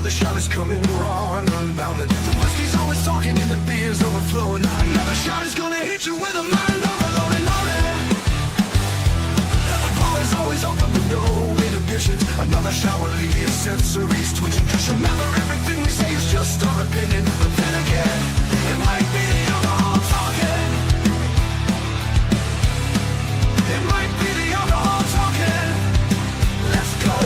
Another shot is coming raw and unbounded. The whiskey's always talking and the beer's overflowing. Another shot is gonna hit you with a mind overloaded, loaded. The ball is always open with no inhibitions. Another shot will leave your sensories twitching. Just remember, everything we say is just our opinion. But then again, it might be the alcohol talking. It might be the alcohol talking. Let's go.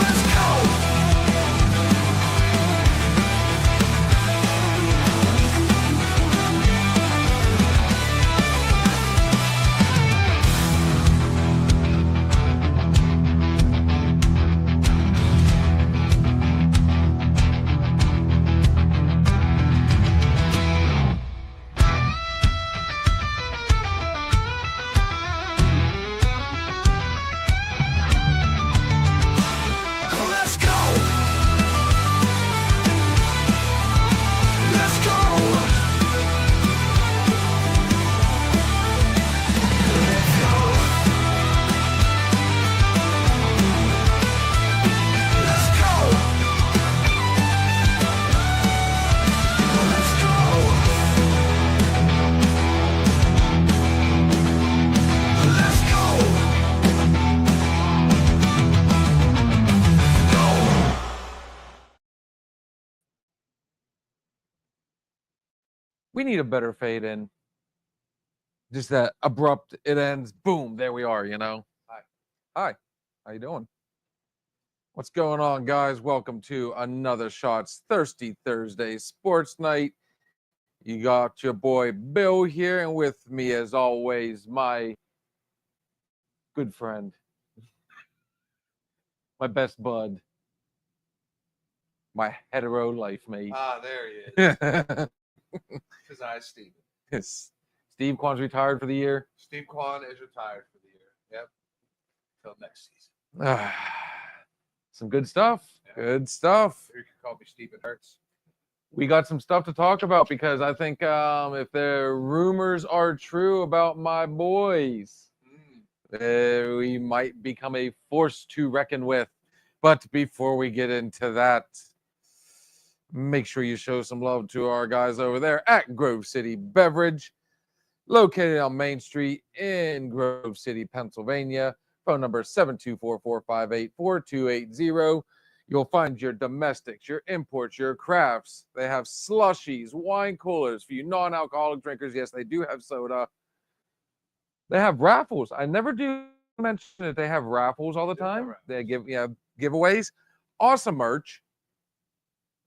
Let's go. Let's go! Let's go! Let's go! Let's go! Let's go! Let's go! We need a better fade in. Just that abrupt, it ends, boom, there we are, you know. Hi. How you doing? What's going on, guys? Welcome to another Shots Thirsty Thursday Sports Night. You got your boy Bill here, and with me, as always, my good friend, my best bud, my hetero life mate. There he is. His eyes, Steven. Yes. Steve Quan's retired for the year. Steve Quan is retired for the year. Yep. Till next season. Some good stuff. Yeah. Good stuff. You can call me Steven Hurts. We got some stuff to talk about because I think if the rumors are true about my boys, we might become a force to reckon with. But before we get into that, make sure you show some love to our guys over there at Grove City Beverage, located on Main Street in Grove City, Pennsylvania. Phone number 724-458-4280. You'll find your domestics, your imports, your crafts. They have slushies, wine coolers for you non-alcoholic drinkers. Yes, they do have soda. They have raffles. I never do mention that they have raffles all the time. They give giveaways. Awesome merch.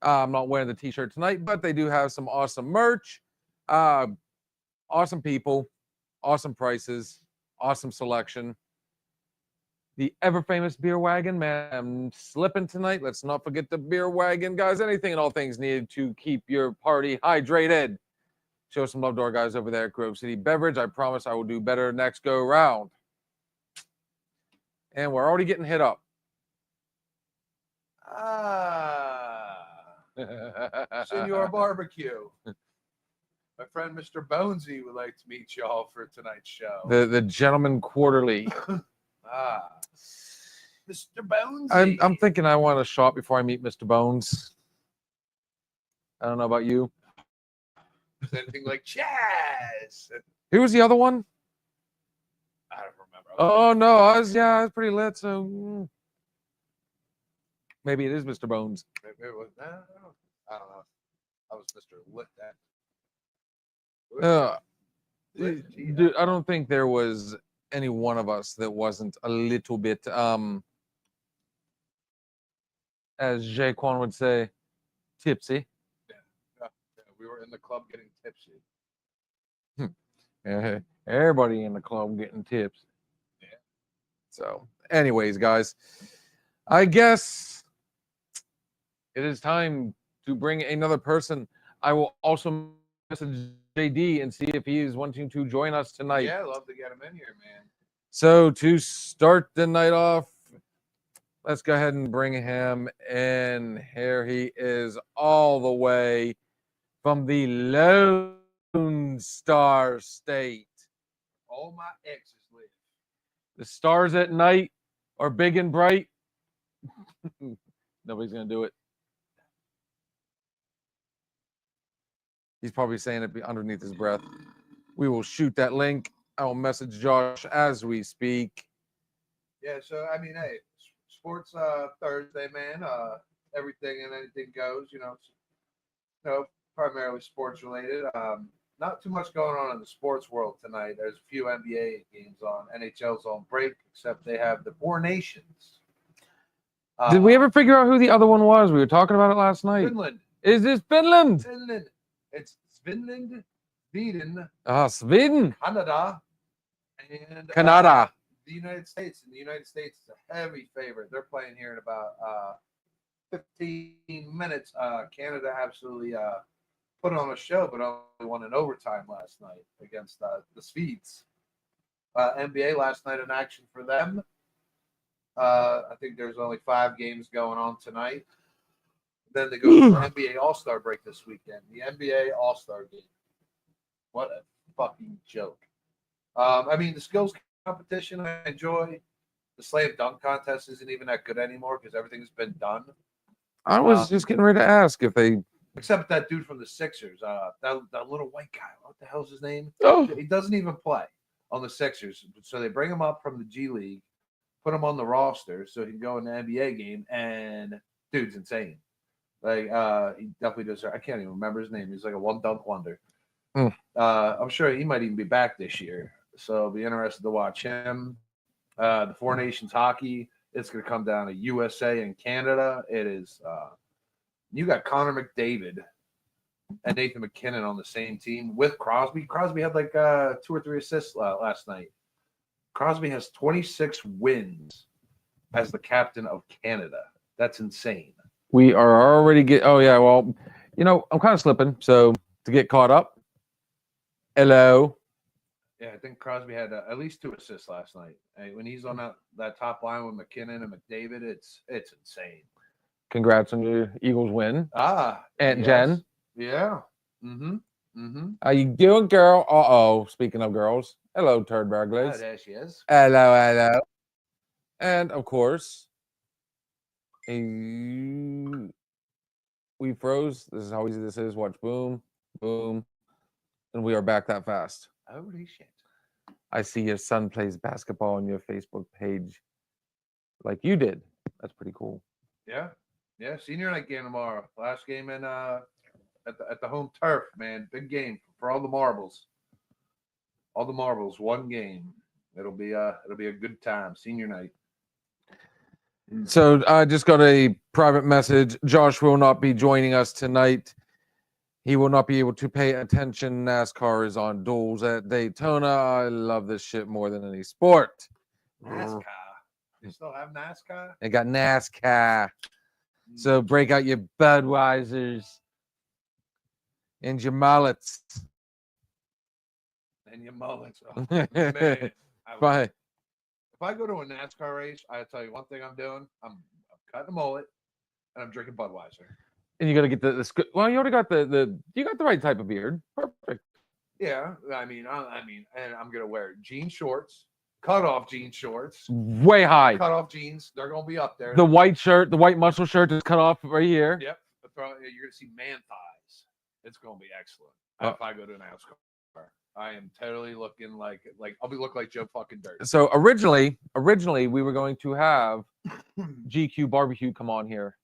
I'm not wearing the t-shirt tonight, but they do have some awesome merch. Awesome people, awesome prices, awesome selection. The ever-famous beer wagon, man, I'm slipping tonight. Let's not forget the beer wagon, guys. Anything and all things needed to keep your party hydrated. Show some love to our guys over there at Grove City Beverage. I promise I will do better next go round. And we're already getting hit up. Senor Barbecue. My friend Mr. Bonesy would like to meet y'all for tonight's show. The Gentleman Quarterly. Mr. Bonesy. I'm thinking I want a shot before I meet Mr. Bones. I don't know about you. Is anything like Chaz? Who was the other one? I don't remember. Oh no, I was pretty lit. So maybe it is Mr. Bones. Maybe it was, I don't know. I was Mr. Lit then. Dude, I don't think there was any one of us that wasn't a little bit, as Jay Quan would say, tipsy. Yeah, we were in the club getting tipsy. Everybody in the club getting tipsy. Yeah. So, anyways, guys, I guess it is time to bring another person. I will also message JD and see if he is wanting to join us tonight. Yeah, I'd love to get him in here, man. So to start the night off, let's go ahead and bring him in. Here he is all the way from the Lone Star State. All my exes live. The stars at night are big and bright. Nobody's going to do it. He's probably saying it underneath his breath. We will shoot that link. I will message Josh as we speak. Yeah, so I mean, hey, sports Thursday, man. Everything and anything goes. Primarily sports related. Not too much going on in the sports world tonight. There's a few NBA games on. NHL's on break, except they have the Four Nations. Did we ever figure out who the other one was? We were talking about it last night. Finland. Is this Finland? Finland. It's Finland, Sweden, Sweden. Canada, and Canada. The United States. And the United States is a heavy favorite. They're playing here in about 15 minutes. Canada absolutely put on a show, but only won in overtime last night against the Swedes. NBA last night in action for them. I think there's only 5 games going on tonight. Then they go to the NBA All-Star break this weekend. The NBA All-Star game. What a fucking joke. I mean, the skills competition I enjoy. The slam dunk contest isn't even that good anymore because everything's been done. I was just getting ready to ask if they. Except that dude from the Sixers, that little white guy. What the hell's his name? Oh, He doesn't even play on the Sixers. So they bring him up from the G League, put him on the roster so he can go in the NBA game, and dude's insane. Like he definitely does. I can't even remember his name. He's like a one dunk wonder. I'm sure he might even be back this year. So it'll be interested to watch him. The Four Nations hockey. It's going to come down to USA and Canada. It is. You got Connor McDavid and Nathan McKinnon on the same team with Crosby. Crosby had like 2 or 3 assists last night. Crosby has 26 wins as the captain of Canada. That's insane. we are already Oh yeah, well, I'm kind of slipping. So to get caught up. Hello. Yeah, I think Crosby had at least 2 assists last night. Hey, when he's on that top line with McKinnon and McDavid, it's insane. Congrats on your Eagles win. Aunt yes. Jen. Yeah. Mm-hmm. How you doing, girl? Uh-oh. Speaking of girls. Hello, turd Oh, burglars. there she is. Hello. And of course, we froze. This is how easy this is. Watch boom, boom. And we are back that fast. Holy shit. I see your son plays basketball on your Facebook page like you did. That's pretty cool. Yeah. Senior night game tomorrow. Last game in at the home turf, man. Big game for all the marbles. All the marbles, one game. It'll be a good time. Senior night. So I just got a private message. Josh will not be joining us tonight. He will not be able to pay attention. NASCAR is on duels at Daytona. I love this shit more than any sport. NASCAR. You still have NASCAR? They got NASCAR. So break out your Budweisers and your mullets. And your mullets. Oh, man. Bye. If I go to a NASCAR race, I tell you one thing I'm doing. I'm cutting a mullet and I'm drinking Budweiser. And you got to get the well, you already got you got the right type of beard. Perfect. Yeah, I mean, and I'm gonna wear jean shorts, cut off jean shorts, Way high. cut off jeans. They're gonna be up there. The white shirt, the white muscle shirt is cut off right here. Yep, you're gonna see man thighs. It's gonna be excellent. Oh. If I go to NASCAR, I am totally looking like I'll be looking like Joe fucking Dirt. So originally we were going to have GQ Barbecue come on here,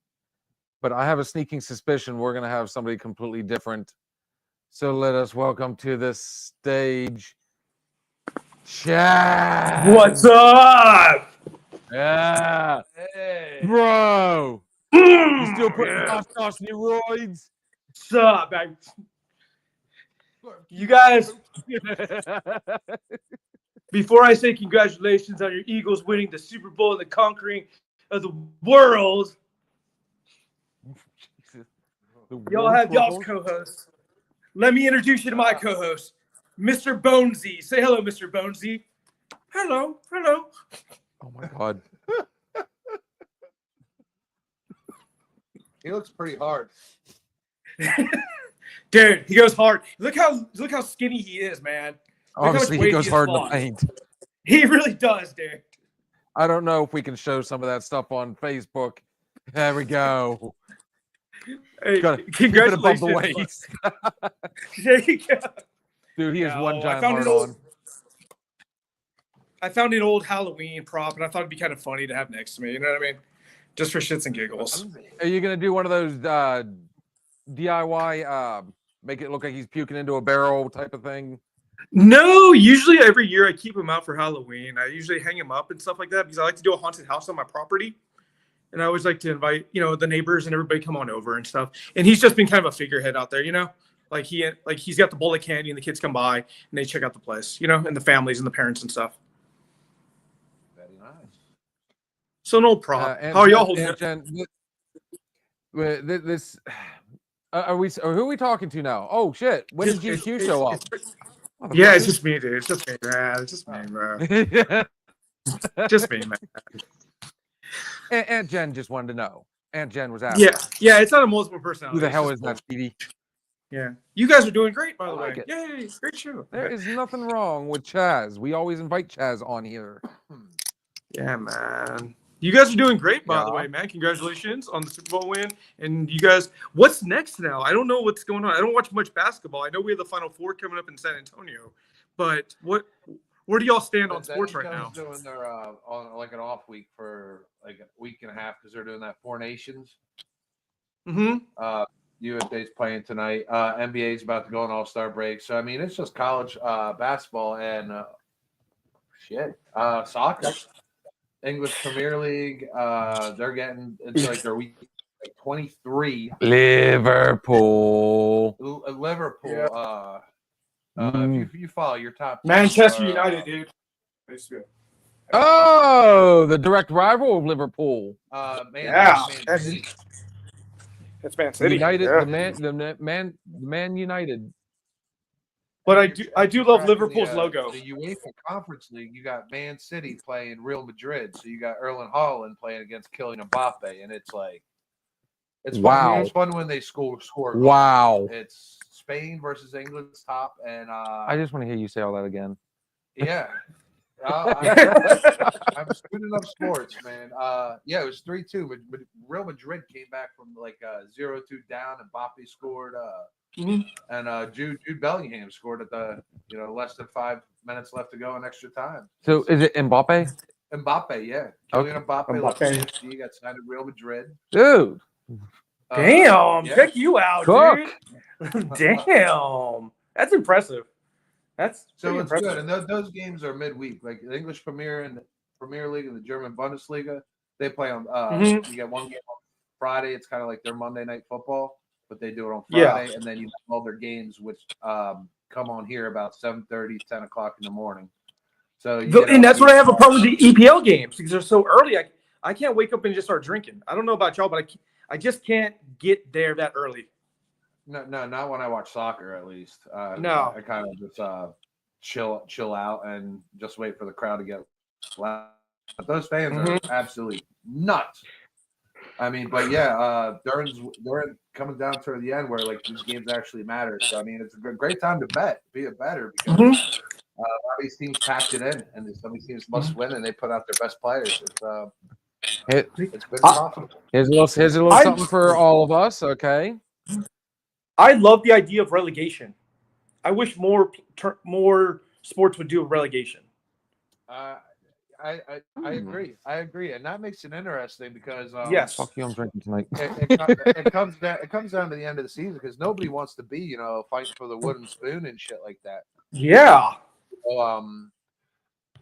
but I have a sneaking suspicion we're gonna have somebody completely different. So let us welcome to the stage, Chad. What's up? Yeah, Hey, bro. You still putting Yeah. steroids? What's up? You guys, before I say congratulations on your Eagles winning the Super Bowl and the conquering of the world, y'all have y'all's co-hosts. Let me introduce you to my co-host, Mr. Bonesy. Say hello, Mr. Bonesy. Hello. Oh my God. he looks pretty hard. Dude, he goes hard. Look how skinny he is, man. Look how much Obviously, he weight goes has hard in the lost. paint. He really does, dude. I don't know if we can show some of that stuff on Facebook. There we go. Hey, Gotta keep it above the congratulations. waist. There you go. Dude, he has No, one I giant found heart an old- on. I found an old Halloween prop, and I thought it'd be kind of funny to have next to me. You know what I mean? Just for shits and giggles. Are you gonna do one of those DIY make it look like he's puking into a barrel type of thing? No, usually every year I keep him out for Halloween. I usually hang him up and stuff like that because I like to do a haunted house on my property. And I always like to invite, the neighbors and everybody come on over and stuff. And he's just been kind of a figurehead out there, Like he's got the bowl of candy and the kids come by and they check out the place, and the families and the parents and stuff. Very nice. So an old prop. And How are y'all Jen- holding it? Jen, this are we? Or who are we talking to now? Oh shit! When did GQ show up? Yeah, it's just me, dude. It's just me, man. It's just me, bro. Just me, man. Aunt Jen just wanted to know. Aunt Jen was asking. Yeah. It's not a multiple personality. Who the It's hell just is that, Speedy? Yeah. You guys are doing great, by the I like way. it. Yay. Great show. There is nothing wrong with Chaz. We always invite Chaz on here. Yeah, man. You guys are doing great, by the Yeah. way, man. Congratulations on the Super Bowl win. And you guys, what's next now? I don't know what's going on. I don't watch much basketball. I know we have the Final Four coming up in San Antonio, but where do y'all stand on sports right now? Doing their on like an off week for like a week and a half because they're doing that Four Nations. Mm-hmm. USA's playing tonight. NBA's about to go on All-Star break. So I mean, it's just college basketball and soccer. English Premier League. They're getting it's like their week 23. Liverpool. Liverpool. Yeah. If you follow your top teams Manchester are, United, dude. Oh, the direct rival of Liverpool. Man City. That's Man City. United, Yeah. the man United. But I do love Tracking Liverpool's logo. The UEFA Conference League, you got Man City playing Real Madrid, so you got Erling Haaland playing against Kylian Mbappe, and it's like, it's Wow. fun. It's fun when they score. Goals. Wow. It's Spain versus England's top, and I just want to hear you say all that again. yeah. I'm a student of sports, man. Yeah, it was 3-2. But Real Madrid came back from like 0-2 down, and Mbappe scored. And Jude Bellingham scored at the less than 5 minutes left to go in extra time. So is it Mbappe? Mbappe, yeah. Okay. Kylian Mbappe left PSG, got signed to Real Madrid. Dude. Damn, yeah. check you out, Cook. dude. Damn. That's impressive. That's So pretty it's impressive. good, and those games are midweek. Like the English Premier and the Premier League and the German Bundesliga, they play on. You get one game on Friday. It's kind of like their Monday Night Football, but they do it on Friday, and then you have all their games, which come on here about 7:30, 10 o'clock in the morning. So And that's what I have a problem with the EPL games because they're so early. I can't wake up and just start drinking. I don't know about y'all, but I just can't get there that early. No, not when I watch soccer. At least, No. I kind of just chill out and just wait for the crowd to get loud. But those fans are absolutely nuts. I mean, but yeah, during coming down to the end where like these games actually matter. So I mean, it's a great time to bet, be a better because a lot of these teams packed it in, and some of these teams must win, and they put out their best players. It's been profitable. Here's a little something for all of us. Okay. I love the idea of relegation. I wish more sports would do a relegation. I agree. I agree, and that makes it interesting because Yes. Fuck you, I'm drinking tonight. it comes down to the end of the season because nobody wants to be fighting for the wooden spoon and shit like that. Yeah.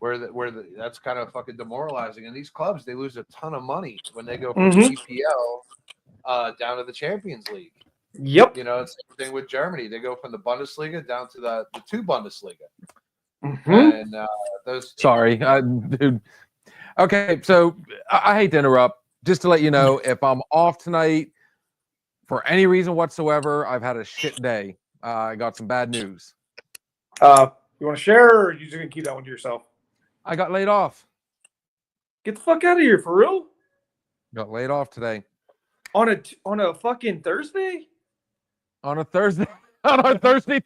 That's kind of fucking demoralizing. And these clubs, they lose a ton of money when they go from the EPL down to the Champions League. Yep. It's the same thing with Germany. They go from the Bundesliga down to the two Bundesliga. Mm-hmm. And those. Sorry, dude. Okay, so I hate to interrupt. Just to let you know, if I'm off tonight for any reason whatsoever, I've had a shit day. I got some bad news. You want to share, or are you just gonna keep that one to yourself? I got laid off. Get the fuck out of here, for real? Got laid off today. On a fucking Thursday? on a Thursday. On our Thursday.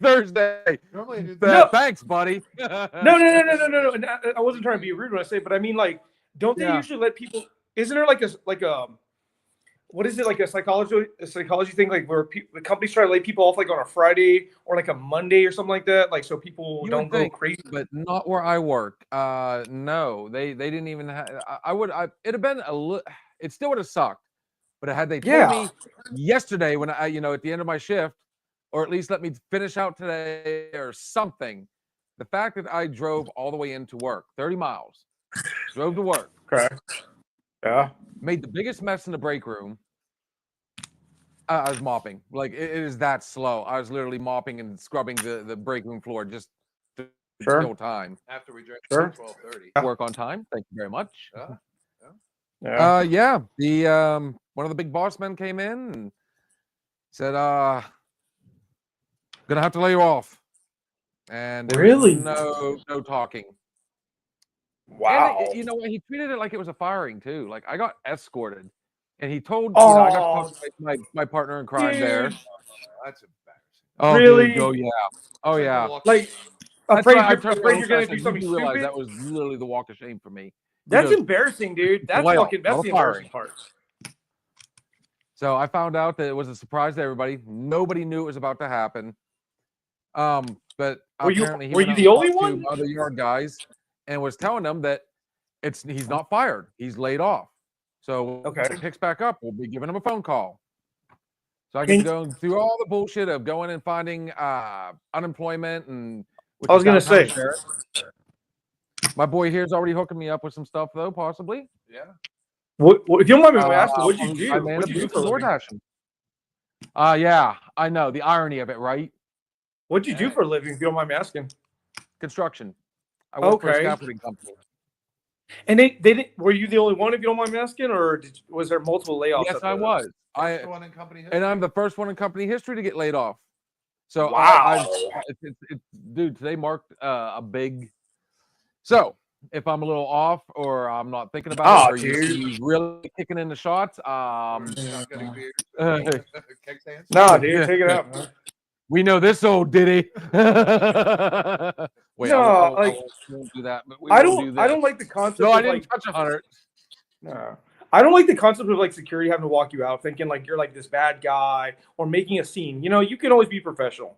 Normally I do No. Thanks, buddy. No. And I wasn't trying to be rude when I say, but I mean, like, don't they Yeah. usually let people? Isn't there like a what is it, like a psychology thing, like where the companies try to lay people off like on a Friday or like a Monday or something like that, like so people You don't would go think, crazy. but not where I work. No, they didn't even have. It'd have been a little. It still would have sucked, but had they told Yeah. me yesterday when I, at the end of my shift, or at least let me finish out today or something, the fact that I drove all the way into work, 30 miles, drove to work, Okay. Yeah. made the biggest mess in the break room. I was mopping. Like it is that slow. I was literally mopping and scrubbing the break room floor just to Sure. kill time. after we drank Sure. 12:30. Work on time. Thank you very much. Yeah. Yeah. The one of the big boss men came in and said, gonna have to lay you off. And there was Really? no talking. Wow. And you know what? He treated it like it was a firing too. Like I got escorted, and he told I got to talk to my partner in crime there. Dude. That's embarrassing. Oh, Really? dude, oh yeah, oh It's yeah. the walk Like, of shame. That's afraid why I you're, turned afraid around you're gonna and do said, something "You realize stupid. that was literally the walk of shame for me." That's Because- embarrassing, dude. That's layoff, fucking. That's not the a firing. embarrassing part. So I found out that it was a surprise to everybody. Nobody knew it was about to happen. But Were you- apparently he were went you out the and only talked to one? other yard guys and was telling them that he's not fired. He's laid off. So Okay. when it picks back up, we'll be giving him a phone call. So I get to go through all the bullshit of going and finding unemployment and. I was gonna say. My boy here's already hooking me up with some stuff though, possibly. Yeah. What, if you don't mind me asking, what'd you do? I made What'd a you do booth for a door living? dashing. Yeah, I know the irony of it, right? What'd you do for a living? If you don't mind me asking. Construction. I work for a Okay. scaffolding company. And they didn't. Were you the only one? If you don't mind me asking, or was there multiple layoffs? Yes, at I the- was. First one in company history. And I'm the first one in company history to get laid off. So Wow. dude, today marked a big. So if I'm a little off or I'm not thinking about it, or you really kicking in the shots, Shotgunning beers. Keg stands. No, dude, take it out, man. we know this old ditty. Wait, No, I like, won't do that. But we I will don't. do I this. don't like the concept. No, I of, didn't like, touch 100. No. I don't like the concept of like security having to walk you out thinking like you're like this bad guy or making a scene. You know, you can always be professional.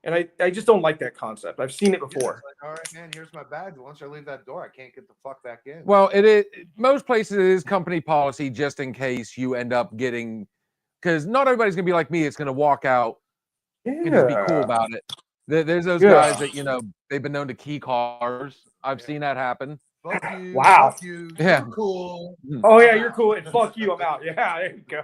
And I just don't like that concept. I've seen it Yeah, it's before. like, all right, man, here's my badge. Once I leave that door, I can't get the fuck back in. Well, it is most places it is company policy just in case you end up getting because not everybody's gonna be like me. It's gonna walk out and just be cool about it. There's those Yeah. guys that they've been known to key cars. I've seen that happen. Fuck you. Wow. Fuck you. Yeah. You're cool. Oh yeah, you're cool. And fuck you, I'm out. Yeah, there you go.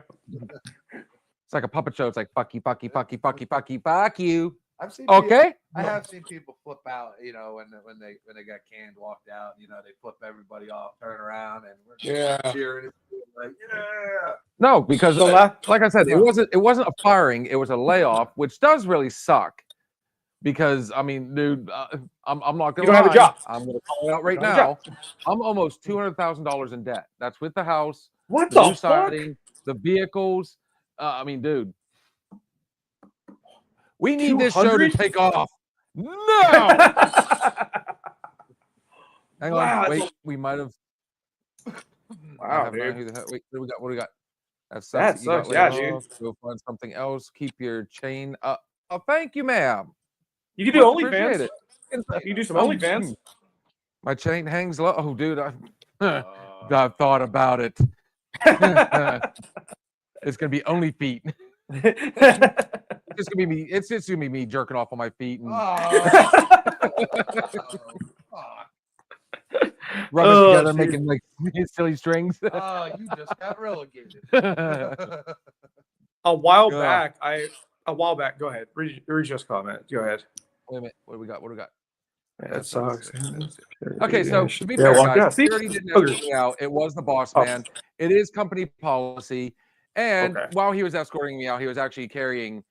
It's like a puppet show. It's like fuck you, fuck you, fuck you, fuck you, fuck you, fuck you. I've seen. People, Okay. I have seen people flip out. You know, when they got canned, walked out. You know, they flip everybody off, turn around, and we're cheering. Like, yeah. No, because So like I said, it wasn't a firing. It was a layoff, which does really suck. Because I mean, dude, I'm not gonna. You don't have a lie. job. I'm gonna call it out right You don't have now. I'm almost $200,000 in debt. That's with the house, What the the new fuck? siding, the vehicles. I mean, dude, we need this show to 200? take off. No, hang Wow, on, that's wait, we might have. I Wow, have no idea dude. who the hell. Wait, what do we got? What do we got? That sucks. That you got sucks, yeah, laid dude. off. Go find something else. Keep your chain up. Oh, thank you, ma'am. You can do Much appreciated. OnlyFans. You can do some Oh, OnlyFans. My chain hangs low. Oh, dude, Uh, I've thought about it. It's gonna be only feet. It's gonna be me. It's just gonna be me jerking off on my feet and fuck. rubbing Oh, together, dude. making like silly strings. Oh, you just got relegated. A while Yeah. back, go ahead. Read just comment. Go ahead. Wait a minute. What do we got? What do we got? That sucks. Okay, so to be Yeah, fair, well, guys, yeah, see? security didn't Okay. escort me out. It was the boss Oh. man. It is company policy. And Okay. while he was escorting me out, he was actually carrying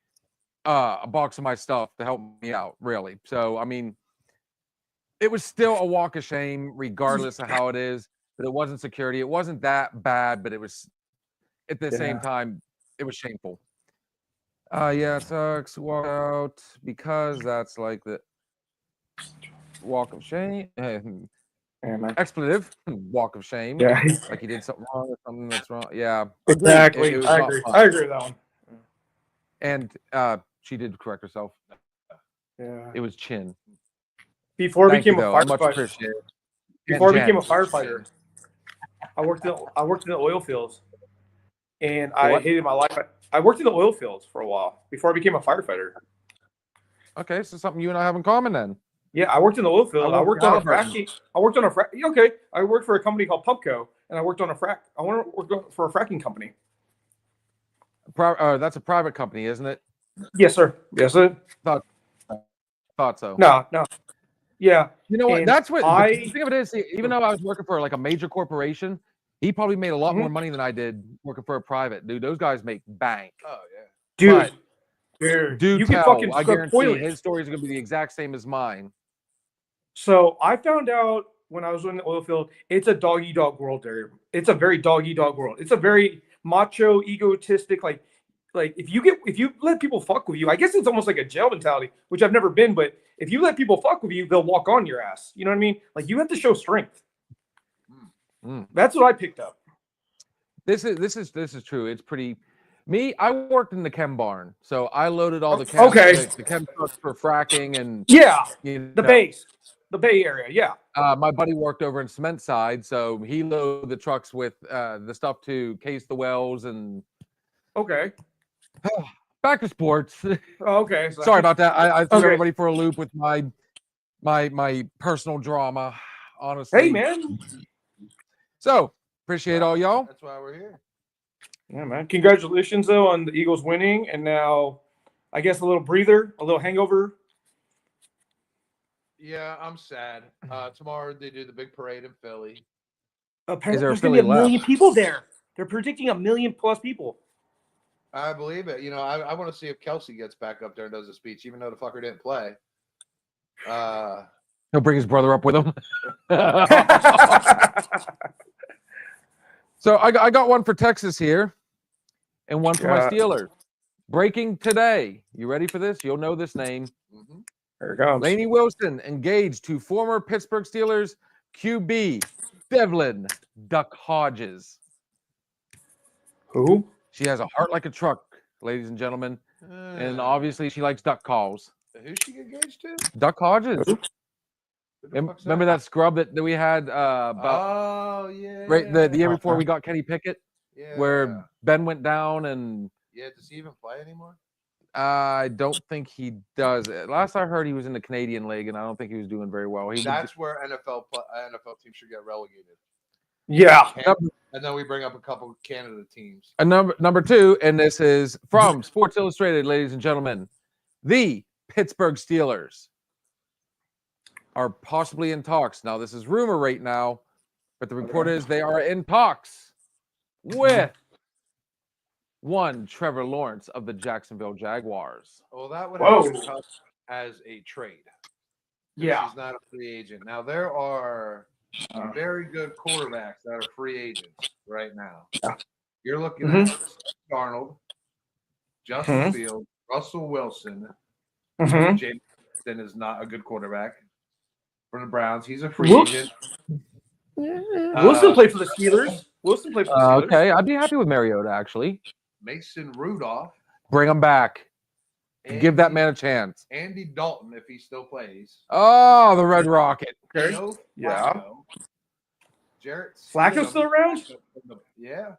a box of my stuff to help me out, really. So, I mean, it was still a walk of shame, regardless of how it is. But it wasn't security. It wasn't that bad, but it was at the same Yeah. time, it was shameful. Yeah, it sucks. Walk out because that's like the walk of shame. Yeah, man. Expletive. Walk of shame. Yeah, Like he did something wrong or something that's wrong. Yeah. exactly. It was I not agree. fun. I agree with that one. And she did correct herself. Yeah. It was chin. Before I Thank you, became a though. I much firefighter, appreciate it. before I And became a Jen. firefighter, I worked in the oil fields, and I what? hated my life. I worked in the oil fields for a while before I became a firefighter. Okay, so something you and I have in common then. Yeah, I worked in the oil field. I worked worked for on a Halliburton. fracking. I worked on a frac. Okay, I worked for a company called Pubco, and I worked on a frac. I want to work for a fracking company. That's a private company, isn't it? Yes, sir. Yes, sir. Thought so. No. Yeah. You know what? And That's what the I. thing of it is. Even though I was working for like a major corporation, he probably made a lot Mhm. more money than I did working for a private. Dude, those guys make bank. Oh yeah. Dude, But dude, you can tell. fucking I scrub guarantee toilets. his story is going to be the exact same as mine. So I found out when I was in the oil field, it's a dog eat dog world there. It's a very dog eat dog world. It's a very macho, egotistic, like if you let people fuck with you, I guess it's almost like a jail mentality, which I've never been, but if you let people fuck with you, they'll walk on your ass. You know what I mean? Like you have to show strength. Mm. That's what I picked up. This is true. It's pretty. Me, I worked in the chem barn, so I loaded all the chem, Okay. the chem trucks for fracking and Yeah, you the know, base, the Bay Area. Yeah. my buddy worked over in cement side, so he loaded the trucks with the stuff to case the wells and Okay. back to sports. Okay. So Sorry about that. I threw Okay. everybody for a loop with my personal drama. Honestly, Hey, man. So appreciate all y'all. That's why we're here. Yeah, man. Congratulations, though, on the Eagles winning. And now, I guess, a little breather, a little hangover. Yeah, I'm sad. Tomorrow they do the big parade in Philly. Apparently, Is there a there's going to be Philly a million people there. They're predicting 1 million plus people. I believe it. You know, I want to see if Kelsey gets back up there and does a speech, even though the fucker didn't play. He'll bring his brother up with him. So I got one for Texas here, and one for my Yeah. Steelers. Breaking today. You ready for this? You'll know this name. Mm-hmm. There it comes. Lainey Wilson engaged to former Pittsburgh Steelers QB Devlin Duck Hodges. Who? She has a heart like a truck, ladies and gentlemen, and obviously she likes duck calls. Who's she engaged to? Duck Hodges. Who the fuck's Remember that scrub that we had about Oh yeah. right the year before we got Kenny Pickett, Yeah. where Ben went down and Yeah. Does he even play anymore? I don't think he does. Last I heard, he was in the Canadian League, and I don't think he was doing very well. That's where NFL teams should get relegated. Yeah. And then we bring up a couple Canada teams. And number two, and this is from Sports Illustrated, ladies and gentlemen, the Pittsburgh Steelers are possibly in talks. Now, this is rumor right now, but the report is they are in talks with one Trevor Lawrence of the Jacksonville Jaguars. Well, that would Whoa. have to come as a trade. Yeah. He's not a free agent. Now, there are very good quarterbacks that are free agents right now. You're looking at Darnold, Justin Fields, Russell Wilson. Mm-hmm. James Winston is not a good quarterback for the Browns. He's a free Whoops. agent. Wilson played for the Steelers. Wilson played for the Steelers. Okay, I'd be happy with Mariota, actually. Mason Rudolph. Bring him back. Give that man a chance. Andy Dalton, if he still plays. Oh, the Red Rocket. Okay. Joe Yeah. Flacco. Jarrett Flacco's Stidham, still around? Yeah.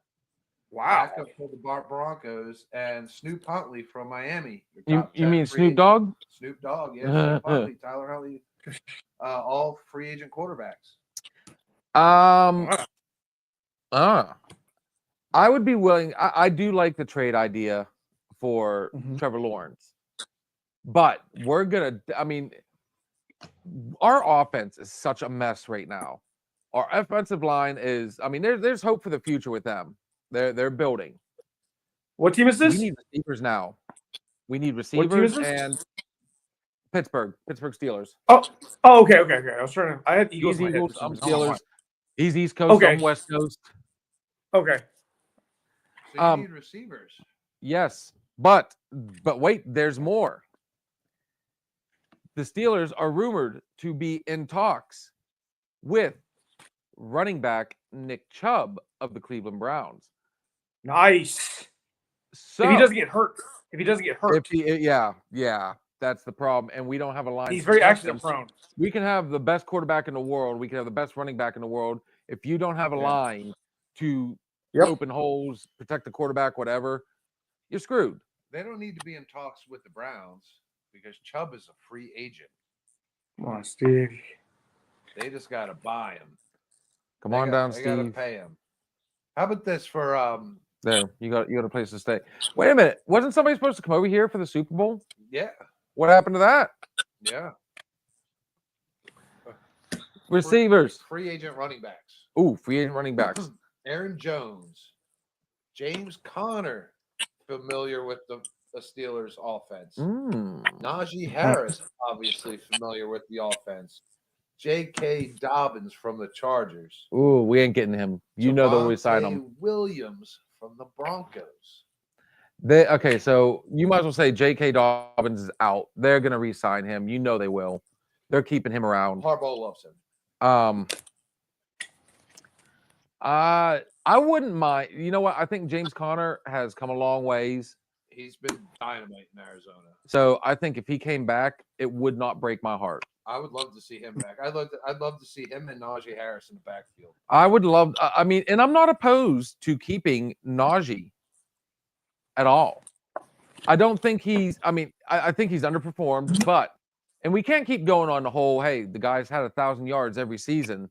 Wow. Backup for the Broncos, and Snoop Huntley from Miami. the You top 10 mean free Snoop agent. Dogg? Snoop Dogg, yeah. Snoop Huntley, Tyler Huntley, all free agent quarterbacks. I would be willing. I do like the trade idea for Trevor Lawrence, but we're gonna. I mean, our offense is such a mess right now. Our offensive line is. I mean, there's hope for the future with them. They're building. What team is this? We need receivers now. We need What team is receivers this? and Pittsburgh Steelers. Oh, okay. I was trying to. I had Eagles. He's in my head Eagles. for some I'm reason. I don't know Steelers. He's East Coast. Okay. I'm West Coast. why. Okay. So you need receivers. Yes, but But wait, there's more. The Steelers are rumored to be in talks with running back Nick Chubb of the Cleveland Browns. Nice. So If he doesn't get hurt. yeah, that's the problem. And we don't have a line. He's to very protect him. accident prone. We can have the best quarterback in the world. We can have the best running back in the world. If you don't have a line to open holes, protect the quarterback, whatever, you're screwed. They don't need to be in talks with the Browns because Chubb is a free agent. Come on, Steve. They just got to buy him. Come on down, They got to Steve. pay him. How about this for There, you got a place to stay. Wait a minute, wasn't somebody supposed to come over here for the Super Bowl? Yeah, What happened to that? yeah. Receivers. Free agent running backs. Ooh, free agent running backs. Aaron Jones, James Conner, familiar with the Steelers offense. Najee Harris, obviously familiar with the offense. J.K. Dobbins from the Chargers. Ooh, we ain't getting him. You know they'll resign him. Javonte Williams from the Broncos. Okay, so you might as well say J.K. Dobbins is out. They're gonna re-sign him. You know they will. They're keeping him around. Harbaugh loves him. I wouldn't mind. You know what? I think James Conner has come a long ways. He's been dynamite in Arizona. So I think if he came back, it would not break my heart. I would love to see him back. I'd love to see him and Najee Harris in the backfield. I would love. I mean, and I'm not opposed to keeping Najee at all. I don't think he's. I mean, I think he's underperformed, but and we can't keep going on the whole. Hey, the guy's had 1,000 yards every season,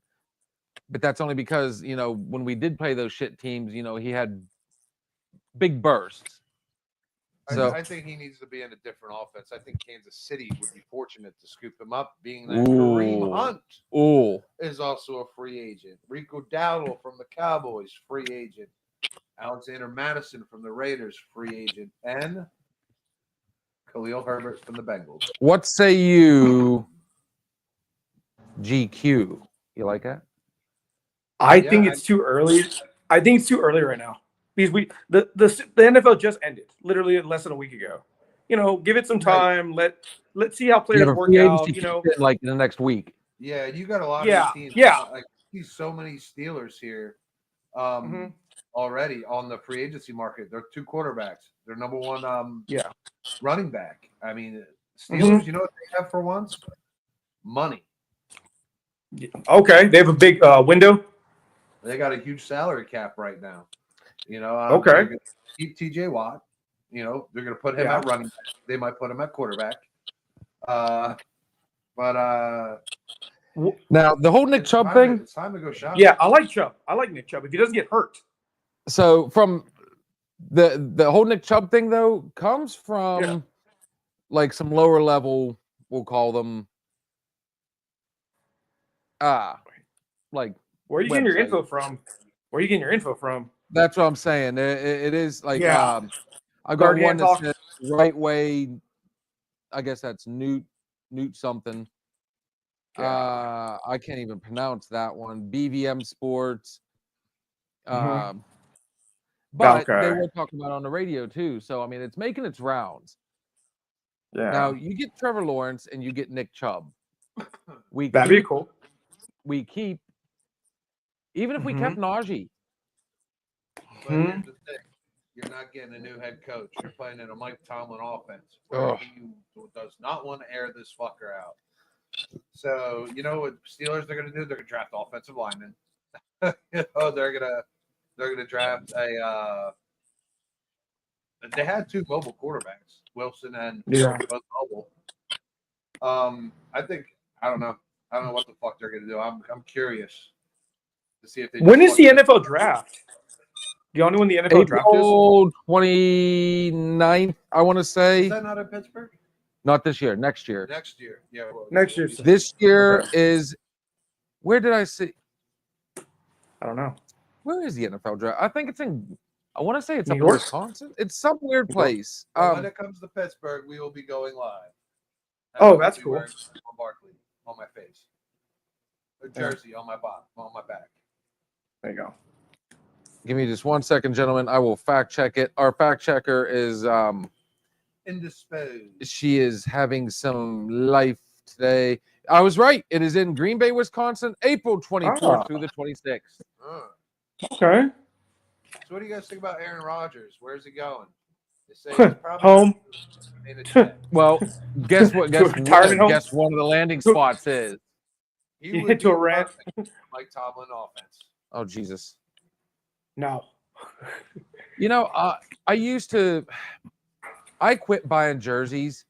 but that's only because when we did play those shit teams, he had big bursts. So I think he needs to be in a different offense. I think Kansas City would be fortunate to scoop him up, being that Kareem Hunt is also a free agent. Rico Dowdle from the Cowboys, free agent. Alexander Madison from the Raiders, free agent. And Khalil Herbert from the Bengals. What say you, GQ? You like that? I think it's too early. I think it's too early right now. Because the NFL just ended literally less than a week ago. Give it some time. Let's see how players work out. Like in the next week. Yeah, you got a lot of teams. Yeah. Like see so many Steelers here already on the free agency market. They're 2 quarterbacks. They're number 1 running back. I mean, Steelers, you know what they have for once? Money. Okay, they have a big window. They got a huge salary cap right now. Okay. They're gonna keep TJ Watt. They're going to put him at running back. They might put him at quarterback. But now the whole Nick Chubb thing. It's time to go shopping. Yeah, I like Chubb. I like Nick Chubb if he doesn't get hurt. So from the whole Nick Chubb thing though comes from like some lower level, we'll call them. Like where are you getting your info from? Where are you getting your info from? That's what I'm saying. It is like I got Guardian one that says Right Way. I guess that's Newt something. I can't even pronounce that one. BVM Sports. But they were talking about it on the radio too. So I mean, it's making its rounds. Yeah. Now you get Trevor Lawrence and you get Nick Chubb. That'd be cool. We keep, even if we kept Najee. But here's the thing. You're not getting a new head coach. You're playing in a Mike Tomlin offense where he does not want to air this fucker out. So, you know what Steelers are going to do? They're going to draft offensive linemen. They're going to draft a they had 2 mobile quarterbacks, Wilson and both mobile. I don't know what the fuck they're going to do. I'm curious to see if they. When is the NFL draft? Do you know when the NFL draft is? April 29th, I want to say. Is that not in Pittsburgh? Not this year. Next year. Next year. Yeah. Well, Next year. This year is. Where did I see? I don't know. Where is the NFL draft? I think it's in. I want to say it's up in New York? Wisconsin. It's some weird place. When it comes to Pittsburgh, we will be going live. Oh, that's cool. On Barkley on my face. A jersey on my bottom, on my back. There you go. Give me just 1 second, gentlemen. I will fact check it. Our fact checker is indisposed. She is having some life today. I was right. It is in Green Bay, Wisconsin, April 24th through the 26th. Okay. So what do you guys think about Aaron Rodgers? Where's he going? They say he's probably Home. made a jet. Well, guess what? To a retirement home? Guess one of the landing spots is. He You would hit to be a rant. perfect for Mike Tomlin offense. Oh Jesus! No. You know, I quit buying jerseys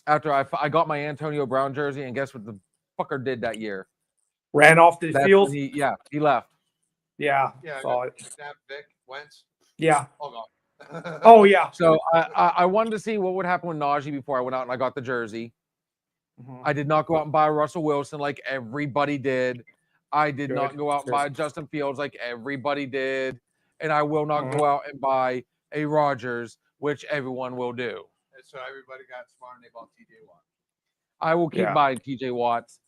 after I got my Antonio Brown jersey, and guess what the fucker did that year? Ran off the That's field. when he left. Yeah. Yeah, Saw it. Snap Vic Wentz. Yeah. Oh god. Oh yeah. So I wanted to see what would happen with Najee before I went out and I got the jersey. Mhm. I did not go out and buy Russell Wilson like everybody did. I did not Good. go out and Good. buy Justin Fields like everybody did. And I will not go out and buy a Rodgers, which everyone will do. And so everybody got smart and they bought TJ Watt. I will keep Yeah. buying TJ Watts.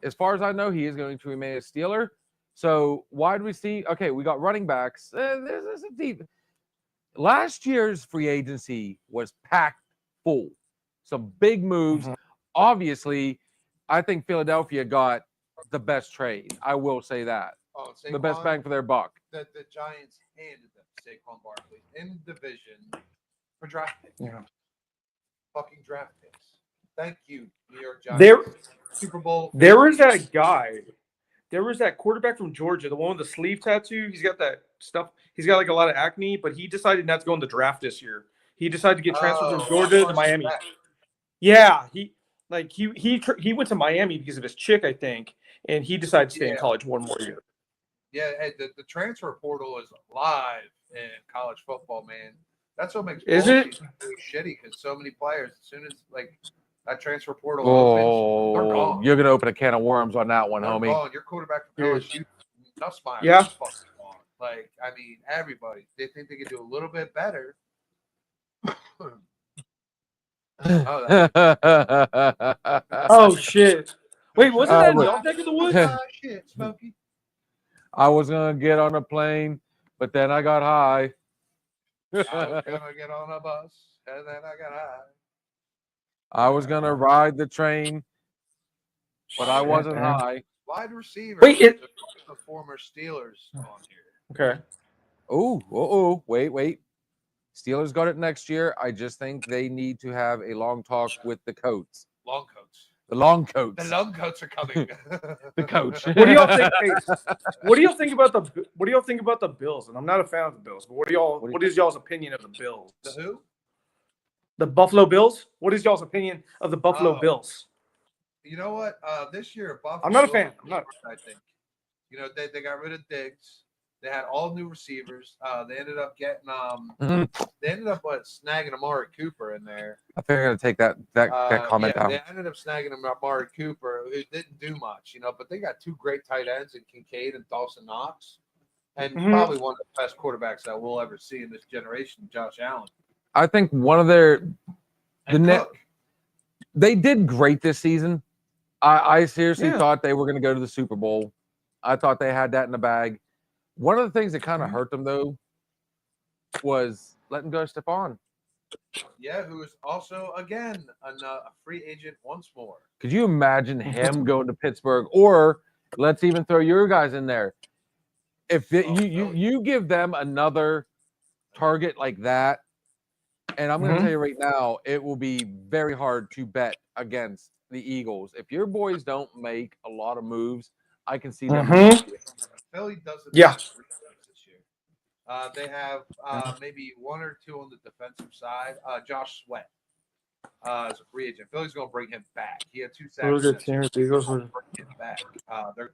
As far as I know, he is going to remain a Steeler. So wide receiver. Okay, we got running backs. This is a deep. Last year's free agency was packed full. Some big moves. Mhm. Obviously, I think Philadelphia got the best trade. I will say that. Oh, The best Saquon, bang for their buck. The Giants handed them Saquon Barkley in the division for draft picks. Yeah. Fucking draft picks. Thank you, New York Giants. There- Super Bowl. There was that guy. There was that quarterback from Georgia, the one with the sleeve tattoo. He's got that stuff. He's got like a lot of acne, but he decided not to go in the draft this year. He decided to get transferred from Georgia to Miami. Yeah, he went to Miami because of his chick, I think, and he decided to stay in Yeah. college one more year. Yeah, hey, the transfer portal is alive in college football, man. That's what makes Is bowl it? season really shitty because so many players, as soon as like that transfer portal opens, they're Oh, gone. you're going to open a can of worms on that one, They're homie. gone. Your quarterback from Dude. LSU, Nussmeier, Yeah. is fucking gone. Like, I mean, everybody, they think they can do a little bit better. Oh shit! Wait, wasn't that in look. y'all neck of the woods? Shit, Smokey. I was going to get on a plane, but then I got high. I was gonna get on a bus, and then I got high. I was going to ride the train, but I wasn't man. high. Wide receiver. Wait, the former Steelers on here. Okay. Oh, wait. Steelers got it next year. I just think they need to have a long talk with the coats. Long coats. The long coats. The long coats are coming. The coach. What do y'all think? Hey, what do y'all think about the Bills? And I'm not a fan of the Bills, but what is y'all's opinion of the Bills? The who? The Buffalo Bills? What is y'all's opinion of the Buffalo Oh. Bills? You know what? This year, Buffalo. I'm not a fan. I'm not. I think. You know, they got rid of Diggs. They had all new receivers. They ended up getting They ended up snagging Amari Cooper in there. I think I'm going to take that comment down. They ended up snagging Amari Cooper, who didn't do much, but they got two great tight ends in Kincaid and Dawson Knox, and Mhm. probably one of the best quarterbacks that we'll ever see in this generation, Josh Allen. I think one of their And Cook. they did great this season. I seriously Yeah. thought they were going to go to the Super Bowl. I thought they had that in the bag. One of the things that kind of hurt them though was letting go of Stephon. Yeah, who is also again a free agent once more. Could you imagine him going to Pittsburgh? Or let's even throw your guys in there. If you give them another target like that, and I'm going to Mhm. tell you right now, it will be very hard to bet against the Eagles. If your boys don't make a lot of moves, I can see them. Philly doesn't. Yeah. have free agents this year. They have maybe one or two on the defensive side. Josh Sweat is a free agent. Philly's going to bring him back. He had 2 sacks. Those are this year. teams. Eagles They're were- gonna bring him back.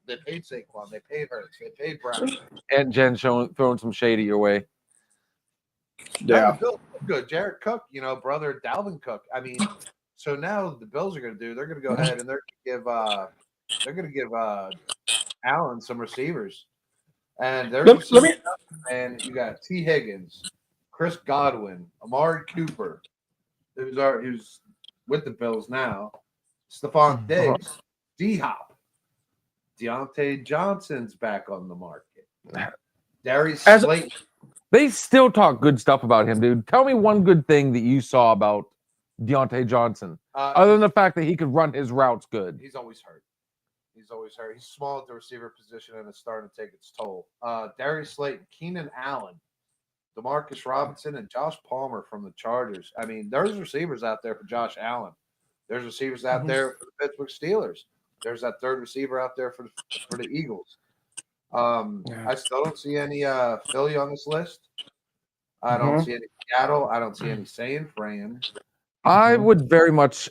They paid Saquon. They paid Hurts. They paid Brown. And Jen throwing some shade at your way. Yeah, the Bills look good. Jared Cook, brother Dalvin Cook. I mean, so now the Bills are going to do. They're going to go ahead and they're going to give Allen some receivers, and they're Let me. and you got T. Higgins, Chris Godwin, Amari Cooper, who's with the Bills now, Stephon Diggs, D-Hop, Deontay Johnson's back on the market. Darius As- Slayton They still talk good stuff about him, dude. Tell me one good thing that you saw about Deontay Johnson, other than the fact that he could run his routes good. He's always hurt. He's always hurt. He's small at the receiver position, and it's starting to take its toll. Darius Slayton, Keenan Allen, Demarcus Robinson, and Josh Palmer from the Chargers. I mean, there's receivers out there for Josh Allen. There's receivers out there for the Pittsburgh Steelers. There's that third receiver out there for the Eagles. I still don't see any Philly on this list. I don't see any Seattle. I don't see any San Fran. I would very much.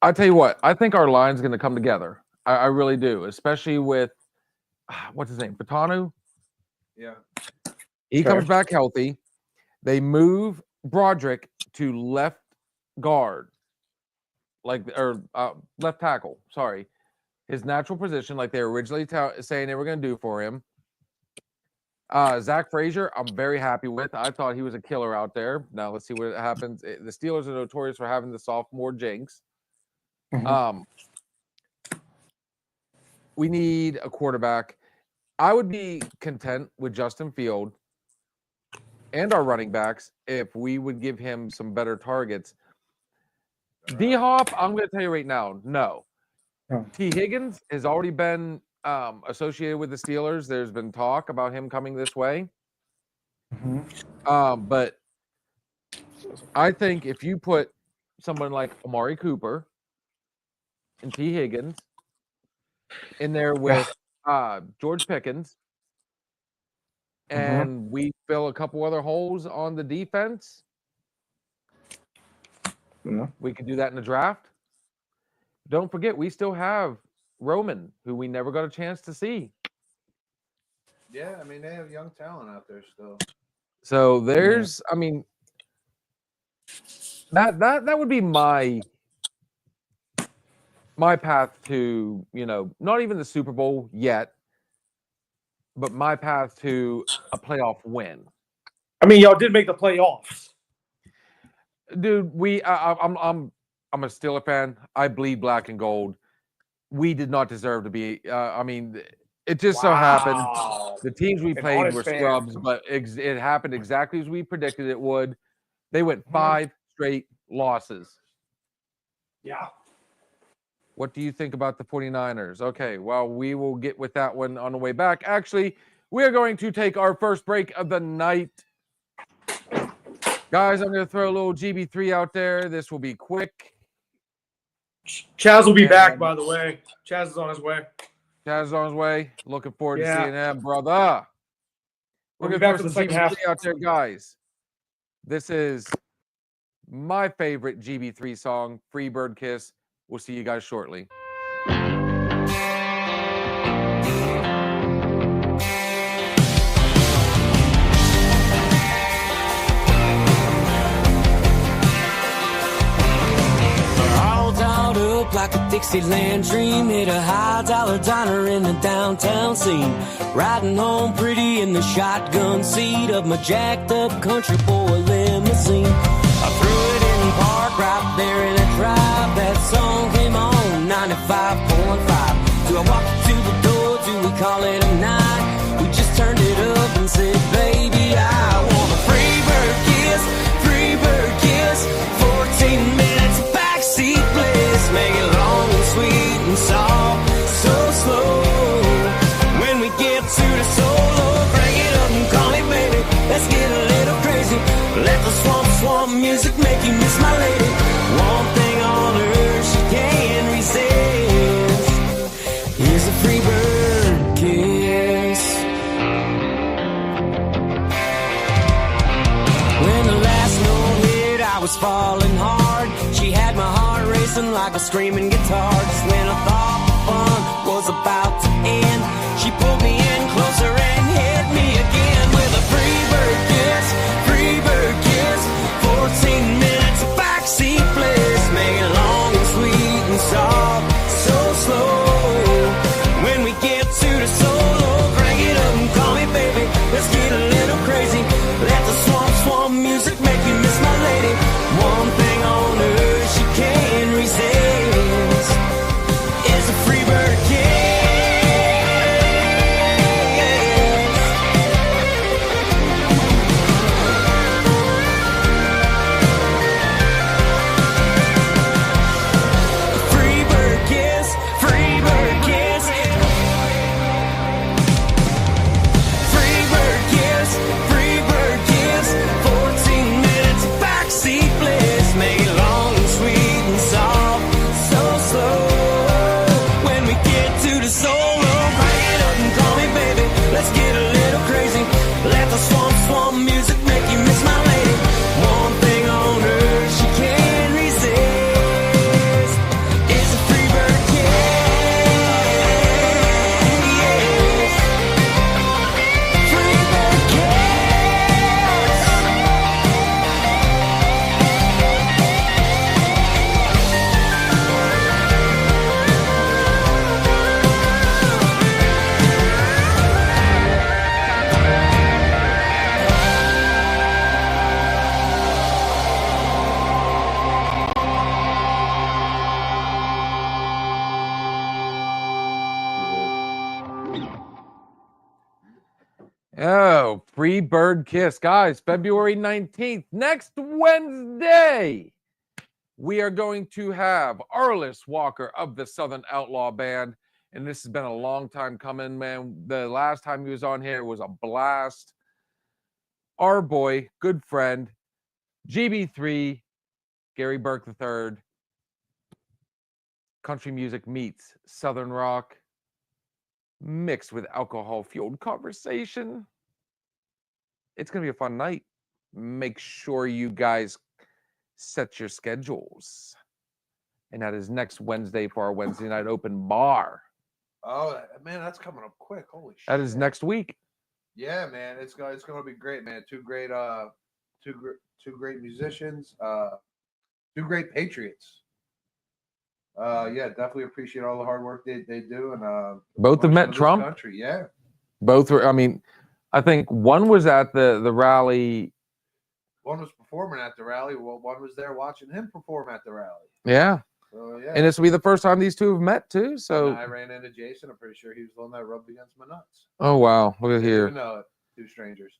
I tell you what, I think our line's going to come together. I really do, especially with what's his name, Patanu. Yeah, he comes back healthy. They move Broderick to left guard, left tackle. Sorry, his natural position, like they were originally saying they were going to do for him. Zach Frazier, I'm very happy with. I thought he was a killer out there. Now let's see what happens. The Steelers are notorious for having the sophomore jinx. We need a quarterback. I would be content with Justin Field and our running backs if we would give him some better targets. D-Hop, I'm going to tell you right now, no. T. Higgins has already been associated with the Steelers. There's been talk about him coming this way. But I think if you put someone like Amari Cooper and T. Higgins in there with George Pickens, and we fill a couple other holes on the defense, we can do that in the draft. Don't forget, we still have Roman, who we never got a chance to see. Yeah, I mean, they have young talent out there still. So there's, I mean, that would be my path to, not even the Super Bowl yet, but my path to a playoff win. I mean, y'all did make the playoffs. Dude, I'm a Steeler fan. I bleed black and gold. We did not deserve to be. It just so happened the teams we played were scrubs, but it happened exactly as we predicted it would. They went 5 straight losses. Yeah. What do you think about the 49ers? Okay, well, we will get with that one on the way back. Actually, we are going to take our first break of the night. Guys, I'm going to throw a little GB3 out there. This will be quick. Chaz will be back, by the way. Chaz is on his way. Chaz is on his way. Looking forward to seeing him, brother. We're going to back for the second half out there, guys. This is my favorite GB3 song, Free Bird Kiss. We'll see you guys shortly. Like a Dixieland dream, hit a high-dollar diner in the downtown scene. Riding home pretty in the shotgun seat of my jacked-up country boy limousine. I threw it in park right there in a drive. That song came on 95.5. Do I walk you to the door? Do we call it a night? We just turned it up and said, baby, I want a free bird kiss, free bird kiss. 14 minutes backseat bliss, make it long and sweet and soft, so slow. When we get to the solo, crank it up and call me baby. Let's get a little crazy. Let the swamp music make you miss my lady. One thing on earth she can't resist is a free bird kiss. When the last note hit, I was falling hard. She had my heart racing like a screaming guitar. Just when I thought the fun was about to end, she pulled me in closer and hit me again with a free bird kiss, free bird kiss. 14 minutes of backseat bliss, make it long and sweet and soft, so slow. When we get to the solo, crank it up and call me baby. Let's get a little crazy. Let the swamp music make you miss my lady. One thing on earth she can't resist is a free bird kiss. Oh, free bird kiss. Guys, February 19th, next Wednesday, we are going to have Arliss Walker of the Southern Outlaw Band. And this has been a long time coming, man. The last time he was on here was a blast. Our boy, good friend, GB3, Gary Burke III. Country music meets Southern rock, mixed with alcohol-fueled conversation. It's going to be a fun night. Make sure you guys set your schedules. And that is next Wednesday for our Wednesday night open bar. Oh man, that's coming up quick. Holy shit. That is next week. Yeah, man, it's going to be great, man. Two great musicians, two great patriots. Yeah, definitely appreciate all the hard work they do, and Both have met this Trump. country. Yeah, Both were. I mean, I think one was at the rally. one was performing at the rally. Well, one was there watching him perform at the rally. Yeah, So yeah, and this will be the first time these two have met too. and So, I ran into Jason. I'm pretty sure he was the one that rubbed against my nuts. oh wow, look at Didn't here. even know it. Two strangers.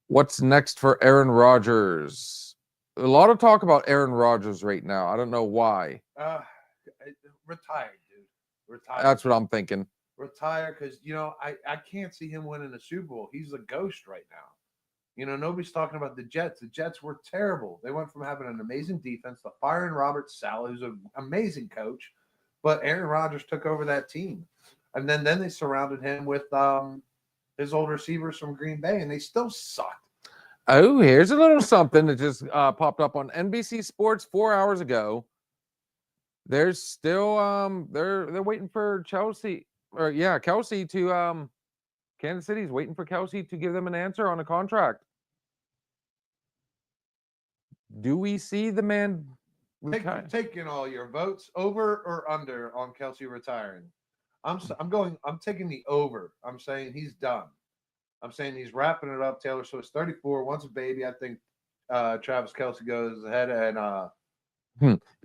What's next for Aaron Rodgers? A lot of talk about Aaron Rodgers right now. I don't know why. Retired, dude. Retired. That's what I'm thinking. Retire, because I can't see him winning a Super Bowl. He's a ghost right now. Nobody's talking about the Jets. The Jets were terrible. They went from having an amazing defense to firing Robert Saleh, who's an amazing coach, but Aaron Rodgers took over that team, and then they surrounded him with his old receivers from Green Bay, and they still sucked. Oh, here's a little something that just popped up on NBC Sports 4 hours ago. There's still they're waiting for Kelsey to Kansas City's waiting for Kelsey to give them an answer on a contract. Do we see the man retire? Taking all your votes, over or under on Kelsey retiring. I'm taking the over. I'm saying he's done. I'm saying he's wrapping it up. Taylor Swift's 34, wants a baby. I think Travis Kelsey goes ahead and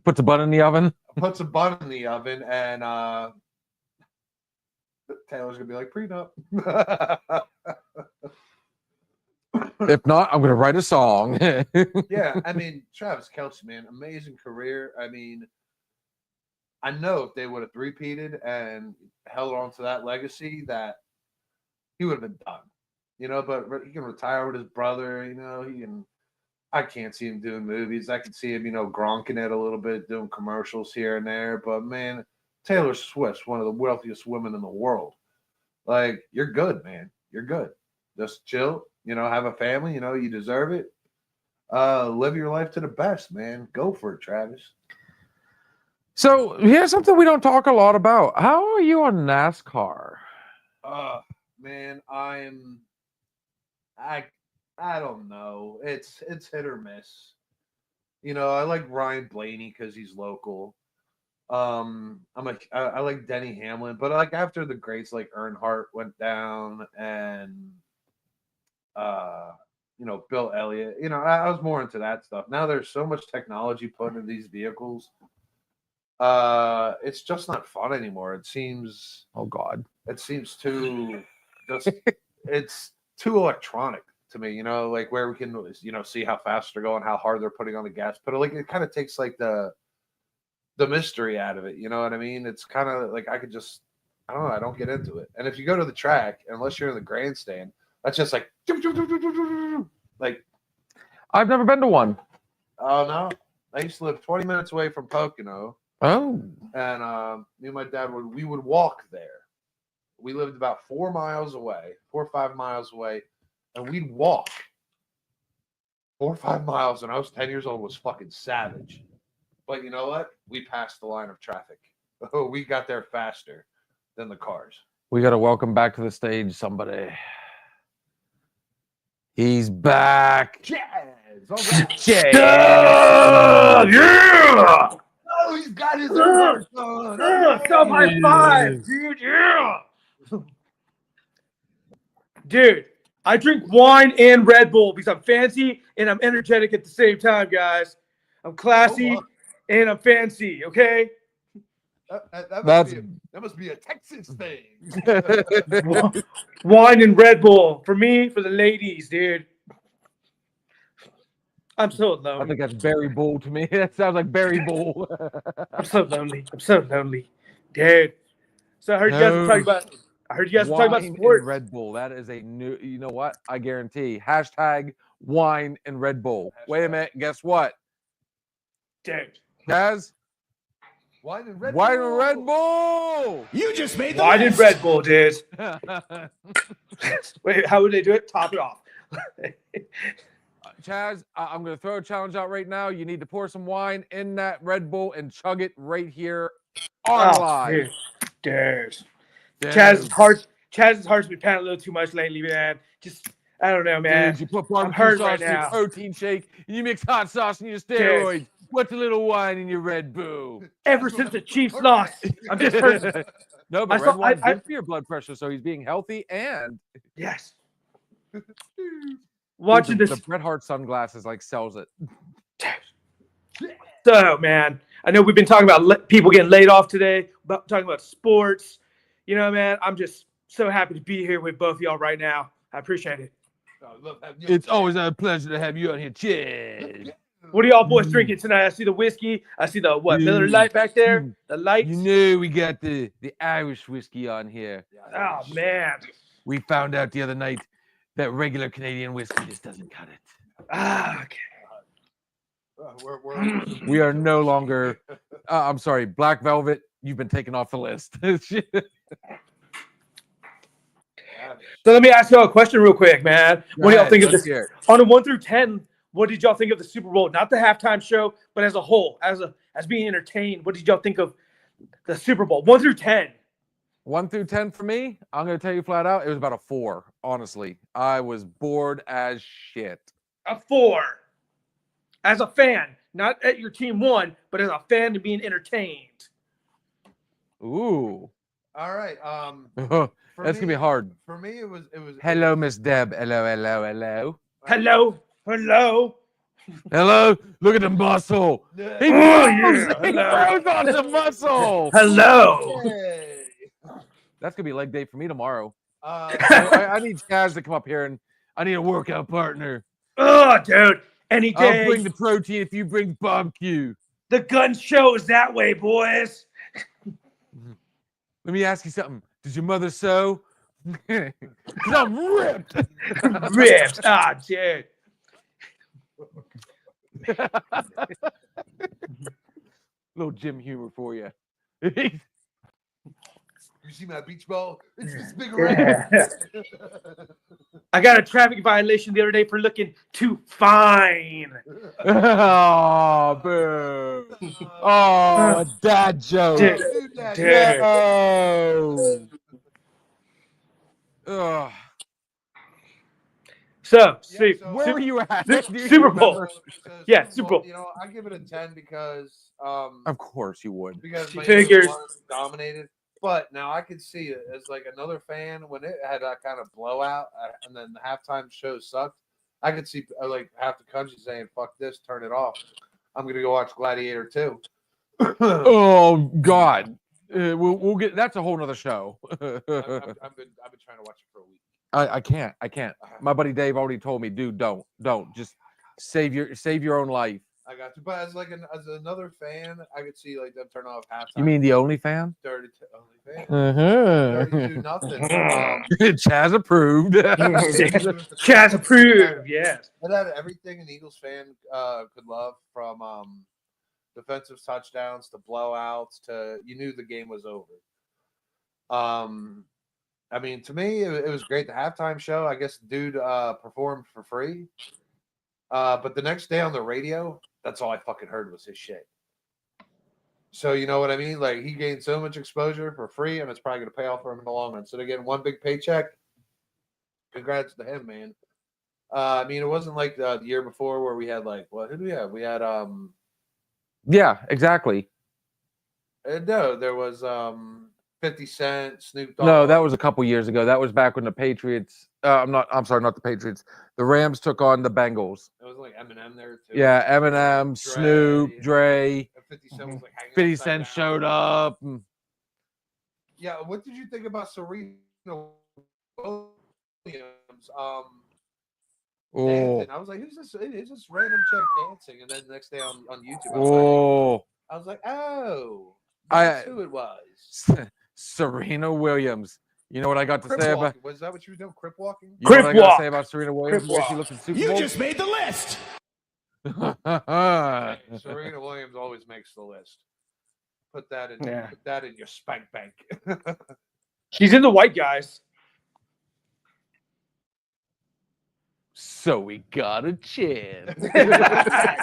Puts a bun in the oven. puts a bun in the oven, and Taylor's gonna be like, prenup. If not, I'm gonna write a song. Yeah, I mean, Travis Kelsey, man, amazing career. I mean, I know if they would have repeated and held on to that legacy, that he would have been done. But he can retire with his brother. He can. I can't see him doing movies. I can see him, gronking it a little bit, doing commercials here and there. But man, Taylor Swift's one of the wealthiest women in the world. Like, you're good, man. You're good. Just chill. Have a family. You deserve it. Live your life to the best, man. Go for it, Travis. So here's something we don't talk a lot about. How are you on NASCAR? Man, I don't know. It's hit or miss. I like Ryan Blaney because he's local. I like Denny Hamlin, but like after the greats like Earnhardt went down and Bill Elliott, I was more into that stuff. Now there's so much technology put into these vehicles. It's just not fun anymore. It seems too just it's too electronic to me, like where we can see how fast they're going, how hard they're putting on the gas pedal. Like it kind of takes like the mystery out of it, you know what I mean? It's kind of like I don't get into it. And if you go to the track, unless you're in the grandstand, that's just like I've never been to one. Oh no. I used to live 20 minutes away from Pocono. Oh. And me and my dad we would walk there. We lived about 4 or 5 miles away, and we'd walk 4 or 5 miles. When I was 10 years old, was fucking savage. But you know what? We passed the line of traffic. Oh, we got there faster than the cars. We got to welcome back to the stage somebody. He's back. Jazz. All right. Jazz. Yeah! Oh, he's got his own on. Self high five, dude. Yeah. Dude, I drink wine and Red Bull because I'm fancy and I'm energetic at the same time, guys. I'm classy and I'm fancy, okay? That must be a Texas thing. Wine and Red Bull for me, for the ladies, dude. I'm so I lonely. think that's Barry Bull to me. That sounds like Barry Bull. I'm so lonely. I'm so lonely, dude. So I heard you guys were talking about. I heard you guys were talking about Wine and sports. Red Bull. That is a new. You know what? I guarantee. Hashtag wine and Red Bull. Wait a minute. Guess what? Dude, Guys, Wine and Red wine Bull. and Red Bull. You just made the wine and list. Red Bull, dude. Wait, how would they do it? Top it off. Chaz, I'm going to throw a challenge out right now. You need to pour some wine in that Red Bull and chug it right here on live. Dude. Dude. Chaz's heart's been pounding a little too much lately, man. Just, I don't know, man. Dude, you put barbecue hurt sauce right in your now. protein shake, and you mix hot sauce in your steroids. What's a little wine in your Red Bull? Ever since the Chiefs lost, I'm just hurt. No, but I red saw- wine's I- good for your blood pressure, so he's being healthy and Yes. Watching the this. Bret Hart sunglasses like sells it. So, man, I know we've been talking about people getting laid off today, about talking about sports. You know, man, I'm just so happy to be here with both of y'all right now. I appreciate it. I love having you. It's always a pleasure to have you on here. Cheers. What are y'all boys drinking tonight? I see the whiskey. I see the Miller Lite back there. The lights. You know we got the Irish whiskey on here. Oh man. We found out the other night that regular Canadian whiskey just doesn't cut it. Ah, okay. We are no longer. I'm sorry, Black Velvet. You've been taken off the list. So let me ask y'all a question real quick, man. What do y'all think of this? On a 1 through 10, what did y'all think of the Super Bowl? Not the halftime show, but as a whole, as being entertained. What did y'all think of the Super Bowl? 1 through 10. 1 through 10 for me, I'm going to tell you flat out, it was about a 4, honestly. I was bored as shit. A 4. As a fan, not at your team won, but as a fan to being entertained. Ooh. All right. That's going to be hard. For me, it was. Hello, Miss Deb. Hello, hello, hello. Hello. Hello. Hello. Look at the muscle. He Oh, throws, yeah. he throws on the muscle. Hello. Hey. That's going to be leg day for me tomorrow. Uh, I need Chaz to come up here and I need a workout partner. Oh, dude. Any day. I'll bring the protein if you bring barbecue. The gun shows that way, boys. Let me ask you something. Does your mother sew? 'Cause I'm ripped. Ripped. Ah, dude. Little gym humor for you. you see my beach ball? It's this big around. Yeah. I got a traffic violation the other day for looking too fine. Oh, boo. Oh, a dad joke. Dude. Dude. No. Ugh. So, Where were you at? This Do you Super Bowl. remember? Yeah, Super Bowl. You know, I give it a 10 because Of course you would. Miami Figures. dominated. But now I could see it as like another fan when it had that kind of blowout and then the halftime show sucked. I could see like half the country saying, "Fuck this, turn it off." I'm gonna go watch Gladiator 2. Oh God. We'll get. That's a whole nother show. I've been trying to watch it for a week. I can't. My buddy Dave already told me, dude, don't. Just save your own life. I got to, but as another fan, I could see like them turn off halftime. You mean the only fan? 32 only fan? Uh-huh. 32-0. Chaz approved. Chaz approved. Yes. It had everything an Eagles fan could love, from defensive touchdowns to blowouts to you knew the game was over. I mean, to me, it was great. The halftime show, I guess, dude performed for free. But the next day on the radio, that's all I fucking heard was his shit. So you know what I mean? Like he gained so much exposure for free, and it's probably going to pay off for him in the long run. So they're getting one big paycheck. Congrats to him, man. I mean, it wasn't like the year before where we had like what? Who do we have? We had Yeah, exactly. no, there was 50 Cent, Snoop Dogg. No, that was a couple years ago. That was back when the Patriots. I'm sorry, not the Patriots. The Rams took on the Bengals. It was like Eminem there too. Yeah, Eminem, Snoop, Dre. 50 Cent was like hanging 50 upside Cent down. showed up. and- Yeah, what did you think about Serena Williams? Oh, Dancing. I was like, who's this? It's this random chick dancing, and then the next day on YouTube, I was like, oh, that's who it was. Serena Williams. You know what I got to Crip say about? walking. Was that what you were doing? Crip walking? You know what I Crip got to walk. say about Serena Williams? Crip When she walk. looked at Super You Bowl? just made the list. Serena Williams always makes the list. Put that in. Yeah. Put that in your spank bank. She's in the white guys. So we got a chance.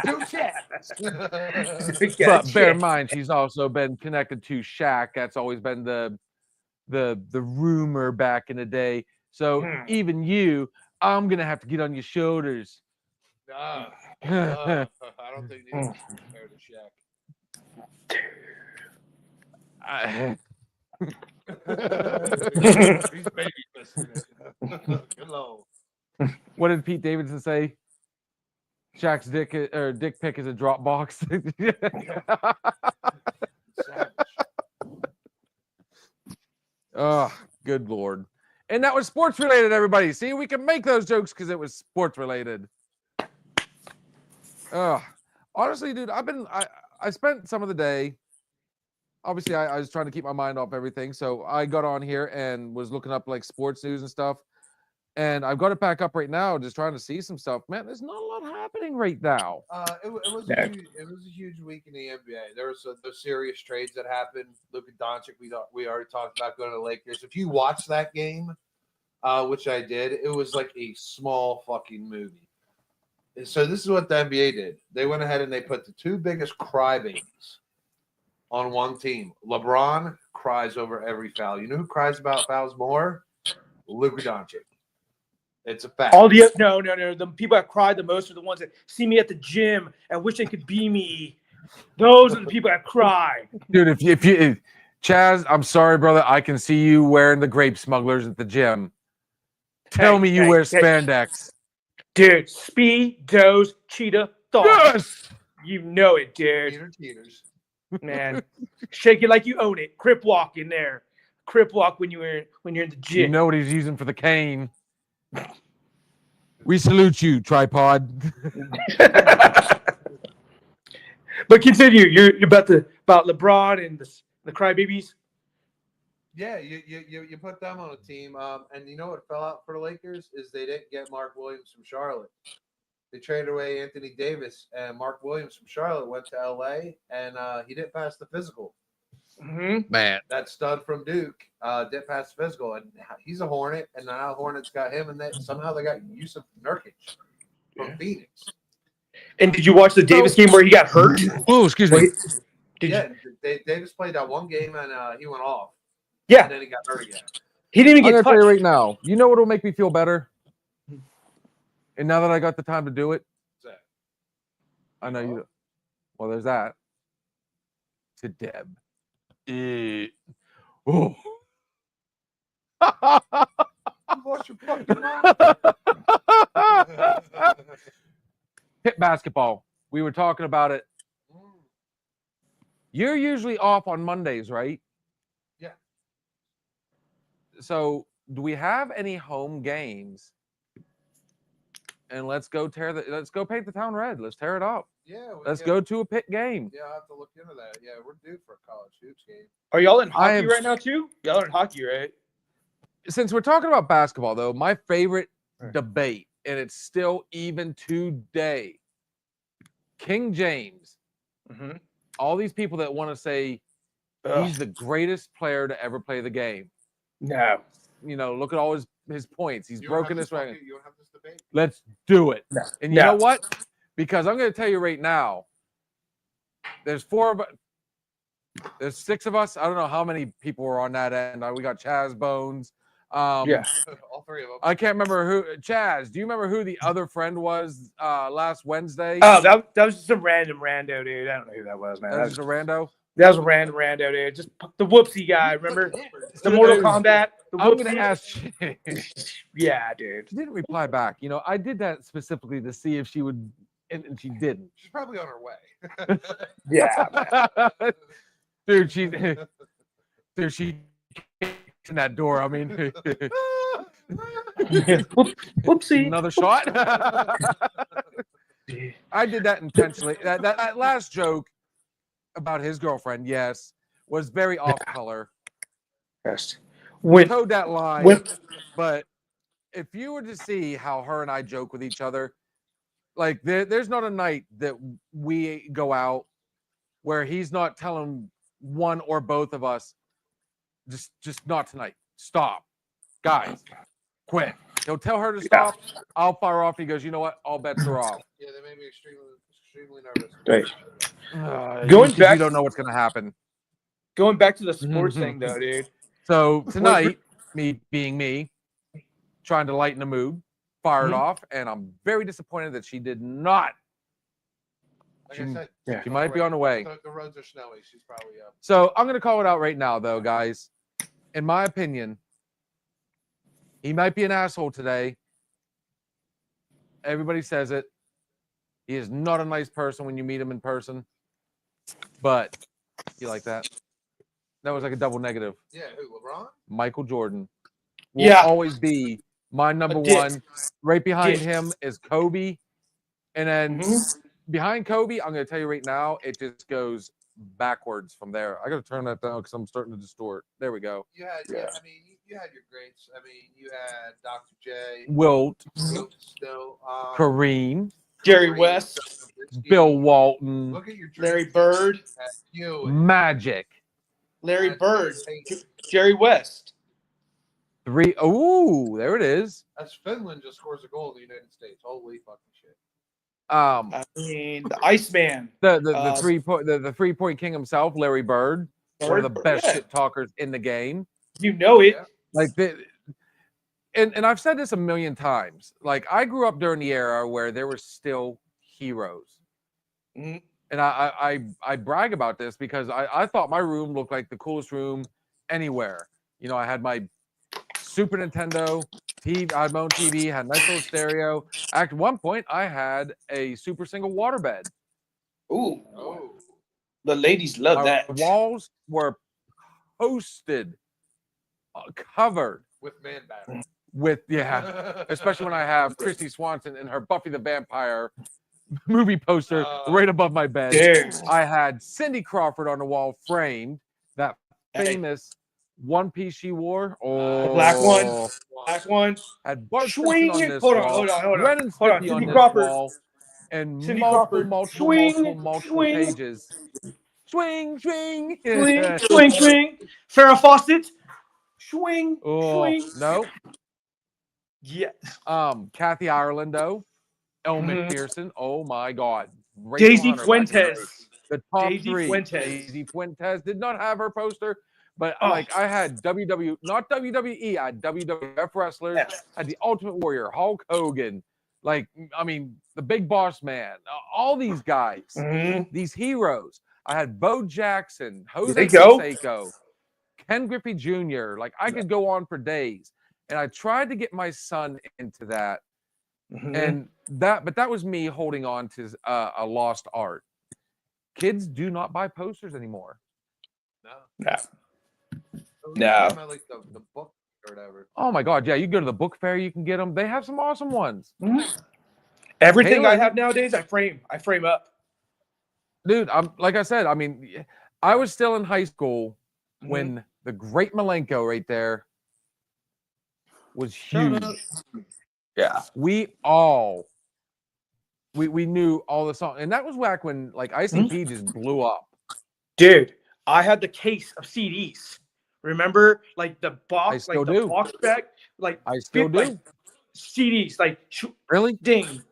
Two chats. But bear in mind, she's also been connected to Shaq. That's always been the rumor back in the day. So even you, I'm gonna have to get on your shoulders. I don't think you can compare to Shaq. He's baby fisting it. Hello. What did Pete Davidson say? Shaq's dick pic is a drop box. Savage. Oh, good lord. And that was sports related, everybody. See, we can make those jokes because it was sports related. Honestly, dude, I spent some of the day. Obviously, I was trying to keep my mind off everything. So I got on here and was looking up like sports news and stuff. And I've got it back up right now, just trying to see some stuff. Man, there's not a lot happening right now. It was a huge week in the NBA. There was those serious trades that happened. Luka Doncic, we already talked about going to the Lakers. If you watch that game, which I did, it was like a small fucking movie. And so this is what the NBA did. They went ahead and they put the two biggest crybabies on one team. LeBron cries over every foul. You know who cries about fouls more? Luka Doncic. It's a fact. No. The people that cry the most are the ones that see me at the gym and wish they could be me. Those are the people that cry. Dude, if Chaz, I'm sorry, brother. I can see you wearing the grape smugglers at the gym. Tell me you wear spandex. Dude, Speedos, cheetah, thoughts. Yes! You know it, dude. Cheaters. Man, shake it like you own it. Crip walk in there. Crip walk when you're in the gym. You know what he's using for the cane. We salute you, tripod. But continue. You're about LeBron and the crybabies. Yeah, you put them on a team, and you know what fell out for the Lakers is they didn't get Mark Williams from Charlotte. They traded away Anthony Davis, and Mark Williams from Charlotte went to LA, and he didn't pass the physical. Mm-hmm. Man, That stud from Duke didn't pass the physical, and he's a Hornet, and now Hornets got him, and somehow they got Yusuf Nurkic from Phoenix. And did you watch the Davis game where he got hurt? oh, excuse me. Davis played that one game, and he went off. Yeah. And then he got hurt again. He didn't I'm even gonna get tell you touched. right now. You know what will make me feel better? And now that I got the time to do it, What's that? I know you. Well, there's that. To Deb. Oh. You lost your fucking mind. Pit basketball. We were talking about it. You're usually off on Mondays, right? Yeah. So, do we have any home games? And let's go paint the town red. Let's tear it up. Yeah. Let's go to a pit game. Yeah, I'll have to look into that. Yeah, we're due for a college hoops game. Are y'all in I hockey am- right now too? Y'all are in hockey, right? Since we're talking about basketball, though, my favorite debate, and it's still even today, King James. Mm-hmm. All these people that want to say he's the greatest player to ever play the game. No. You know, look at all his points. He's broken this record. You don't have this debate. Let's do it. No. And you know what? Because I'm going to tell you right now, there's there's 6 of us. I don't know how many people were on that end. We got Chaz Bones. Yeah. All three of them. I can't remember who. Chaz, do you remember who the other friend was last Wednesday? Oh, that was just some random rando, dude. I don't know who that was, man. That was just a rando. That was a random rando, dude. Just the whoopsie guy. Remember the Mortal Kombat? The I'm going to whoopsie? ask. Yeah, dude. She didn't reply back. You know, I did that specifically to see if she would, and she didn't. She's probably on her way. Yeah. dude, she kicked in that door. I mean, Whoopsie. another shot. I did that intentionally. That last joke about his girlfriend, yes, was very off color. Yes. When Towed that line, when but if you were to see how her and I joke with each other, like there's not a night that we go out where he's not telling one or both of us, just not tonight. Stop, guys, quit. He'll tell her to stop. I'll fire off. He goes, you know what? All bets are off. Yeah, they made me extremely nervous. Right. Going back- you don't know what's gonna happen. going back to the sports thing though, dude. So tonight, me being me, trying to lighten the mood, fired off, and I'm very disappointed that she did not. Like I said, Yeah. She might be on the way. The roads are snowy. She's probably up. So I'm going to call it out right now, though, guys. In my opinion, he might be an asshole today. Everybody says it. He is not a nice person when you meet him in person. But you like that? That was like a double negative. Yeah, who? LeBron? Michael Jordan will Yeah. always be my number dick. one. Right behind Dick. him is Kobe. And then Mhm. behind Kobe, I'm going to tell you right now, it just goes backwards from there. I got to turn that down because I'm starting to distort. There we go. You had, Yeah. I mean, you had your greats. I mean, you had Dr. J. Wilt, Still, Kareem, Jerry Kareem, West, Nowitzki. Bill Walton, Look at your Larry dreams. Bird, At you. Magic. Larry Bird, Jerry West. Three. Oh, there it is. That's Finland just scores a goal in the United States. Holy fucking shit. I mean, the Iceman. the Uh, 3-point the 3-point king himself, Larry Bird, one of the best Yeah. shit talkers in the game. You know it. Yeah. Like and I've said this a million times. Like I grew up during the era where there were still heroes. Mhm. And I brag about this because I thought my room looked like the coolest room anywhere. You know, I had my Super Nintendo TV, I had my own TV, had a nice little stereo. At one point, I had a super single waterbed. Ooh, Oh. the ladies love Our that. walls were posted, covered With man battle. with, yeah, especially when I have Christy Swanson and her Buffy the Vampire movie poster right above my bed. Dude. I had Cindy Crawford on the wall framed, that Hey. famous one piece she wore. Oh, black one. Last one. Had Bart Swing Simpson on it. this Hold on, wall, hold on, hold on. Ren and Hold on. Stimpy on Cindy this Crawford. wall, and Cindy multiple Crawford. multiple Swing, multiple swing. pages. Swing, swing. Swing, swing, swing. Farrah Fawcett. Swing, Oh, swing. no. Yeah. Kathy Ireland, though. Elle Mhm. McPherson. Oh my God. Rachel Daisy Hunter back in the day. Fuentes. The top Daisy three. Fuentes. Daisy Fuentes did not have her poster, but Oh. like I had not WWE, I had WWF wrestlers, Yeah. I had the Ultimate Warrior, Hulk Hogan, like I mean the Big Boss Man, all these guys, Mhm. these heroes. I had Bo Jackson, Jose There you go. Canseco, Ken Griffey Jr. Like I could go on for days, and I tried to get my son into that. Mhm. And that was me holding on to a lost art. Kids do not buy posters anymore. No. No. So No. you're talking about, like the book or whatever. Oh my God, yeah, you go to the book fair, you can get them. They have some awesome ones, Everything I Kaylin. have nowadays, I frame up. dude. I'm like I said. I mean, I was still in high school Mhm. when the Great Malenko right there was Shut huge. up. Yeah. We knew all the songs, and that was back when like ICP just blew up. Dude, I had the case of CDs. Remember, like the box, I still like the do. box back, like I still do. like, CDs, like Really? ding.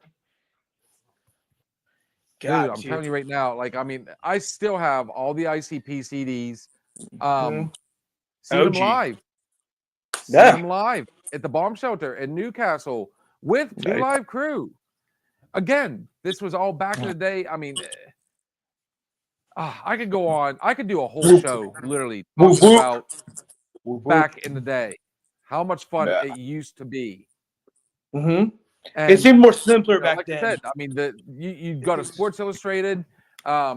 Dude, God, I'm dude. telling you right now, like, I mean, I still have all the ICP CDs. See them OG. live. See Yeah. them live at the bomb shelter in Newcastle with Two Right. Live Crew. Again, this was all back in the day. I mean, I could go on. I could do a whole show literally talking about back in the day, how much fun Yeah. it used to be. Mm-hmm. And It seemed more simpler back like then. I said, I mean, you got a Sports Illustrated. I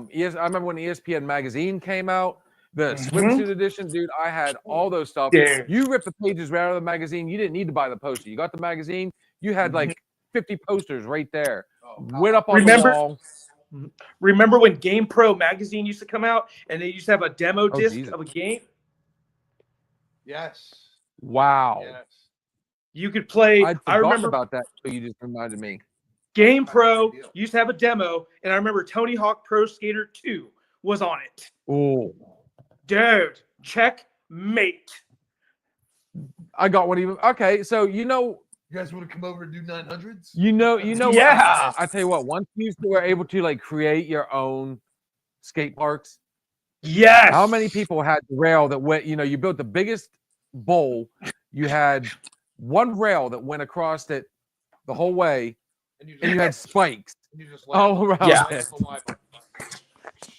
remember when ESPN magazine came out, the Mhm. swimsuit edition, dude. I had all those stuff. Dude. You ripped the pages right out of the magazine. You didn't need to buy the poster. You got the magazine. You had like 50 posters right there. Went up on Remember- the wall. Remember when Game Pro magazine used to come out and they used to have a demo disc Jesus. of a game? Yes. Wow. Yes. You could play. I'd I forgotten remember about that. So you just reminded me. Game That's a Pro big deal. used to have a demo, and I remember Tony Hawk Pro Skater 2 was on it. Oh, Dude, checkmate. I got one even. Okay, so You guys want to come over and do 900s? Yeah. I tell you what. Once you were able to like create your own skate parks, Yes. how many people had the rail that went? You built the biggest bowl. You had one rail that went across it the whole way, And you and you had spikes just all around Yeah. it.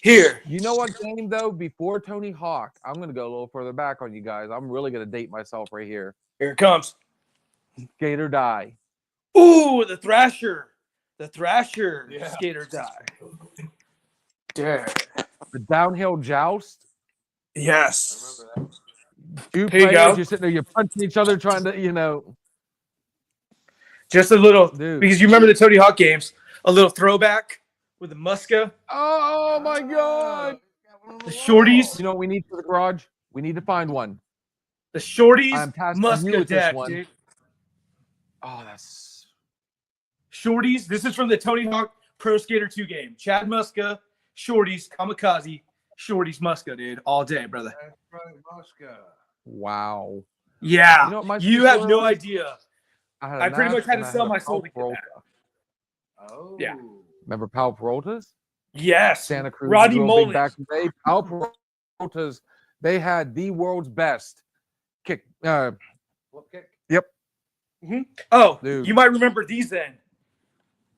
Here. You know what game though? Before Tony Hawk, I'm gonna go a little further back on you guys. I'm really gonna date myself right here. Here it comes. Skate or Die. Ooh, the Thrasher. The Thrasher Yeah. Skater die. Dude. The downhill joust. Yes. I remember Two Here you players, go. you're sitting there, you're punching each other, trying to, Just a little, dude. because you remember the Tony Hawk games, a little throwback with the Muska, Oh that. my God! the shorties, You know what we need for the garage? We need to find one. the shorties, I'm tasking you Muska with this deck, one. dude. Oh, that's Shorties. This is from the Tony Hawk Pro Skater 2 game. Chad Muska, Shorties, Kamikaze, Shorties, Muska, dude, all day, brother. That's right, Moscow. wow. Yeah, You know what my you secret have no was? idea. had I a pretty much Nash had and to I sell a my soul Pal to get Peralta. Oh. Yeah. Remember Pal Peralta's? Yes, Santa Cruz. Roddy real big Mullen. back in the day. Pal Peralta's. They had the world's best kick. Flip kick. Oh, Dude. you might remember these then.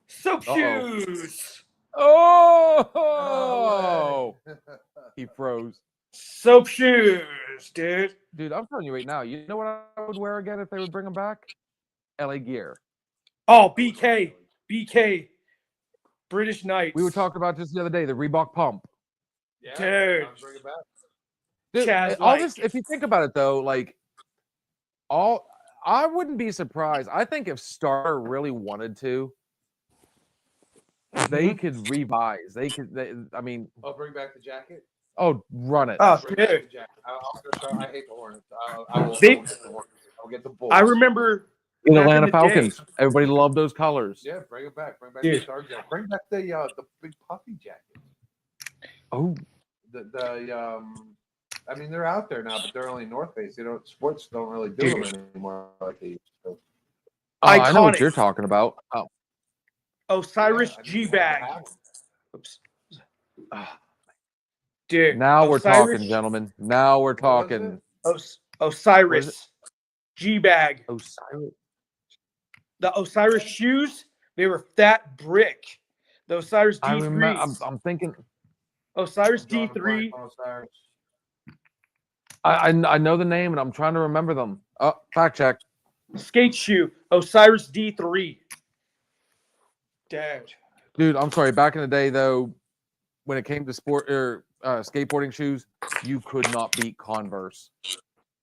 Soap Uh-oh. shoes. Oh, he froze. Soap shoes, dude. Dude, I'm telling you right now. You know what I would wear again if they would bring them back? LA Gear. Oh, BK, British Knights. We were talking about this the other day. The Reebok pump. Yeah. Dude. I'll bring it back. Dude, Chaz all like. this. If you think about it, though, I wouldn't be surprised. I think if Starter really wanted to, they could revise. I mean, I'll bring back the jacket. run it. Oh, Bring back dude. the jacket. I hate the Hornets. I will They- get the Hornets. I'll get the Bulls. I remember In back in Atlanta the Falcons. day. Everybody loved those colors. Yeah, bring it back. Bring back Dude. the star jacket. Bring back the big puffy jacket. Oh, I mean, they're out there now, but they're only North Face. Sports don't really do them anymore like they used to. I know what Iconic. you're talking about. Oh, Osiris Yeah, I G mean, bag. have 'em. Oops. Dude. now we're Osiris- talking, gentlemen. Now we're What was talking. it? Osiris G bag. Osiris. The Osiris shoes, they were fat brick. The Osiris I remember. D3s. I'm thinking. Osiris I'm drawing a D3. blank on Osiris. I know the name, and I'm trying to remember them. Oh, fact check. Skate shoe. Osiris D3. Dude. Dude, I'm sorry. Back in the day, though, when it came to sport or skateboarding shoes, you could not beat Converse.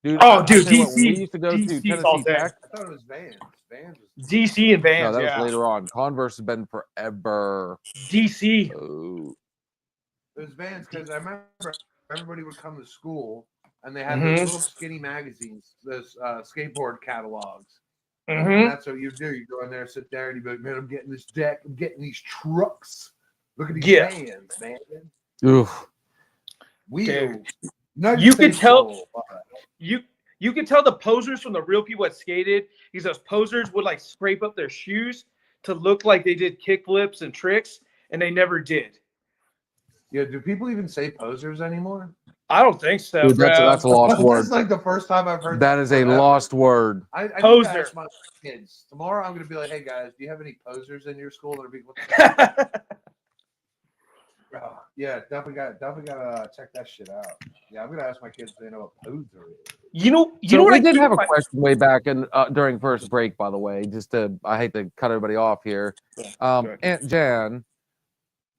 Dude, Oh, I dude, tell you what, when we DC used to go to DC's all Tennessee day. Tech. I thought it was Vans. Vans was DC and No, Vans. that yeah. was later on. Converse has been forever. DC. Oh. It was Vans because I remember everybody would come to school and they had Mhm. those little skinny magazines, those skateboard catalogs. Mm-hmm. And that's what you do. You go in there, sit there, and you be like, man, I'm getting this deck. I'm getting these trucks. Look at these Yeah. Vans, man. Oof. Wheels. United You could States tell- roll. You could tell the posers from the real people that skated, because those posers would like scrape up their shoes to look like they did kick flips and tricks, and they never did. Yeah, do people even say posers anymore? I don't think so, Dude, bro. that's a lost word. That's like the first time I've heard That is a forever. lost word. I need to Poser. ask my kids. Tomorrow I'm going to be like, hey guys, do you have any posers in your school that are being Oh, yeah, definitely got to check that shit out. Yeah, I'm gonna ask my kids if they know what poser is. you know So what we I did keep have a my- question way back in during first break, by the way. I hate to cut everybody off here. Yeah, go ahead. Aunt Jan,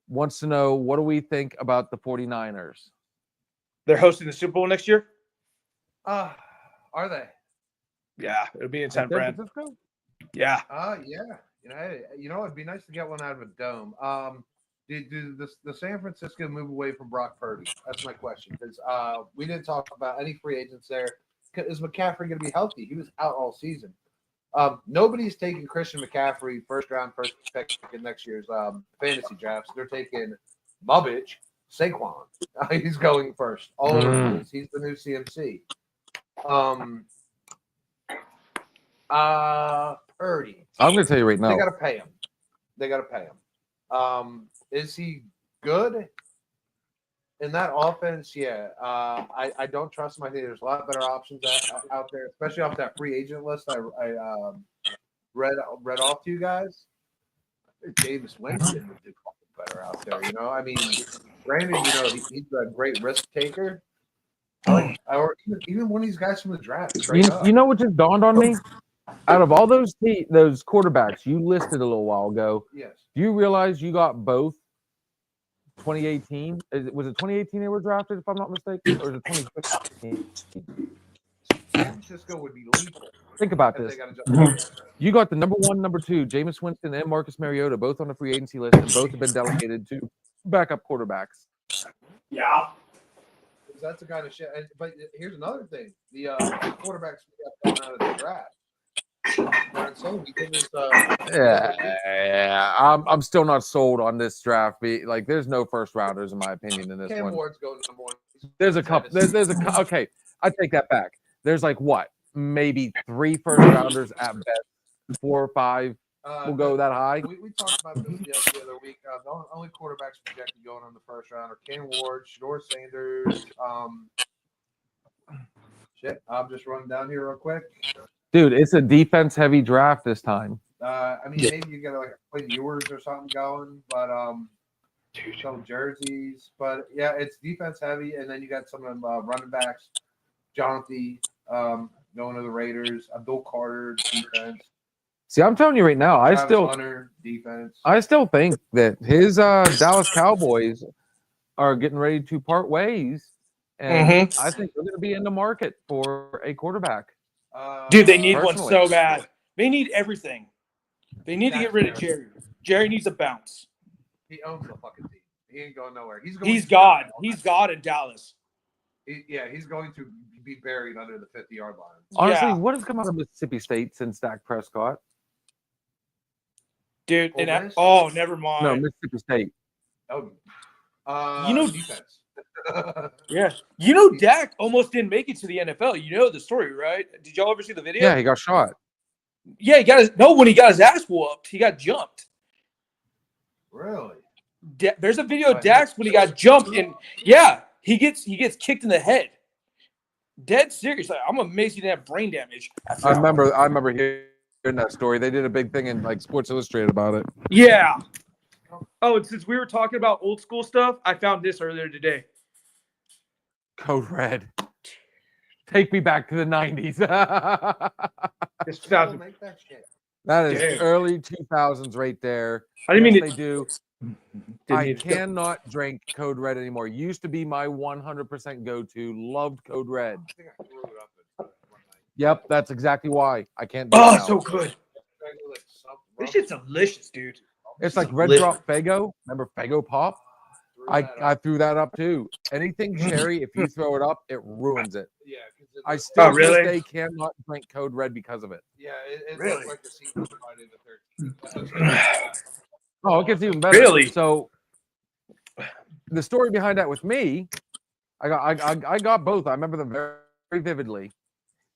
wants to know, what do we think about the 49ers? They're hosting the Super Bowl next year. Are they? Yeah, it'll be in In San San Fran. Francisco? Yeah. Yeah. Hey, it'd be nice to get one out of a dome. Do the San Francisco move away from Brock Purdy? That's my question. Because we didn't talk about any free agents there. Is McCaffrey going to be healthy? He was out all season. Nobody's taking Christian McCaffrey first pick in next year's fantasy drafts. They're taking Mubbage, Saquon. He's going first. All over the place. He's the new CMC. Purdy. I'm going to tell you right They now. got to pay him. Is he good in that offense? Yeah. I don't trust him. I think there's a lot better options out there, especially off that free agent list I read off to you guys. I think Jameis Winston would do better out there. I mean, granted, he's a great risk taker. Or even one of these guys from the draft. You know what just dawned on me? Out of all those quarterbacks you listed a little while ago, Yes. do you realize you got both 2018? Was it 2018 they were drafted, if I'm not mistaken? Or is it 2015? San Francisco would be lethal. Think about if this. they got a You got the number 1, number 2, Jameis Winston and Marcus Mariota, both on the free agency list, and both have been delegated to backup quarterbacks. Yeah. That's the kind of shit. But here's another thing: the quarterbacks we got coming out of the draft. I'm still not sold on this draft. There's no first rounders in my opinion in this Cam one. Ward's going number 1. There's a couple. Okay, I take that back. There's maybe 3 first rounders at best, 4 or 5 will go that high. We talked about this the other week. The only quarterbacks projected going on the first round are Cam Ward, Shador Sanders. I'm just running down here real quick. Dude, it's a defense-heavy draft this time. Maybe you get play Ewers or something going, but some jerseys. But yeah, it's defense heavy, and then you got some of them running backs. Jonathan going to the Raiders. Abdul Carter defense. See, I'm telling you right now, I Hunter defense. still think that his Dallas Cowboys are getting ready to part ways, and I think they're going to be in the market for a quarterback. Dude, they need one Personally. so bad. They need everything. They need to get rid of Jerry. Jerry needs a bounce. He owns the fucking team. He ain't going nowhere. He's God. He's God in Dallas. He's going to be buried under the 50-yard line. Honestly, Yeah. what has come out of Mississippi State since Dak Prescott? Dude, Ole and Miss? never mind. No, Mississippi State. Oh, defense. Yeah. Dak almost didn't make it to the NFL. You know the story, right? Did y'all ever see the video? Yeah, he got shot. Yeah, when he got his ass whooped, he got jumped. Really? There's a video of Dax when he got jumped, and yeah, he gets kicked in the head. Dead serious. I'm amazed he didn't have brain damage. I remember hearing that story. They did a big thing in Sports Illustrated about it. Yeah. Oh, and since we were talking about old school stuff, I found this earlier today. Code Red. Take me back to the 90s. It's People 2000. make that shit. That is Damn. early 2000s right there. I didn't mean Yes, to. they do. Didn't I mean to- cannot drink Code Red anymore. Used to be my 100% go-to. Loved Code Red. I think I threw it up one night. Yep, that's exactly why I can't do it Oh, now. so good. This shit's delicious, dude. It's like Red lit. Drop Fago. Remember Fago Pop? I threw that up too. Anything cherry, if you throw it up, it ruins it. Yeah, I still Oh, to this really? day cannot drink Code Red because of it. Yeah, it's Really? like the sequel to Friday the 13th. Oh, it gets even better. Really? So the story behind that with me, I got both. I remember them very, very vividly.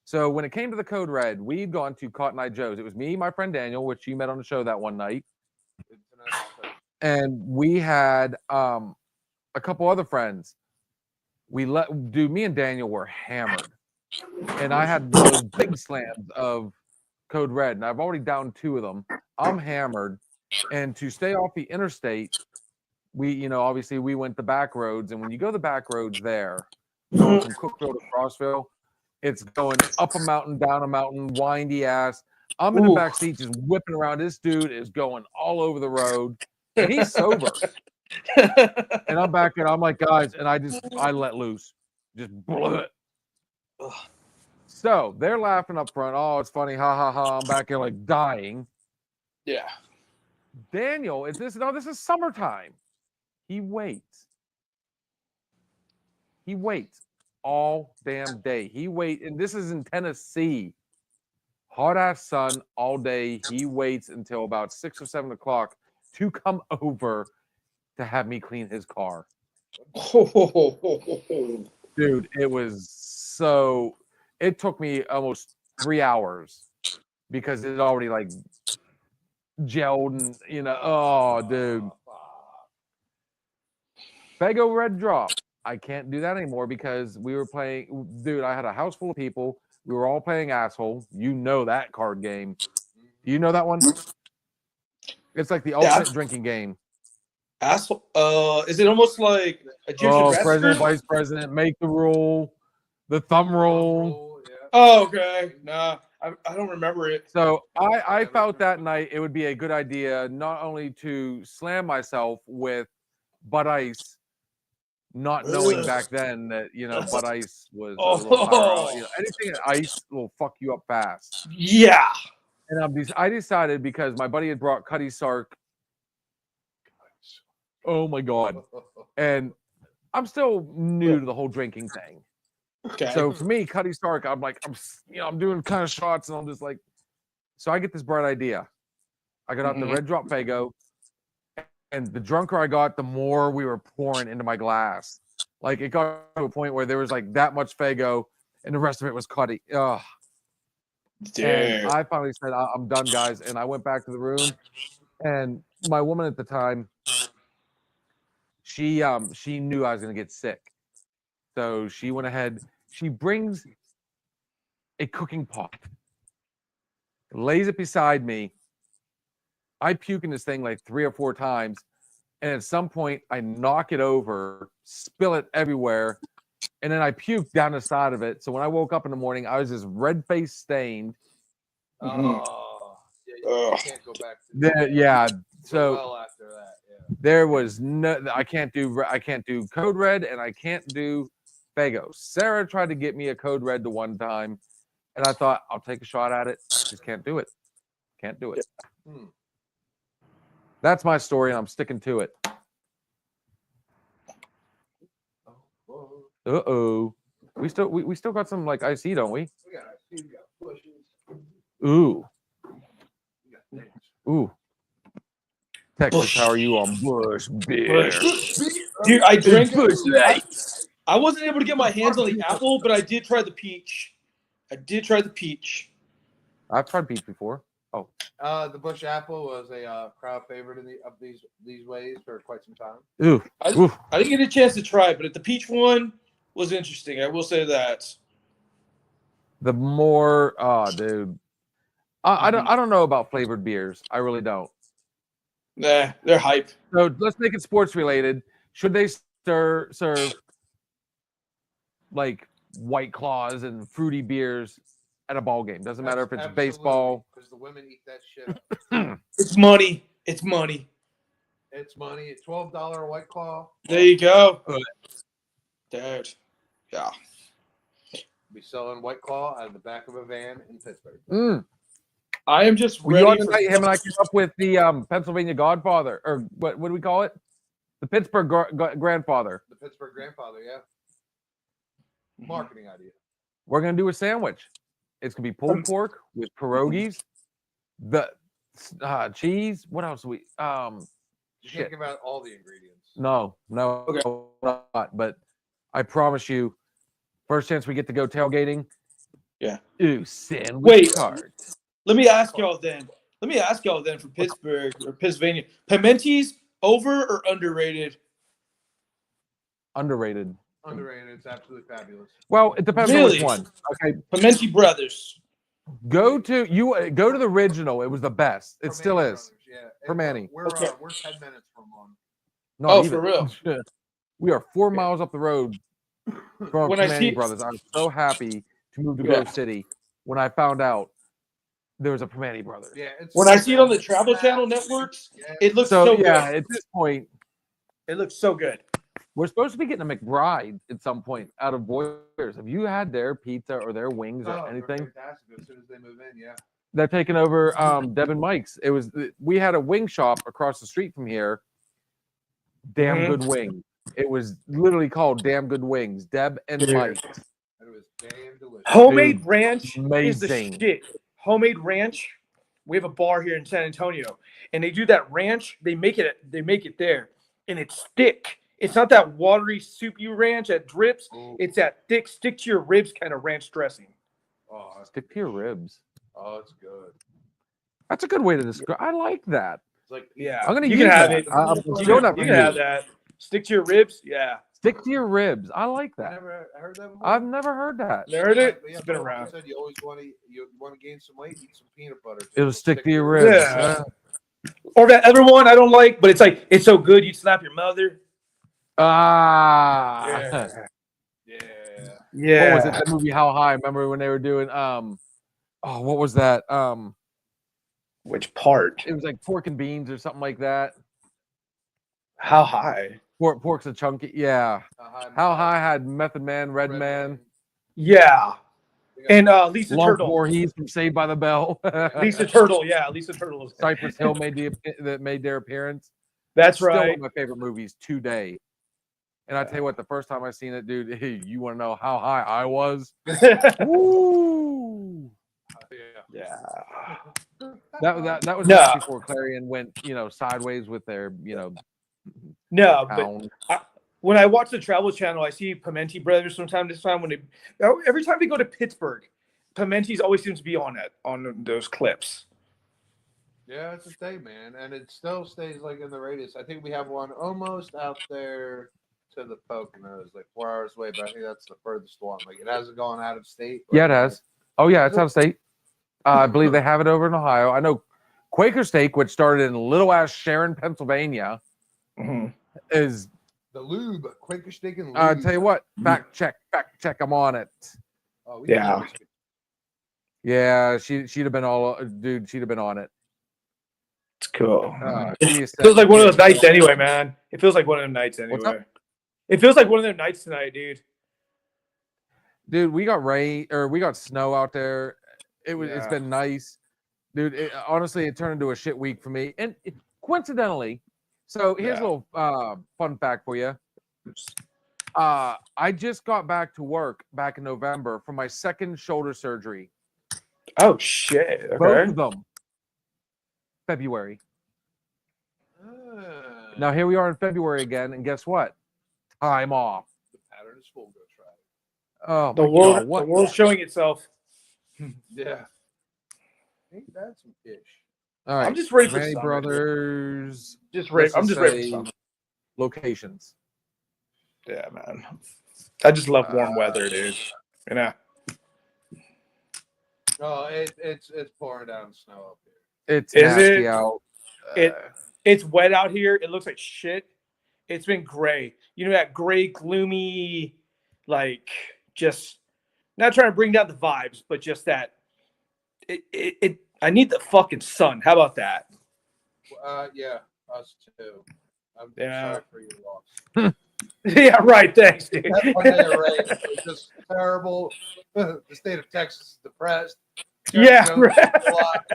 So when it came to the Code Red, we'd gone to Cotton Eye Joe's. It was me, my friend Daniel, which you met on the show that one night, and we had a couple other friends. Me and Daniel were hammered, and I had those big slams of Code Red, and I've already downed 2 of them. I'm hammered, and to stay off the interstate, we, obviously we went the back roads, and when you go the back roads there, going from Cookville to Crossville, it's going up a mountain, down a mountain, windy ass. I'm in the Ooh. back seat just whipping around. This dude is going all over the road, and he's sober. And I'm back and I'm like, guys, and I let loose. Just blew it. So they're laughing up front. Oh, it's funny. Ha ha ha. I'm back here like dying. Yeah. Daniel, this is summertime. He waits. He waits all damn day. And this is in Tennessee. Hot ass sun all day. He waits until about 6 or 7 o'clock to come over to have me clean his car. Dude, it took me almost 3 hours because it already like gelled and oh dude. Faygo Red Drop. I can't do that anymore because we were playing. Dude, I had a house full of people. We were all playing Asshole. You know that card game. Do you know that one? It's like the ultimate drinking game. Asshole. Is it almost like a Egyptian president, vice president, make the rule, the thumb rule. Oh, okay. Nah, I don't remember it. So I felt that night it would be a good idea not only to slam myself with Bud Ice, not knowing back then that Bud Ice was a little higher, anything in ice will fuck you up fast. Yeah. And I decided because my buddy had brought Cuddy Sark. Oh my god! And I'm still new to the whole drinking thing. Okay. So for me, Cuddy Stark, I'm doing kind of shots, and I'm just like, so I get this bright idea. I got out the Red Drop Faygo, and the drunker I got, the more we were pouring into my glass. Like it got to a point where there was like that much Faygo, and the rest of it was Cuddy. Ugh. And I finally said, I'm done, guys. And I went back to the room, and my woman at the time, she knew I was going to get sick. So she went ahead. She brings a cooking pot, lays it beside me. I puke in this thing like 3 or 4 times. And at some point, I knock it over, spill it everywhere. And then I puke down the side of it. So when I woke up in the morning, I was just red-face stained. Oh, yeah, you can't go back to that. Yeah. So well after that, yeah. there was no. I can't do Code Red, and I can't do Faygo. Sarah tried to get me a Code Red the one time, and I thought I'll take a shot at it. Just can't do it. Can't do it. That's my story, and I'm sticking to it. Uh-oh. We still got some like IC, don't we? We got IC, we got pushes. Ooh. We got things. Ooh. Texas, Bush. how are you on Bush beer? Dude, I drank Bush Light. I wasn't able to get my hands on the apple, but I did try the peach. I've tried peach before. Oh. The Bush Apple was a crowd favorite of these ways for quite some time. Ooh. I didn't get a chance to try it, but the peach one was interesting. I will say that. The more, dude, I don't know about flavored beers. I really don't. Nah, they're hype. So let's make it sports related. Should they serve like White Claws and fruity beers at a ball game? Doesn't matter if it's baseball. Because the women eat that shit. It's money. It's money. It's money. It's $12 White Claw. There you go. Dude. Yeah. Be selling White Claw out of the back of a van in Pittsburgh. I am just We ought ready to for him and I came up with the Pennsylvania Godfather, or what do we call it? The Pittsburgh Grandfather. The Pittsburgh Grandfather, yeah. Marketing idea. We're gonna do a sandwich. It's gonna be pulled pork with pierogies, the cheese. What else? You can't Shit. give out all the ingredients. No, Okay. not. But I promise you, first chance we get to go tailgating. Yeah. Ooh, sandwich Wait. cards. Let me ask y'all then for Pittsburgh or Pennsylvania. Pimenti's over or underrated? Underrated. Underrated. It's absolutely fabulous. Well, it depends on Really? which one. Okay, Pimenti Brothers. go to the original. It was the best. It still is. Brothers, yeah. For Manny. We're Okay. 10 minutes from one. Not Oh, even. for real? We are 4 miles up the road from When I Manny see- Brothers. I was so happy to move to Yeah. Grove City when I found out there was a Primanti Brothers. Yeah. It's When I see it on the Travel Channel networks, Yeah. it looks So so yeah, good. at this point, It looks so good. We're supposed to be getting a McBride at some point out of Boyers. Have you had their pizza or their wings or Oh, they're anything? fantastic as soon as they move in, yeah. They're taking over Deb and Mike's. We had a wing shop across the street from here. Damn Mhm. good wing. It was literally called Damn Good Wings. Deb and Dude. Mike's. And it was damn delicious. Homemade Dude, ranch is the amazing. shit. Homemade ranch. We have a bar here in San Antonio, and they do that ranch. They make it there, and it's thick. It's not that watery, soupy ranch that drips. Ooh. It's that thick, stick to your ribs kind of ranch dressing. Oh, it's, Stick to your ribs. it's good. That's a good way to describe. I like that. It's like Yeah, I'm gonna you use can have that. it. I'm You showing can, up you for can have you. that. Stick to your ribs. Yeah, Stick to your ribs. I like I that. never heard that before. I've never heard that. you heard it. Yeah, It's been Bill around. said you always want to gain some weight, eat some peanut butter. It'll stick to your ribs. Yeah. Or that other one I don't like, but it's like it's so good you'd slap your mother. Ah. Yeah. Yeah. What was it? That movie How High? Remember when they were doing what was that? Which part? It was like pork and beans or something like that. How high? Pork's a chunky. Yeah. How High had Method Man, Red Man, Yeah. And Lisa Lawrence Turtle. Voorhees from Saved by the Bell. Lisa Turtle. Yeah, Lisa Turtle. Is Cypress Hill made their appearance. That's Still one right. of my favorite movies today. And I tell you what, the first time I seen it, dude, hey, you want to know how high I was? Woo! Yeah. That was No. back before Clarion went, sideways with their, No, pound. but when I watch the Travel Channel, I see Pimenti Brothers from time to time. Every time they go to Pittsburgh, Pimenti's always seems to be on those clips. Yeah, it's a thing, man, and it still stays like in the radius. I think we have one almost out there to the Poconos, like 4 hours away, but I think that's the furthest one. Like it hasn't gone out of state. Yeah, it has. Oh, yeah, it's out of state. I believe they have it over in Ohio. I know Quaker Steak, which started in little ass Sharon, Pennsylvania, is. The lube, Quaker Steak and lube. I tell you what, fact check. I'm on it. Oh, Yeah. Yeah, she'd have been she'd have been on it. It's cool. It Feels like one of those nights anyway, man. It feels like one of them nights What's up? anyway. It feels like one of them nights tonight, dude. Dude, we got we got snow out there. It's Yeah. been nice. Dude, honestly, it turned into a shit week for me. And coincidentally, so here's a little fun fact for you. I just got back to work back in November for my second shoulder surgery. Oh shit. Both Okay. of them. February. Ah, Now here we are in February again, and guess what? Time off. the pattern is full. Go try it. Oh The my world, God, what? the world's showing itself. Yeah. Ain't that some fish? All right, I'm just ready for Manny summer. Brothers. Just ready. let's I'm just ready say for summer. Locations. Yeah, man. I just love warm weather, dude. You know. Oh, it's pouring down snow up here. It's Is nasty it? out. It's wet out here. It looks like shit. It's been gray. You know that gray, gloomy, like just not trying to bring down the vibes, but just that. I need the fucking sun. How about that? Yeah, us too. I'm Yeah. sorry for your loss. Yeah, right. Thanks, dude. That one day of rain was just terrible. The state of Texas is depressed. Yeah, Jones right. is a lot.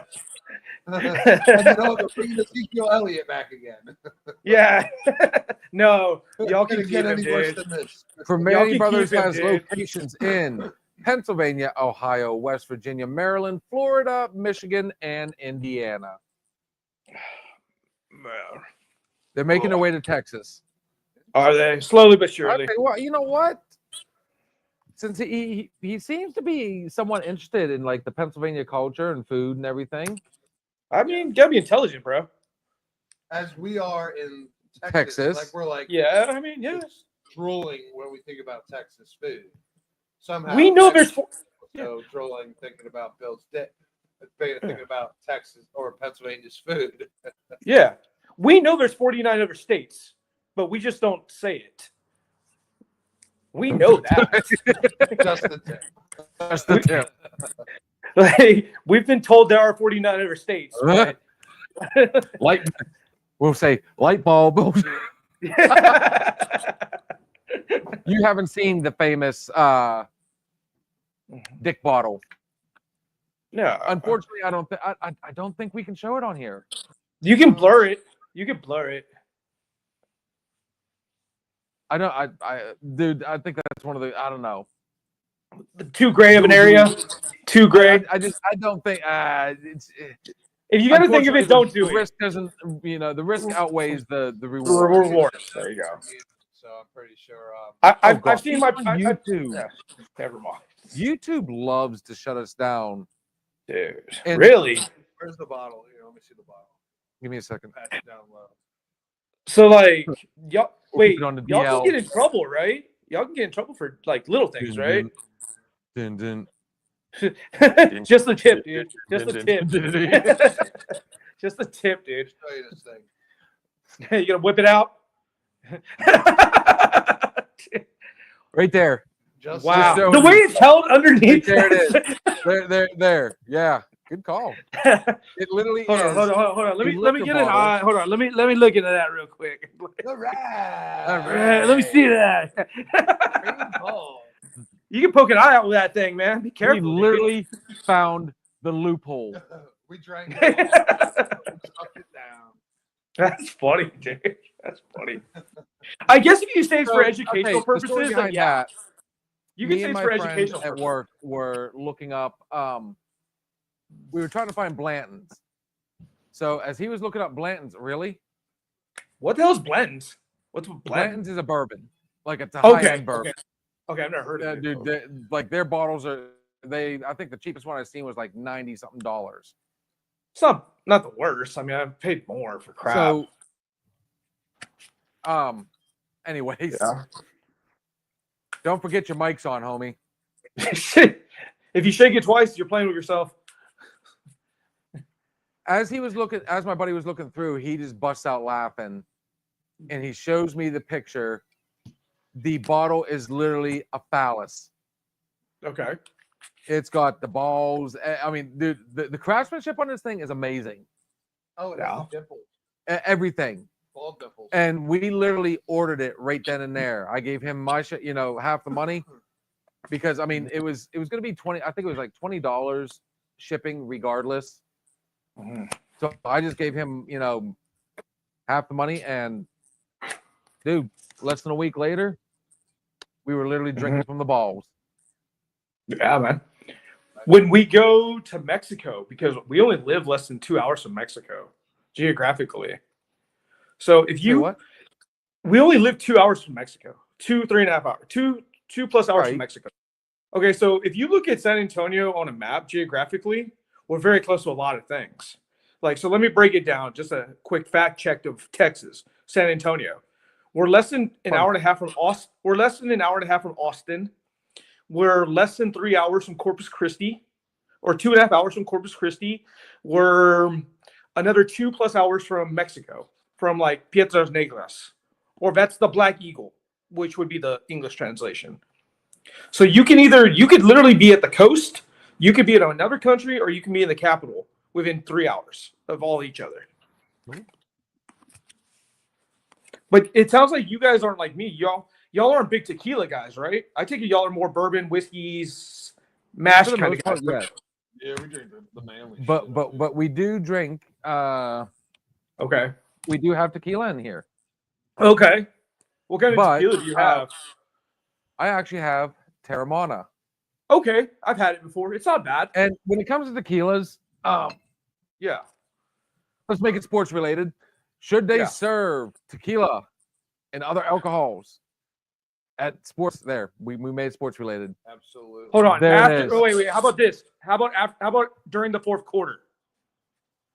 And they're bringing Ezekiel Elliott back again. Yeah. No, y'all Couldn't can get keep him, any worse dude. than this. For Y'all Manny can Brothers keep him, has dude. locations in Pennsylvania, Ohio, West Virginia, Maryland, Florida, Michigan, and Indiana. They're making their way to Texas. Are they slowly but I surely? tell you what, you know what? Since he seems to be somewhat interested in like the Pennsylvania culture and food and everything. I mean, gotta be intelligent, bro. As we are in Texas. like we're like Yeah, I mean, yeah. drooling when we think about Texas food. Somehow We know Texas there's so drooling thinking about Bill's dick, thinking about Texas or Pennsylvania's food. Yeah, we know there's 49 other states, but we just don't say it. We know that. Just the tip. That's the tip. Like, we've been told there are 49 other states. but- Light. We'll say light bulb. You haven't seen the famous dick bottle. No, Unfortunately, I don't think we can show it on here. you can blur it. You can blur it. I don't. Dude, I think that's one of the. I don't know. Too gray of an area. Too gray. I don't think. It's. If you got to think of it, don't do the it. risk doesn't. You know, the risk outweighs the reward. Reward. There you go. So I'm pretty sure. I've seen my YouTube. yeah, never mind. YouTube loves to shut us down. Dude, And- really? Where's the bottle? Here, let me see the bottle. Give me a second. Pass it down low. So like, y'all, wait, it on the y'all DL. can get in trouble, right? Y'all can get in trouble for like little things, right? Dun, dun. Just the tip, dude. Just the tip. Just the tip, dude. Show you this thing. You gonna whip it out? Right there. Just Wow. so- The way it's held underneath. There it There. Yeah. Good call. It literally Hold is. on. Let You me lick the get an bottle. eye. Hold on. Let me look into that real quick. All right. All right. Let me see that. You can poke an eye out with that thing, man. Be We careful. dude. literally found the loophole. We drank it. Sucked it down. That's funny, dude. That's funny. I guess if you say it's for educational okay, the story purposes, then behind yeah, that, you can me say and it's my for friends educational at purposes. work were looking up. We were trying to find Blanton's. So as he was looking up Blanton's, really, What the hell's Blanton's? What's Blanton's? Blanton's is a bourbon, like it's a high-end bourbon. Okay, I've never heard of it. Dude, like their bottles are. I think the cheapest one I've seen was like $90 something. It's not the worst. I mean, I've paid more for crap. So, anyways, Yeah. don't forget your mics on, homie. If you shake it twice, you're playing with yourself. As my buddy was looking through, he just busts out laughing, and he shows me the picture. The bottle is literally a phallus. Okay. It's got the balls. I mean, dude, the craftsmanship on this thing is amazing. Oh, it Yeah. has dimples. Everything. Ball dimples. And we literally ordered it right then and there. I gave him my half the money because I mean it was going to be 20. I think it was like $20 shipping regardless. Mhm. So I just gave him half the money, and dude, less than a week later, we were literally drinking from the balls. Yeah, man. When we go to Mexico, because we only live less than 2 hours from Mexico geographically. So if Wait, you, what? we only live 2 hours from Mexico, 3.5 hours, two plus hours Right. from Mexico. Okay, so if you look at San Antonio on a map geographically, we're very close to a lot of things. Like, so let me break it down. Just a quick fact check of Texas, San Antonio. We're less than an hour and a half from Austin. We're less than an hour and a half from Austin. We're less than 3 hours from Corpus Christi, or 2.5 hours from Corpus Christi. We're another 2+ hours from Mexico, from like Piedras Negras, or that's the Black Eagle, which would be the English translation. So you could literally be at the coast, you could be in another country, or you can be in the capital within 3 hours of all each other. But it sounds like you guys aren't like me. Y'all aren't big tequila guys, right? I take it y'all are more bourbon, whiskeys, mash For the kind of most guys. part, Yeah, we drink the manly. But we do drink. Okay. We do have tequila in here. Okay. What kind of But, tequila do you have? I actually have Terramana. Okay, I've had it before. It's not bad. And when it comes to tequilas, Yeah. let's make it sports related. Should they Yeah. serve tequila and other alcohols at sports? There, we made it sports related. Absolutely. Hold on. There it After, is. oh, wait. How about this? How about during the fourth quarter?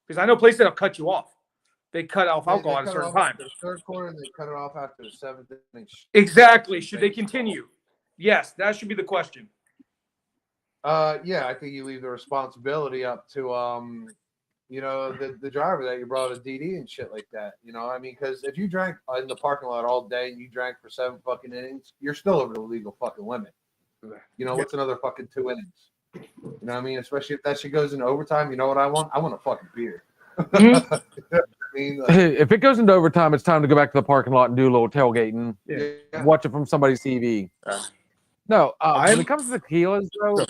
Because I know places that'll cut you off. They cut off alcohol at a cut it certain off time. after the third quarter, and they cut it off after the seventh inning. Exactly. Should they continue? Yes, that should be the question. Yeah, I think you leave the responsibility up to the driver that you brought a DD and shit like that. You know, I mean, because if you drank in the parking lot all day and you drank for 7 fucking innings, you're still over the legal fucking limit. You know, what's another fucking 2 innings? You know what I mean? Especially if that shit goes into overtime. You know what I want? I want a fucking beer. Mhm. I mean? If it goes into overtime, it's time to go back to the parking lot and do a little tailgating. Yeah. Watch it from somebody's TV. No, when it comes to tequilas, though,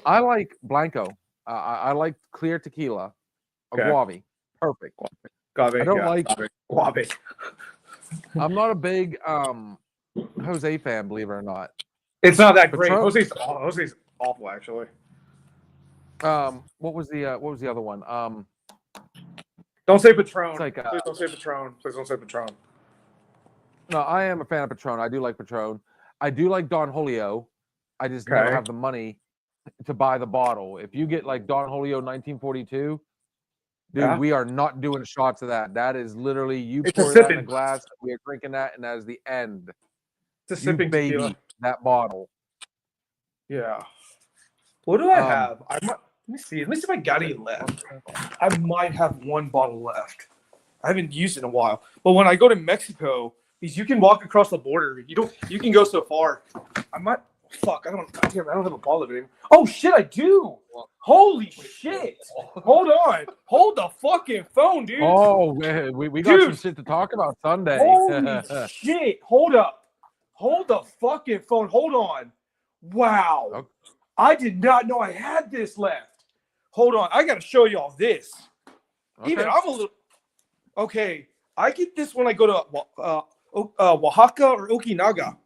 I like Blanco. I like clear tequila. Okay. Guave. Perfect. Agave, I don't like. Guave. I'm not a big Jose fan, believe it or not. It's not that great. Patron? Jose's awful, actually. What was the other one? Don't say Patron. It's like, Please don't say Patron. Please don't say Patron. No, I am a fan of Patron. I do like Patron. I do like Don Julio. I just don't Okay. have the money to buy the bottle. If you get like Don Julio 1942, dude, Yeah. we are not doing shots of that. That is literally you It's a pour that in a sipping. glass. We are drinking that, and that is the end. It's a You sipping baby tequila. that bottle. Yeah. What do I Um, have? Let me see. Let me see if I got any left. I might have one bottle left. I haven't used it in a while. But when I go to Mexico, because you can walk across the border, you can go so far. I might. Fuck. I don't have a bottle of it anymore. Oh shit! I do. Holy shit! Hold on. Hold the fucking phone, dude. Oh, man, we got some Dude. shit to talk about Sunday. Holy shit! Hold up. Hold the fucking phone. Hold on. Wow. Okay. I did not know I had this left. Hold on. I got to show y'all this. Even Okay. I'm a little. Okay. I get this when I go to Oaxaca or Okinaga.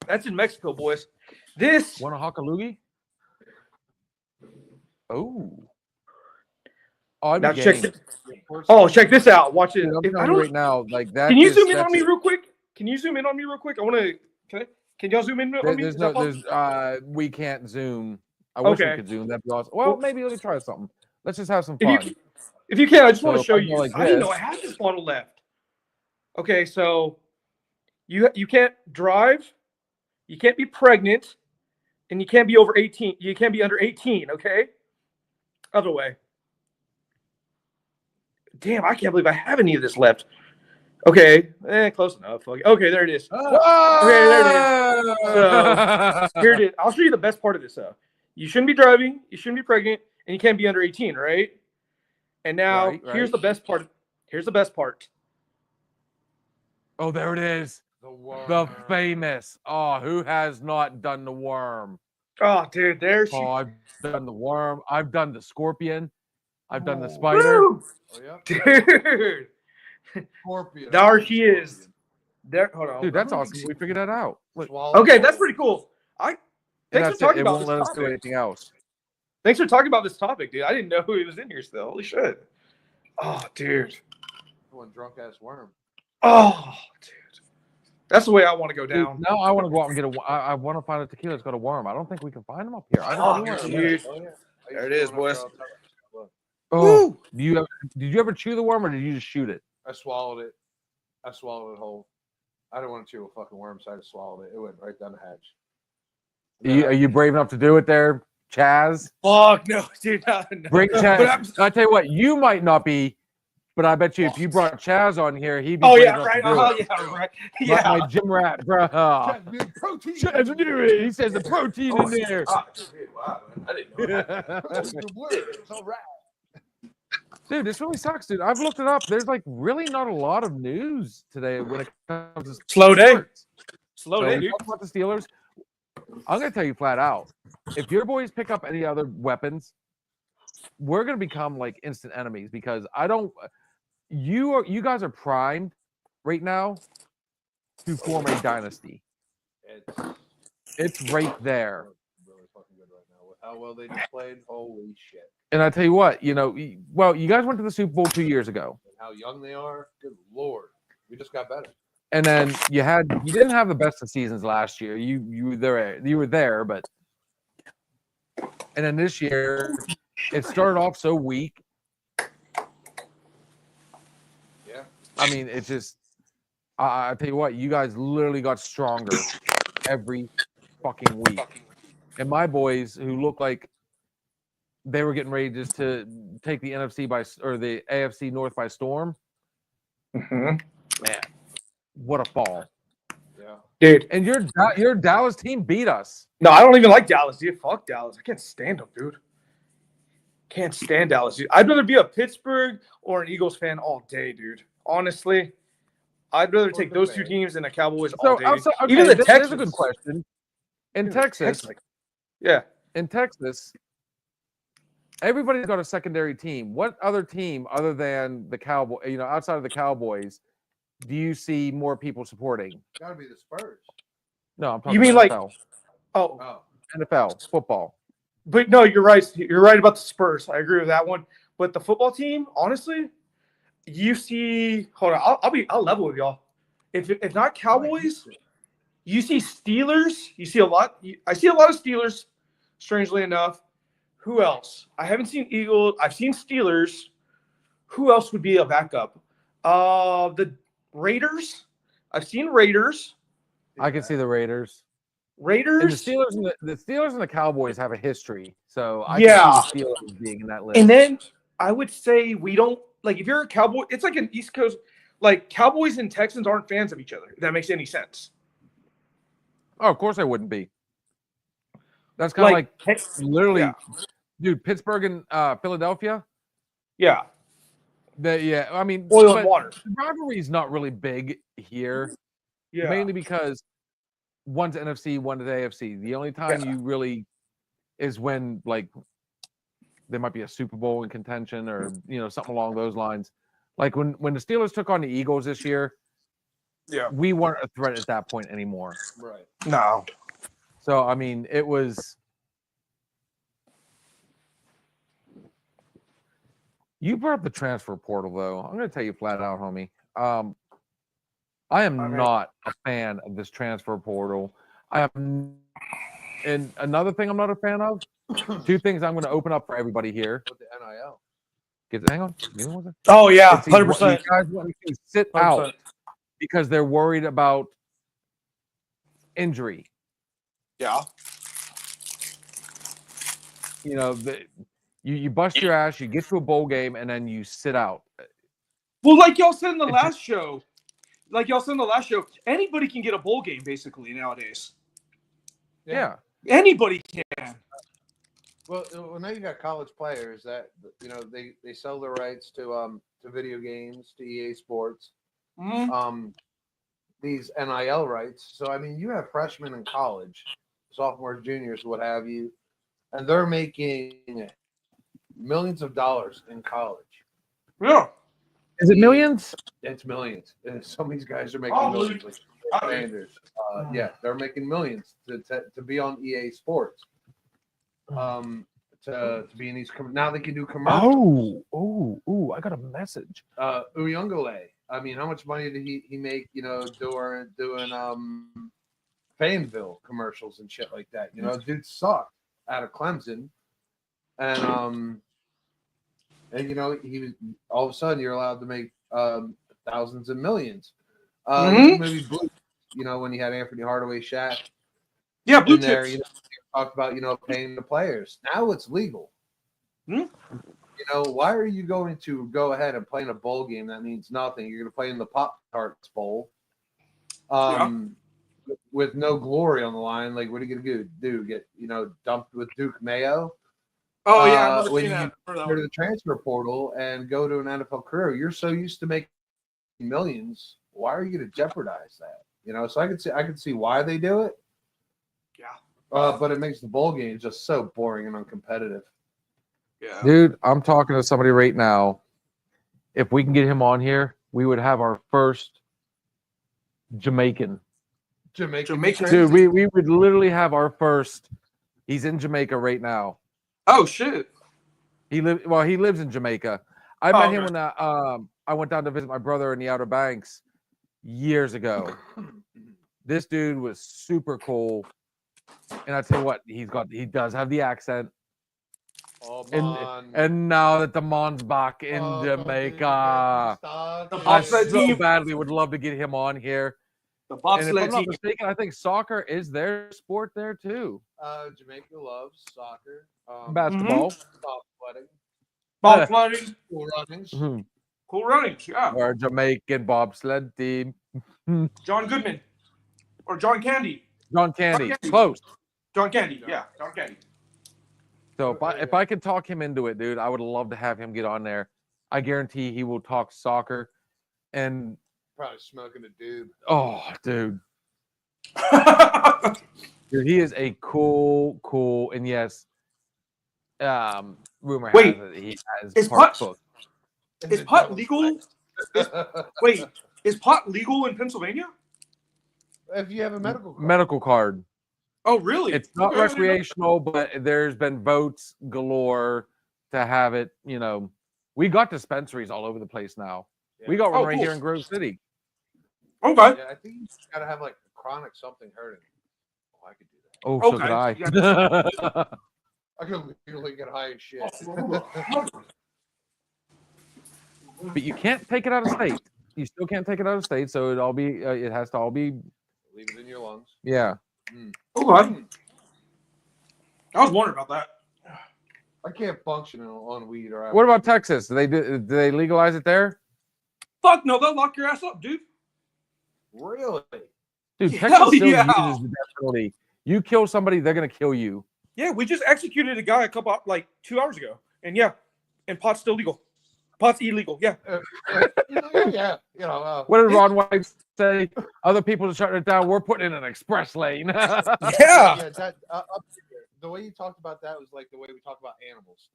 That's in Mexico, boys. This. Want a Hakalugi? Oh. I'm Now game. check this. Oh, check this out. Watch it. Dude, I'm If I telling you don't, right now, like that. can you is- zoom in that's on me it. real quick? Can you zoom in on me real quick? I want to. Can y'all zoom in on me? There's Is that no, possible? we can't zoom. I wish we Okay. could zoom. That'd be awesome. Well, Well- maybe let me try something. Let's just have some If fun. If you can, I just want So to show if I go you. like I didn't know this- I had this bottle left. Okay, so you can't drive, you can't be pregnant, and you can't be over 18. You can't be under 18. Okay. Other way. Damn, I can't believe I have any of this left. Okay, close enough. Okay, there it is. Ah! Here it is. I'll show you the best part of this though. You shouldn't be driving, you shouldn't be pregnant, and you can't be under 18, right? And now Right, here's right. the best part. Here's the best part. Oh, there it is. The worm. The famous. Oh, who has not done the worm? Oh, dude, there she. Oh, I've done the worm. I've done the scorpion. I've done the spider. Woo! Oh, yeah. Dude, Scorpion. there she is. There. Hold on. Dude, that's awesome. We figured that out. Look, Okay, that's pretty cool. and Thanks that's for talking it. It about won't this let us do topic. anything else. Thanks for talking about this topic, dude. I didn't know it was in here still. Holy shit. Oh, dude. One drunk ass worm. Oh, dude. That's the way I want to go Dude, down. now I want to go out and get a. I want to find a tequila that's got a worm. I don't think we can find them up here. I Oh, don't see one. dude. Oh, yeah. There it is, boys. Oh, did you ever chew the worm or did you just shoot it? I swallowed it. I swallowed it whole. I didn't want to chew a fucking worm, so I just swallowed it. It went right down the hatch. Are you brave enough to do it there, Chaz? Fuck, no, dude. No. Bring But Chaz. I tell you what, you might not be, but I bet you if you brought Chaz on here, he'd be. Oh, brave yeah, enough right. to do Oh, it. yeah, right. My- Yeah. my gym rat, bro. Protein. Chaz, do it. He says the protein in there. Ah, dude, wow, man. I didn't know that. It's all right. Dude, this really sucks, dude. I've looked it up. There's like really not a lot of news today when it comes to Slow day. sports. Slow So day, we dude. talk about the Steelers. I'm gonna tell you flat out, if your boys pick up any other weapons, we're gonna become like instant enemies because I don't. You guys are primed right now to form a dynasty. It's right there. Really fucking good right now. With how well they just played, holy shit. And I tell you what, you guys went to the Super Bowl 2 years ago, And how young they are, good lord. We just got better. and then you didn't have the best of seasons last year. You were there, but and then this year it started off so weak. Yeah. I mean, it's just I tell you what, you guys literally got stronger every fucking week. And my boys, who look like they were getting ready just to take the NFC or the AFC North by storm, Mhm. man, what a fall! Yeah. Dude, And your Dallas team beat us. no, I don't even like Dallas, dude. Fuck Dallas. I can't stand them, dude. Can't stand Dallas, dude. I'd rather be a Pittsburgh or an Eagles fan all day, dude. Honestly, I'd rather take those two teams than the Cowboys all So, day. outside, okay, Even the there's Texans. a good question. In Dude, Texas, yeah. in Texas, everybody's got a secondary team. What other team other than the Cowboy, outside of the Cowboys, do you see more people supporting? Got to be the Spurs. No, I'm talking You mean about like- NFL. Oh, Oh, NFL football. but no, you're right. You're right about the Spurs. I agree with that one. But the football team, honestly, you see. Hold on, I'll level with y'all. If not Cowboys, you see Steelers. You see a lot. I see a lot of Steelers. Strangely enough, who else? I haven't seen Eagles. I've seen Steelers. Who else would be a backup? The Raiders. I've seen Raiders. I can see the Raiders. And Raiders. the Steelers and the Cowboys have a history, so I Yeah. can see the Steelers being in that list. And then I would say we don't like if you're a Cowboy. It's like an East Coast. Like Cowboys and Texans aren't fans of each other. If that makes any sense. Oh, of course I wouldn't be. That's kind of like Tex- literally, yeah. dude. Pittsburgh and Philadelphia. yeah, I mean, oil but and water. the rivalry is not really big here, Yeah, mainly because one's NFC, one's AFC. The only time you really is when like there might be a Super Bowl in contention or something along those lines. Like when the Steelers took on the Eagles this year, yeah. we weren't a threat at that point anymore. right. No, So I mean, it was. You brought up the transfer portal, though. I'm going to tell you flat out, homie. I am not a fan of this transfer portal. And another thing I'm not a fan of. Two things I'm going to open up for everybody here. With the NIL. Hang on. Give me one second. Oh yeah, It's these 100%. guys want to sit out because they're worried about injury. Yeah. You bust your ass, you get to a bowl game, and then you sit out. Well, like y'all said in the last show, anybody can get a bowl game basically nowadays. Yeah. Anybody can. Well, now you got college players that they sell their rights to video games, to EA Sports, Mhm. these NIL rights. So I mean, you have freshmen in college, sophomores, juniors, what have you, and they're making millions of dollars in college. Yeah. Is it millions? It's millions. And some of these guys are making Oh, millions. Like Oh, Sanders. Yeah, they're making millions to be on EA Sports. To be in these now they can do commercials. Oh, I got a message. Uyunglele. I mean, how much money did he make? Doing Fayetteville commercials and shit like that. Dude sucked out of Clemson, and he was all of a sudden you're allowed to make thousands and millions. Maybe Blue. When you had Anthony Hardaway, Shaq. Yeah, blue in there, chips. talked about paying the players. Now it's legal. Why are you going to go ahead and play in a bowl game that means nothing? You're going to play in the Pop-Tarts Bowl, with no glory on the line. Like, what are you going to do? Get dumped with Duke Mayo? Oh yeah, I've when seen you that. go to the transfer portal and go to an NFL career, you're so used to making millions. Why are you going to jeopardize that? So I could see why they do it. Yeah. But it makes the bowl game just so boring and uncompetitive. Yeah. Dude, I'm talking to somebody right now. If we can get him on here, we would have our first Jamaican. Jamaican. Dude, we would literally have our first. He's in Jamaica right now. Oh shit. He lives in Jamaica. I Oh, met him okay. when I went down to visit my brother in the Outer Banks years ago. This dude was super cool. And I tell you what, he does have the accent. And now that the Mon's back in Jamaica, I bobsled so team. badly would love to get him on here. The And if bobsled I'm not team. mistaken, I think soccer is their sport there too. Jamaica loves soccer, Basketball. bobsledding, Bobsledding. cool runnings. Mhm. Cool runnings. Yeah. Our Jamaican bobsled team. John Goodman. Or John Candy. John Candy. Candy. Close. John Candy. Yeah. John Candy. So if I could talk him into it, dude, I would love to have him get on there. I guarantee he will talk soccer. And Probably smoking a doob. oh, dude, dude, he is a cool, and yes, rumor Wait, has it he has is parts pot- booked. Is pot legal? Wait, is pot legal in Pennsylvania? If you have a medical card. Medical card. Oh, really? It's not Okay, I didn't know. recreational, but there's been votes galore to have it. You know, we got dispensaries all over the place now. Yeah. We got one Oh, right cool. here in Grove City. Okay. Yeah, I think you gotta have like chronic something hurting. Oh, I could do that. Oh, so Okay. could I. I could literally get high as shit. But you can't take it out of state. You still can't take it out of state, so it all be. It has to all be. Leave it in your lungs. Yeah. Okay. I was wondering about that. I can't function on weed or What about Texas? Do they legalize it there? Fuck no, they'll lock your ass up, dude. really? Dude, Hell Texas still yeah. uses the death penalty. You kill somebody, they're gonna kill you. Yeah, we just executed a guy 2 hours ago, and and pot's still legal. Pot's illegal. Yeah. Yeah. You know. What did Ron White say? Other people are shutting it down. We're putting in an express lane. Yeah. Yeah. That the way you talked about that was like the way we talk about animals.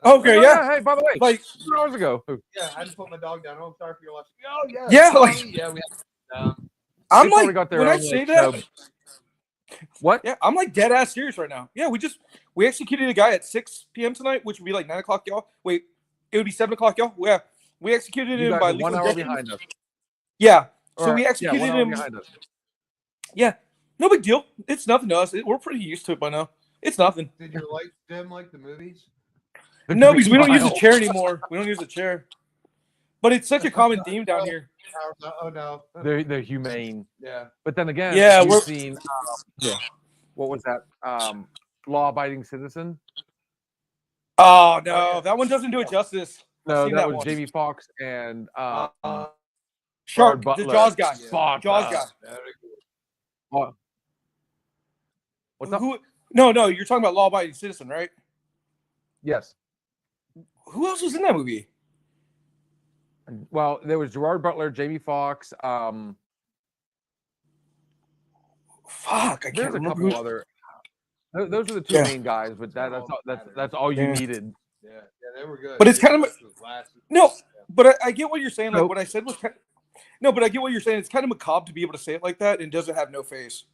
Okay. Oh, Yeah. Hey, by the way, Like, 2 hours ago. Yeah. I just put my dog down. Oh, I'm sorry for your loss. Oh yeah. Yeah, sorry. like- yeah. We have. I'm They probably like, got their when I own, say like, that, What? yeah, I'm like dead ass serious right now. Yeah, we executed a guy at 6 p.m. tonight, which would be like 9 o'clock, y'all. Wait, it would be 7 o'clock, y'all. Yeah, we executed You him guys by are 1 hour liquidation. behind us. Yeah, so Or- we yeah, executed 1 hour him. behind us. Yeah, no big deal. It's nothing to us. We're pretty used to it by now. It's nothing. Did your lights dim like the movies? No, because we don't use a Wild. chair anymore. We don't use a chair. But it's such a common theme down here. Oh no. They're humane. Yeah. But then again, Yeah, you've we're- seen what was that? Law-abiding citizen. Oh no, that one doesn't do it justice. No, seen that that was one. Jamie Foxx and Shark, the Butler. Jaws guy. Fuck, Jaws guy. Very cool. What's up? No, you're talking about Law Abiding Citizen, right? Yes. Who else was in that movie? Well, there was Gerard Butler, Jamie Foxx. Fuck, I can't There's a remember. couple who- other. Those are the two Yeah. main guys, but that's all you Yeah. needed. Yeah. They were good. But it's kind of- Glasses. No, but I get what you're saying. Like Nope. what I said was no, but I get what you're saying. It's kind of macabre to be able to say it like that and doesn't have no face.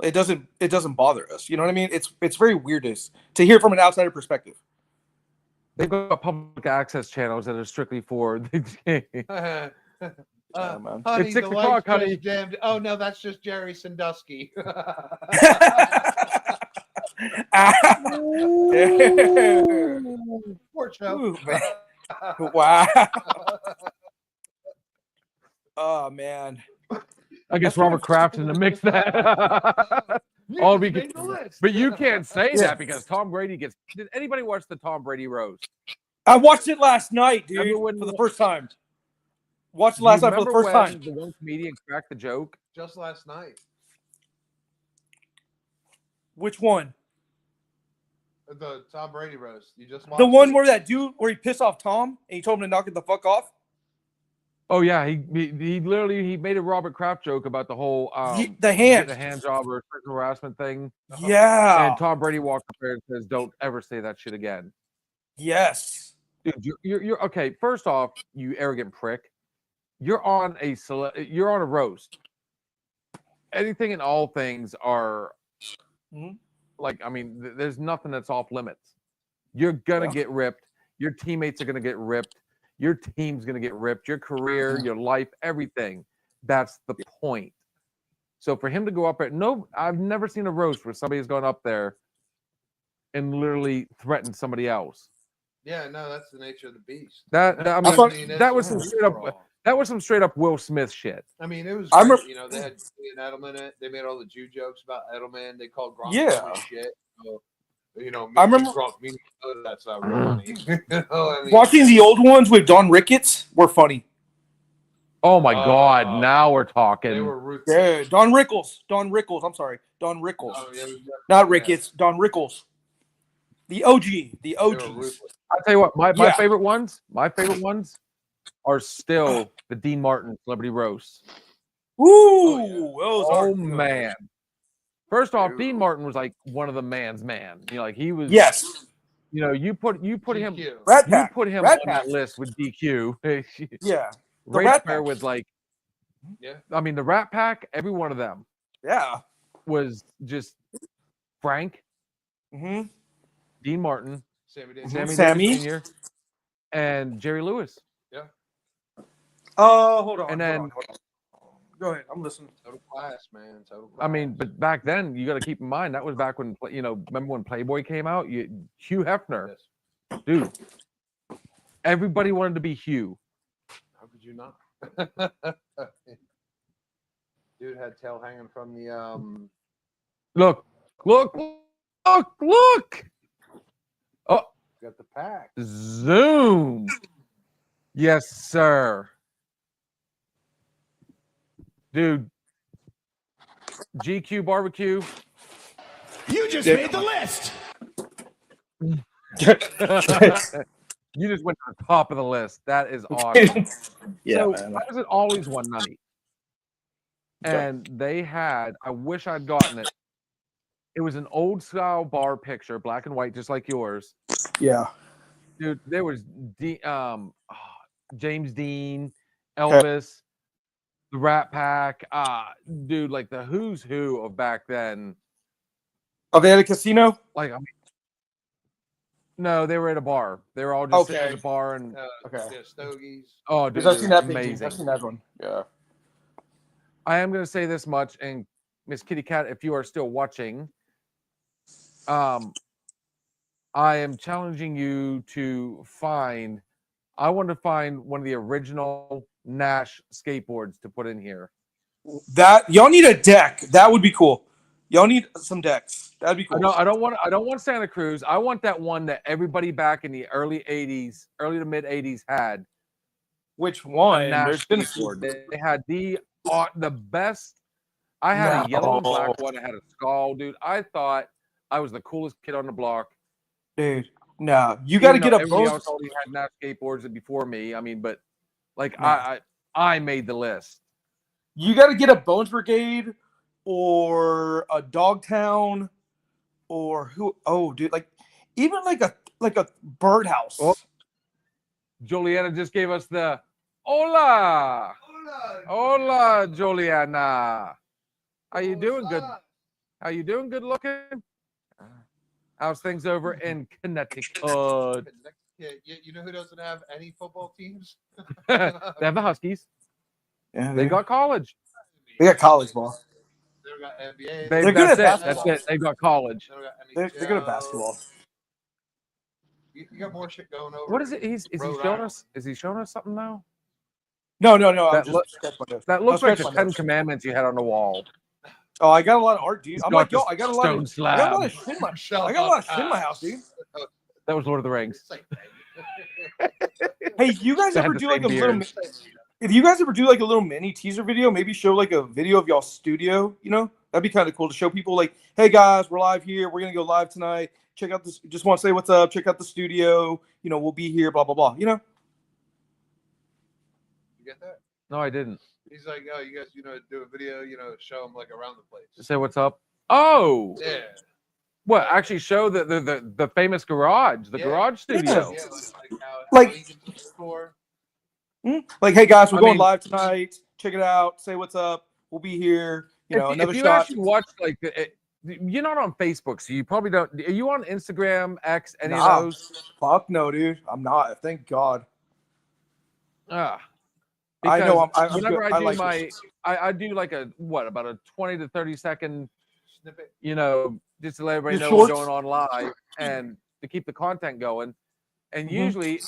It doesn't bother us. You know what I mean? It's very weird to hear from an outsider perspective. They've got public access channels that are strictly for the Oh, man. Honey, It's 6 the o'clock, lights just honey. dimmed. Oh no, that's just Jerry Sandusky. Poor Joe. Ooh, man. Wow. Oh man. I guess Robert Kraft in the mix that. All we made can- the list. But you can't say Yeah. that because Tom Brady gets. Did anybody watch the Tom Brady roast? I watched it last night, dude, Remember when- for the first time. Watched it Do you last night for the remember first when time. The one comedian cracked the joke. Just last night. Which one? The Tom Brady roast. You just watched The one it? where that dude where he pissed off Tom and he told him to knock it the fuck off? Oh yeah, he literally he made a Robert Kraft joke about the whole The hand. getting a hand job or sexual harassment thing, Yeah. and Tom Brady walked up there and says, "Don't ever say that shit again." Yes. Dude, you're okay. First off, you arrogant prick. You're on a roast. Anything and all things are Mhm. like, I mean, there's nothing that's off limits. You're gonna Yeah. get ripped. Your teammates are gonna get ripped. Your team's gonna get ripped. Your career, your life, everything. That's the point. So for him to go up there, no, I've never seen a roast where somebody's gone up there and literally threatened somebody else. Yeah, no, that's the nature of the beast. I mean, thought- that was some straight up. That was some straight up Will Smith shit. I mean, it was. I Great. remember- You know, they had Ian Edelman. In it. They made all the Jew jokes about Edelman. They called Gronk Yeah. shit. So, you know, I remember- Gronk meaning that's not real funny. You know, I mean, Watching the old ones with Don Ricketts were funny. Oh my God! Now we're they talking. were ruthless. Yeah. Don Rickles. I'm sorry. Don Rickles. Oh, yeah, it was- Not yeah. Ricketts. Don Rickles. The OG. The They were OGs. ruthless. I'll tell you what, my Yeah. favorite ones are still the Dean Martin Celebrity Roast. Ooh, yeah. those are Oh good. man. First off, Dude. Dean Martin was like one of the man's man. You know, like he was Yes. you know, you put him GQ. Rat you Pack. put him Rat on Pack. that list with DQ. Yeah. The Right Rat there Pack. with like Yeah. I mean the Rat Pack, every one of them Yeah. was just Frank, Mm-hmm. Dean Martin, Sammy Davis. Sammy Sammy. Davis Jr., and Jerry Lewis. Oh, hold on. And then- hold on. Go ahead. I'm listening. Total class, man. Total class. I mean, but back then you got to keep in mind that was back when you know. Remember when Playboy came out? Hugh Hefner, Yes. dude. Everybody wanted to be Hugh. How could you not? Dude had tail hanging from the Look! got the pack. Zoom. Yes, sir. Dude. GQ barbecue. You just Yeah. made the list. You just went to the top of the list. That is awesome. Yeah, so man. I was at Always one night, Okay. and they had. I wish I'd gotten it. It was an old style bar picture, black and white, just like yours, Yeah. dude. There was James Dean, Elvis, the Rat Pack, dude, like the who's who of back then. Oh, they had a casino? Like, I mean, no, they were at a bar. They were all just sitting at Okay. a bar and Okay. Yeah, Stogies. oh, dude, Because I've seen that painting. amazing. I've seen that one. Yeah. I am going to say this much, and Miss Kitty Cat, if you are still watching, I am challenging you to find. I want to find one of the original Nash skateboards to put in here. That y'all need a deck. That would be cool. Y'all need some decks. That'd be cool. I don't want Santa Cruz. I want that one that everybody back in the early to mid 80s had. Which A one? Nash There's been a skateboard. few. They had the best. I had a yellow and black No. one. I had a skull, dude. I thought I was the coolest kid on the block. Dude. No, you got to Even get though a everybody Bones. else already had Nash skateboards before me. I mean, but like No. I made the list. You got to get a Bones Brigade or a Dogtown or who? Oh, dude, like even like a birdhouse. Oh. Juliana just gave us the hola. Hola, Juliana. How you doing? Good. How you doing? Good looking. How's things over in Connecticut? Yeah, you know who doesn't have any football teams? They have the Huskies. Yeah, They got college. they got college ball. They don't got NBA. They, They're good that's at it. That's basketball. it. They got college. They don't got They're good at NHL. basketball. You got more shit going over. What is it? in Is he Rhode showing Island. us? Is he showing us something now? No. I'm That just look- scratching my nose. That looks like scratch the my Ten nose. Commandments you had on the wall. Oh, I got a lot of art, dude. He's I'm got like, yo, this I got a lot stone of slab. I got a lot of shit in my I got a lot of shit in my house, dude. That was Lord of the Rings. Same thing. Hey, you guys They had ever the do like a same little? beards. If you guys ever do like a little mini teaser video, maybe show like a video of y'all studio. You know, that'd be kind of cool to show people. Like, hey guys, we're live here. We're gonna go live tonight. Check out this. Just want to say what's up. Check out the studio. You know, we'll be here. Blah blah blah. You know. You get that? No, I didn't. He's like, oh, you guys, do a video, show them like around the place. Say what's up. Oh, Yeah. what? Actually, show the famous garage, the Yeah. garage studio. Yeah, like how Like- you can do the store. Like, hey guys, we're I going mean- live tonight. Check it out. Say what's up. We'll be here. You know, another if you shot. actually watch like you're not on Facebook, so you probably don't. Are you on Instagram, X, any Nah. of those? Fuck no, dude. I'm not. Thank God. Ah, I know. because I'm whenever good. I I do like my, this. I do like about a 20 to 30 second, Snippet. just to let everybody Your know what's shorts? going on live and to keep the content going. And Mhm. usually,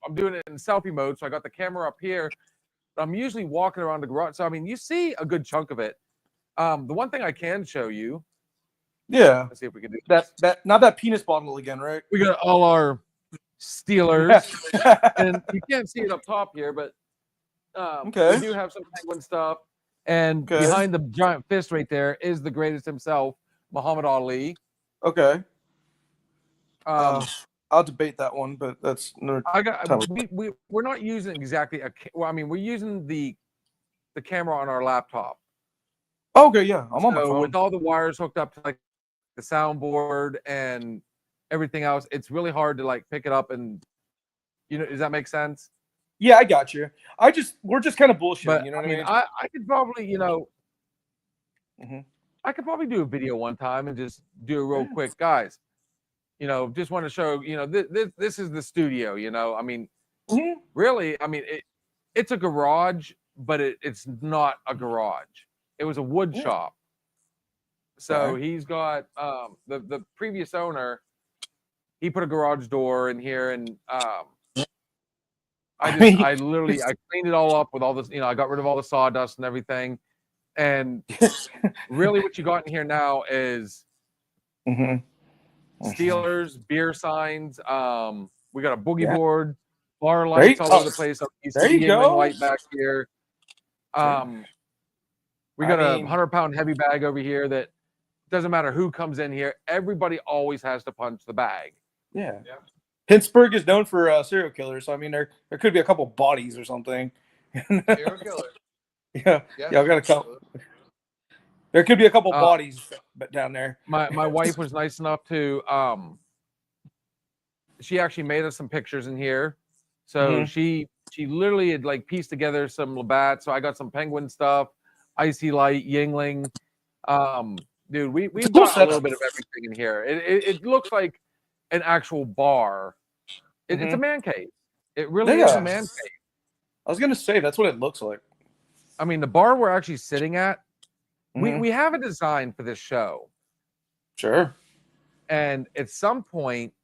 I'm doing it in selfie mode, so I got the camera up here. But I'm usually walking around the garage, so I mean, you see a good chunk of it. The one thing I can show you, Yeah. let's see if we can do That not that penis bottle again, right? we got all our Steelers, and you can't see it up top here, but Okay. we do have some penguin stuff. And Okay. behind the giant fist right there is the greatest himself, Muhammad Ali. Okay. I'll debate that one, but that's another. I got Tell we're not using exactly well, I mean, we're using the camera on our laptop. Okay, yeah, I'm on my So phone. with all the wires hooked up to like the soundboard and everything else, it's really hard to like pick it up and does that make sense? Yeah, I got you. We're just kind of bullshitting. But You know what I mean, I mean? I could probably, Mhm. I could probably do a video one time and just do a real quick, guys. Just want to show, this is the studio. I mean, Mhm. really, I mean, it's a garage, but it's not a garage. It was a wood Yeah. shop. So Okay. he's got the previous owner. He put a garage door in here, and I literally I cleaned it all up with all this. I got rid of all the sawdust and everything. And really, what you got in here now is Mhm. Steelers, beer signs. We got a boogie Yeah. board, bar There lights you- all over the place. You there see you Yingling go. light back here. We got a 100-pound heavy bag over here that doesn't matter who comes in here. Everybody always has to punch the bag. Yeah. Pittsburgh is known for serial killers, so I mean there could be a couple bodies or something. Serial killer. Yeah, I've got a couple. There could be a couple bodies down there. My wife was nice enough to she actually made us some pictures in here. So she literally had like pieced together some Labatt. So I got some Penguin stuff, Icy Light, Yingling. Dude, we've got a little bit of everything in here. It looks like an actual bar. It's a man cave. It really is a man cave. I was gonna say that's what it looks like. I mean, the bar we're actually sitting at, we have a design for this show. Sure. And at some point,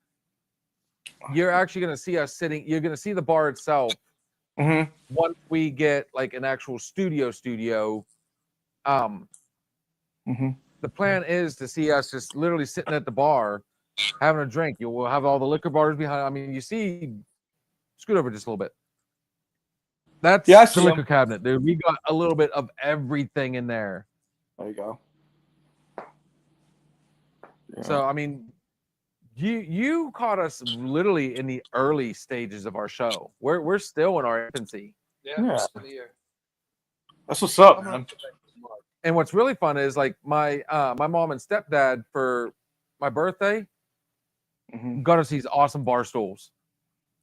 you're actually going to see us sitting. You're going to see the bar itself once we get like an actual studio. The plan is to see us just literally sitting at the bar, having a drink. We'll have all the liquor bars behind. I mean, you see, scoot over just a little bit. That's the liquor cabinet, dude. We got a little bit of everything in there. There you go. Yeah. So, I mean, you caught us literally in the early stages of our show. We're still in our infancy. Yeah. That's what's up, man. And what's really fun is like my mom and stepdad for my birthday got us these awesome bar stools.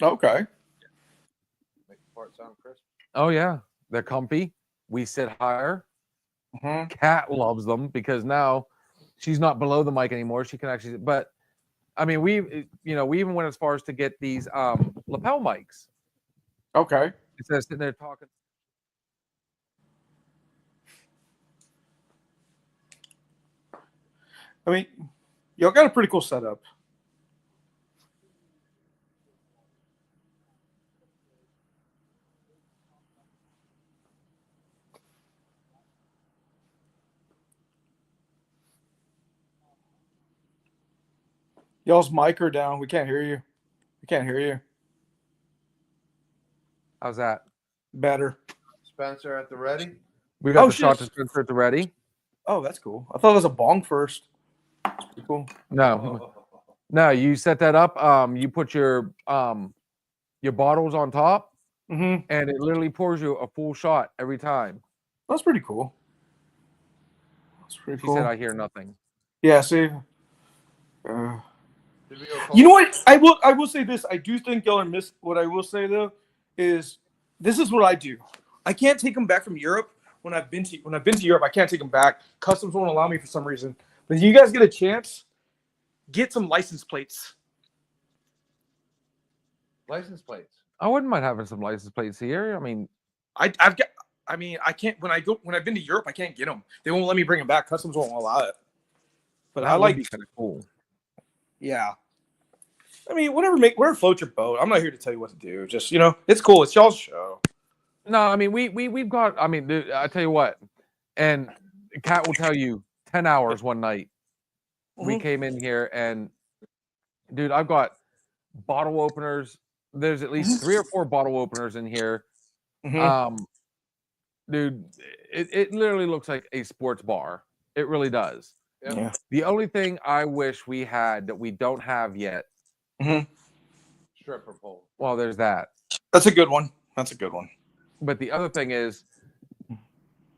Okay. Make the part sound crisp. Oh yeah, they're comfy. We sit higher. Kat loves them because now she's not below the mic anymore. She can actually. But I mean, we even went as far as to get these lapel mics. Okay. Instead of sitting there talking. I mean, y'all got a pretty cool setup. Y'all's mic are down. We can't hear you. We can't hear you. How's that? Better. Spencer at the ready. We got the shot to Spencer at the ready. Oh, that's cool. I thought it was a bong first. That's pretty cool. No, you set that up. You put your bottles on top, and it literally pours you a full shot every time. That's pretty cool. That's pretty cool. He said, "I hear nothing." Yeah. See. You know what? I will say this. I do think y'all are missed. What I will say though is this is what I do. I can't take them back from Europe. When I've been to Europe, I can't take them back. Customs won't allow me for some reason. But if you guys get a chance, get some license plates. License plates. I wouldn't mind having some license plates here. I mean, I can't when I've been to Europe, I can't get them. They won't let me bring them back. Customs won't allow it. But I like kind of cool. Yeah. I mean, whatever floats your boat. I'm not here to tell you what to do. Just it's cool. It's y'all's show. No, I mean we've got. I mean, dude, I tell you what, and Kat will tell you 10 hours one night. We came in here and, dude, I've got bottle openers. There's at least 3 or 4 bottle openers in here. Dude, it literally looks like a sports bar. It really does. Yeah. The only thing I wish we had that we don't have yet Stripper pole. Well, there's that. That's a good one. That's a good one. But the other thing is,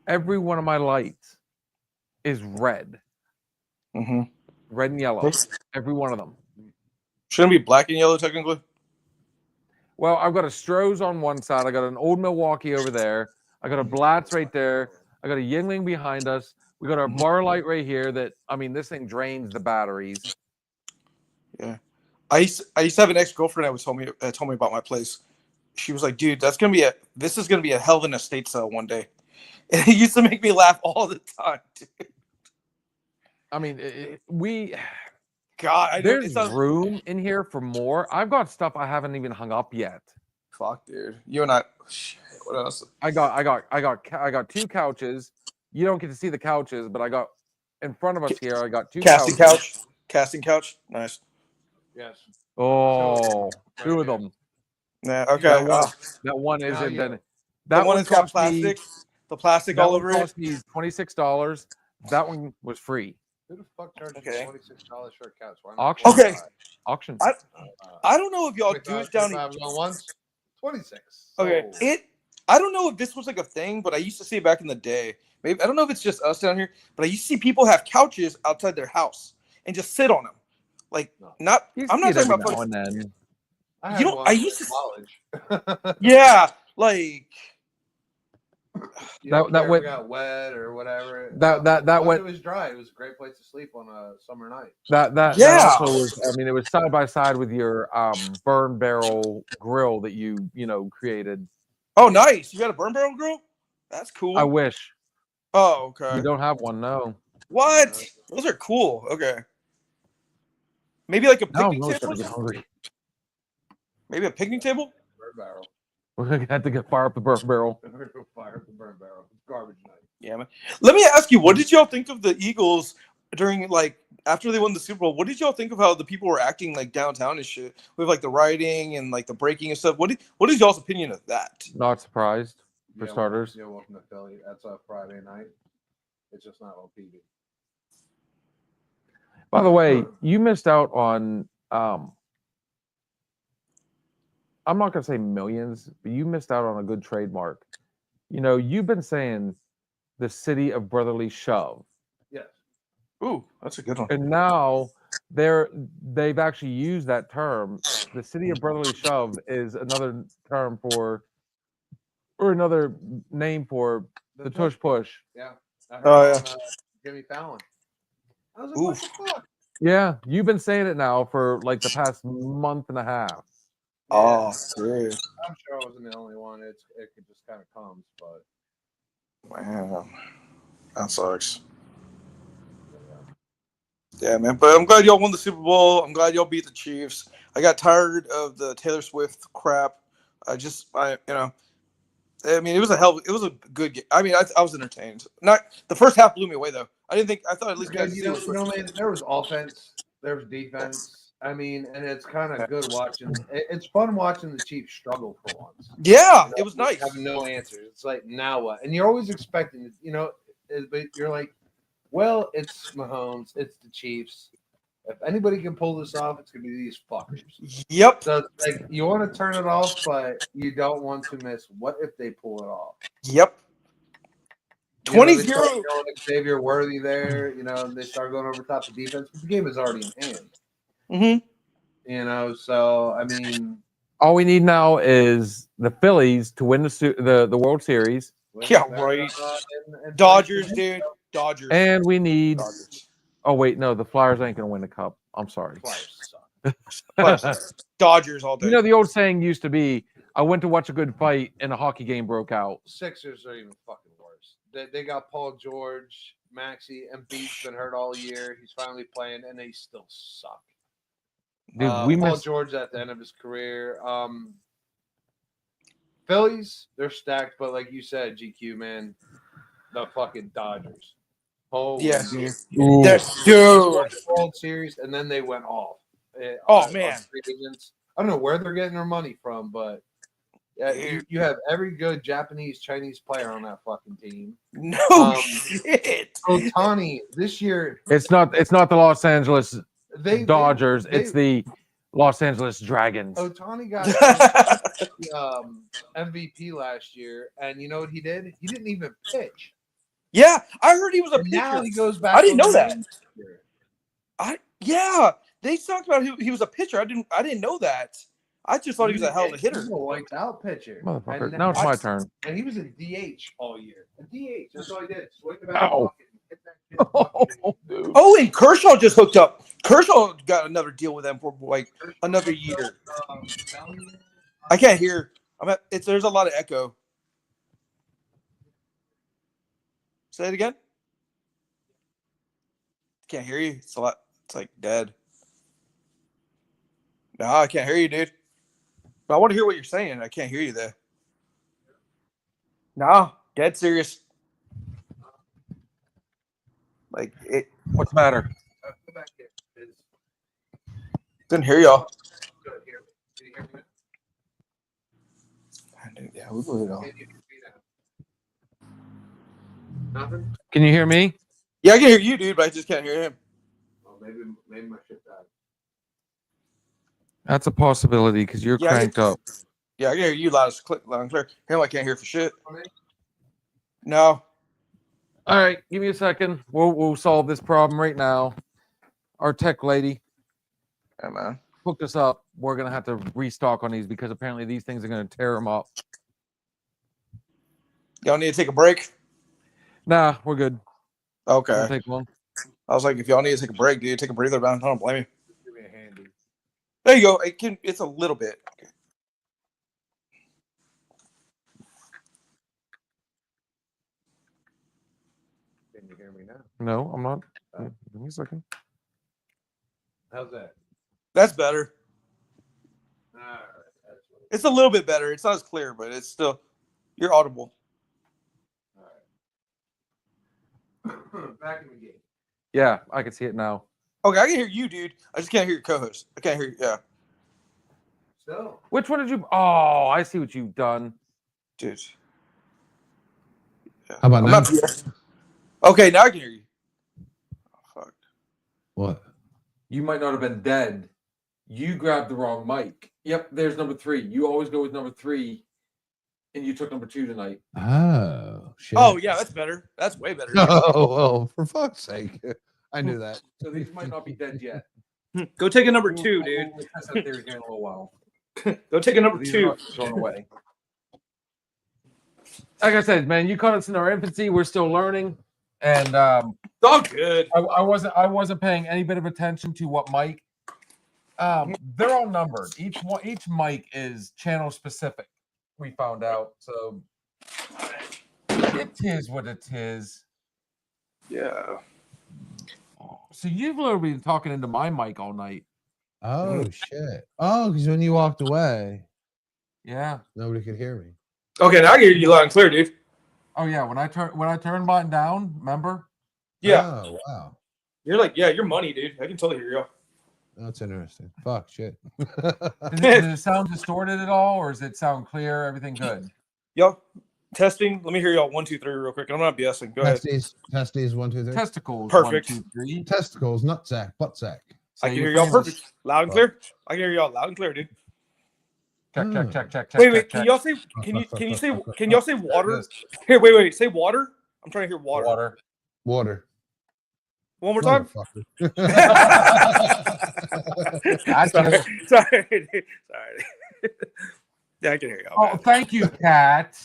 every one of my lights is red, Mm-hmm. red and yellow. Every one of them. Shouldn't it be black and yellow technically? Well, I've got a Stroh's on one side. I got an old Milwaukee over there. I got a Blatz right there. I got a Yingling behind us. We got our bar light right here. That I mean, this thing drains the batteries. Yeah. I used to have an ex-girlfriend that was told me about my place. She was like, dude, this is gonna be a hell of an estate sale one day. And it used to make me laugh all the time, dude. I mean, God, I know there's it sounds room in here for more. I've got stuff I haven't even hung up yet. fuck, dude. You and I shit, what else? I got 2 couches. You don't get to see the couches, but I got in front of us here. I got 2 Casting couches. Casting couch. Nice. Yes. Oh, 2 of them. Yeah, okay. That one isn't. yeah. That That one has got cost me- plastic. The plastic That all one over it. cost me $26. That one was free. Who the fuck charges Okay. $26 for a couch? Why Auction. Okay. Auction. I don't know if y'all do it down here. going once. 26. Okay. Oh. I don't know if this was like a thing, but I used to see it back in the day. Maybe I don't know if it's just us down here, but I used to see people have couches outside their house and just sit on them. Like not You I'm not see it talking every about now and then. I you had know, one I in used to- college. yeah, like You know, That if you went- ever got wet or whatever. That once went- it was dry. It was a great place to sleep on a summer night. That Yeah. also was. I mean, it was side by side with your burn barrel grill that you created. oh nice. You got a burn barrel grill? That's cool. I wish Oh, okay. we don't have one. No. What? Those are cool. Okay. Maybe like a Now I'm picnic really table? starting to get hungry. Maybe a picnic table? Burn barrel. We're gonna have to get fire up the burn barrel. Fire up the burn barrel. It's garbage night. Yeah, man. Let me ask you, what did y'all think of the Eagles during after they won the Super Bowl? What did y'all think of how the people were acting like downtown and shit with like the rioting and like the breaking and stuff? What is y'all's opinion of that? Not surprised for Yeah, starters. Yeah, welcome to Philly. That's a Friday night. It's just not on TV. By the way, you missed out on. I'm not gonna say millions, but you missed out on a good trademark. You've been saying the city of brotherly shove, Yes. Ooh, that's a good one. and now they've actually used that term. The city of brotherly shove is another term or another name for the tush push. Yeah. I heard Oh, yeah. on, Jimmy Fallon. I was like, Oof. what the fuck? Yeah, you've been saying it now for like the past month and a half. Oh, dude. I'm sure I wasn't the only one. It just kind of comes, but Man, that sucks. Yeah, man. But I'm glad y'all won the Super Bowl. I'm glad y'all beat the Chiefs. I got tired of the Taylor Swift crap. I mean, it was a good game. I mean, I was entertained. Not the first half blew me away though. I thought at least because man, there was offense, there was defense. I mean, and it's kind of good watching. It's fun watching the Chiefs struggle for once. Yeah, it was nice. Having no answers. It's like, now what? And you're always expecting, but you're like, well, it's Mahomes, it's the Chiefs. If anybody can pull this off, it's gonna be these fuckers. Yep. So like, you want to turn it off, but you don't want to miss. What if they pull it off? Yep. You know, 20-0. they start going like Xavier Worthy there. They start going over top of defense. But the game is already in hand. Mm-hmm. So I mean, All we need now is the Phillies to win the World Series, Yeah, right. and Dodgers, dude. Dodgers. and we need. Dodgers. Oh wait, no, the Flyers ain't gonna win the cup. I'm sorry. Flyers suck. Dodgers all day. The old saying used to be, "I went to watch a good fight, and a hockey game broke out." Sixers are even fucking worse. They got Paul George, Maxey, Embiid's been hurt all year. He's finally playing, and they still suck. Dude, we Paul missed. George at the end of his career. Phillies, they're stacked, but like you said, GQ, man, the fucking Dodgers. Oh Yeah, dude. Ooh. Dude. World Series, and then they went off. Man. Free agents. I don't know where they're getting their money from, but yeah, you have every good Japanese, Chinese player on that fucking team. No shit. Otani this year, It's not the Los Angeles they Dodgers. they- It's the Los Angeles Dragons. Ohtani got MVP last year, and you know what he did? He didn't even pitch. Yeah, I heard he was a And now pitcher. he goes back. I didn't on know the that. bench this year. Yeah, they talked about he was a pitcher. I didn't know that. I just thought he was a hell of a hitter. He's a lights out pitcher. Motherfucker. And Now it's my turn. And he was a DH all year. A DH. That's all he did. Swing the bat. Ow. Hit that shit. Oh, dude. Oh, and Kershaw just hooked up. Kershaw got another deal with them for like another year. I can't hear. There's a lot of echo. Say it again. Can't hear you. It's a lot. It's like dead. No, I can't hear you, dude. But I want to hear what you're saying. I can't hear you there. No, dead serious. Like it What's the matter? Come back here. It's didn't hear y'all. good here. Can you hear me? Yeah, we blew it all. Can you hear me now? Nothing? Can you hear me? Yeah, I can hear you, dude, but I just can't hear him. Oh, maybe my shit died. That's a possibility because you're Yeah, I cranked up. Yeah, I can hear you loud and clear. Him, I can't hear for shit. No. All right, give me a second. We'll solve this problem right now. Our tech lady Yeah, man. hooked us up. We're gonna have to restock on these because apparently these things are gonna tear them up. Y'all need to take a break? Nah, we're good. Okay. We'll take one. I was like, if y'all need to take a break, dude, take a breather, man. I don't blame you. Give me a handy. There you go. It's a little bit. Can you hear me now? No, I'm not. Give me a second. How's that? That's better. All right. That's what It's a little bit better. It's not as clear, but it's still you're audible. Back in the game. Yeah, I can see it now. Okay, I can hear you, dude. I just can't hear your co-host. I can't hear you. Yeah, So, Which one did you? Oh, I see what you've done. dude. Yeah. How about I'm now? not- Okay, now I can hear you. Oh, fuck. What? You might not have been dead. You grabbed the wrong mic. Yep, there's number 3. You always go with number 3, and you took number 2 tonight. Oh, shit. Oh yeah, that's better. That's way better. Oh, well, for fuck's sake. I knew that. So these might not be dead yet. Go take a number 2, dude. We'll test that theory here in a little while. Go take a number These are 2. not going away. Like I said, man, you caught us in our infancy. We're still learning, and It's all good. I wasn't paying any bit of attention to what mic. They're all numbered. Each mic is channel specific. We found out, so it is what it is. Yeah. So you've literally been talking into my mic all night. Oh, shit. Oh, because when you walked away, Yeah. nobody could hear me. Okay, now I can hear you loud and clear, dude. Oh yeah. When I turn mine down, remember? Yeah. Oh, wow. You're money, dude. I can totally hear you. That's interesting. Fuck, shit. Does it sound distorted at all, or does it sound clear? Everything good? Y'all testing. Let me hear y'all 1, 2, 3 real quick. I'm not BSing. Go ahead. Testes, 1, 2, 3. Testicles. Perfect. 1, 2, 3. Testicles, nutsack, buttsack. I can hear y'all perfect. Loud and clear. I can hear y'all loud and clear, dude. Check. Wait. Can y'all say? Can y'all say water? Here, wait. Say water. I'm trying to hear water. Water. One more time. Motherfucker. Sorry. Yeah, I can hear y'all. Oh, thank you, Kat.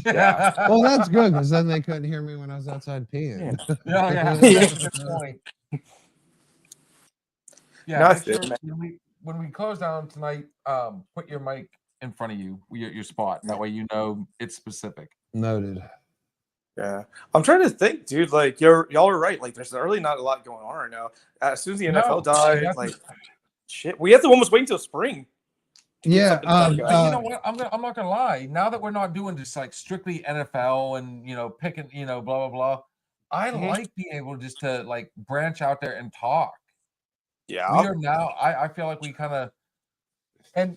Yeah. Well, that's good because then they couldn't hear me when I was outside peeing. Yeah. That's a good point. Yeah. Nice, Make sure man. when we close down tonight, put your mic in front of you, your spot. That way you know it's specific. Noted. Yeah, I'm trying to think, dude. Like y'all are right. Like there's really not a lot going on right now. As soon as the NFL died, that's- like shit, we have to almost wait until spring. Yeah. something about But guys. you know what? I'm not gonna lie. Now that we're not doing just like strictly NFL and picking blah blah blah, I Mhm. like being able just to like branch out there and talk. Yeah, We are now. I feel like we kind of and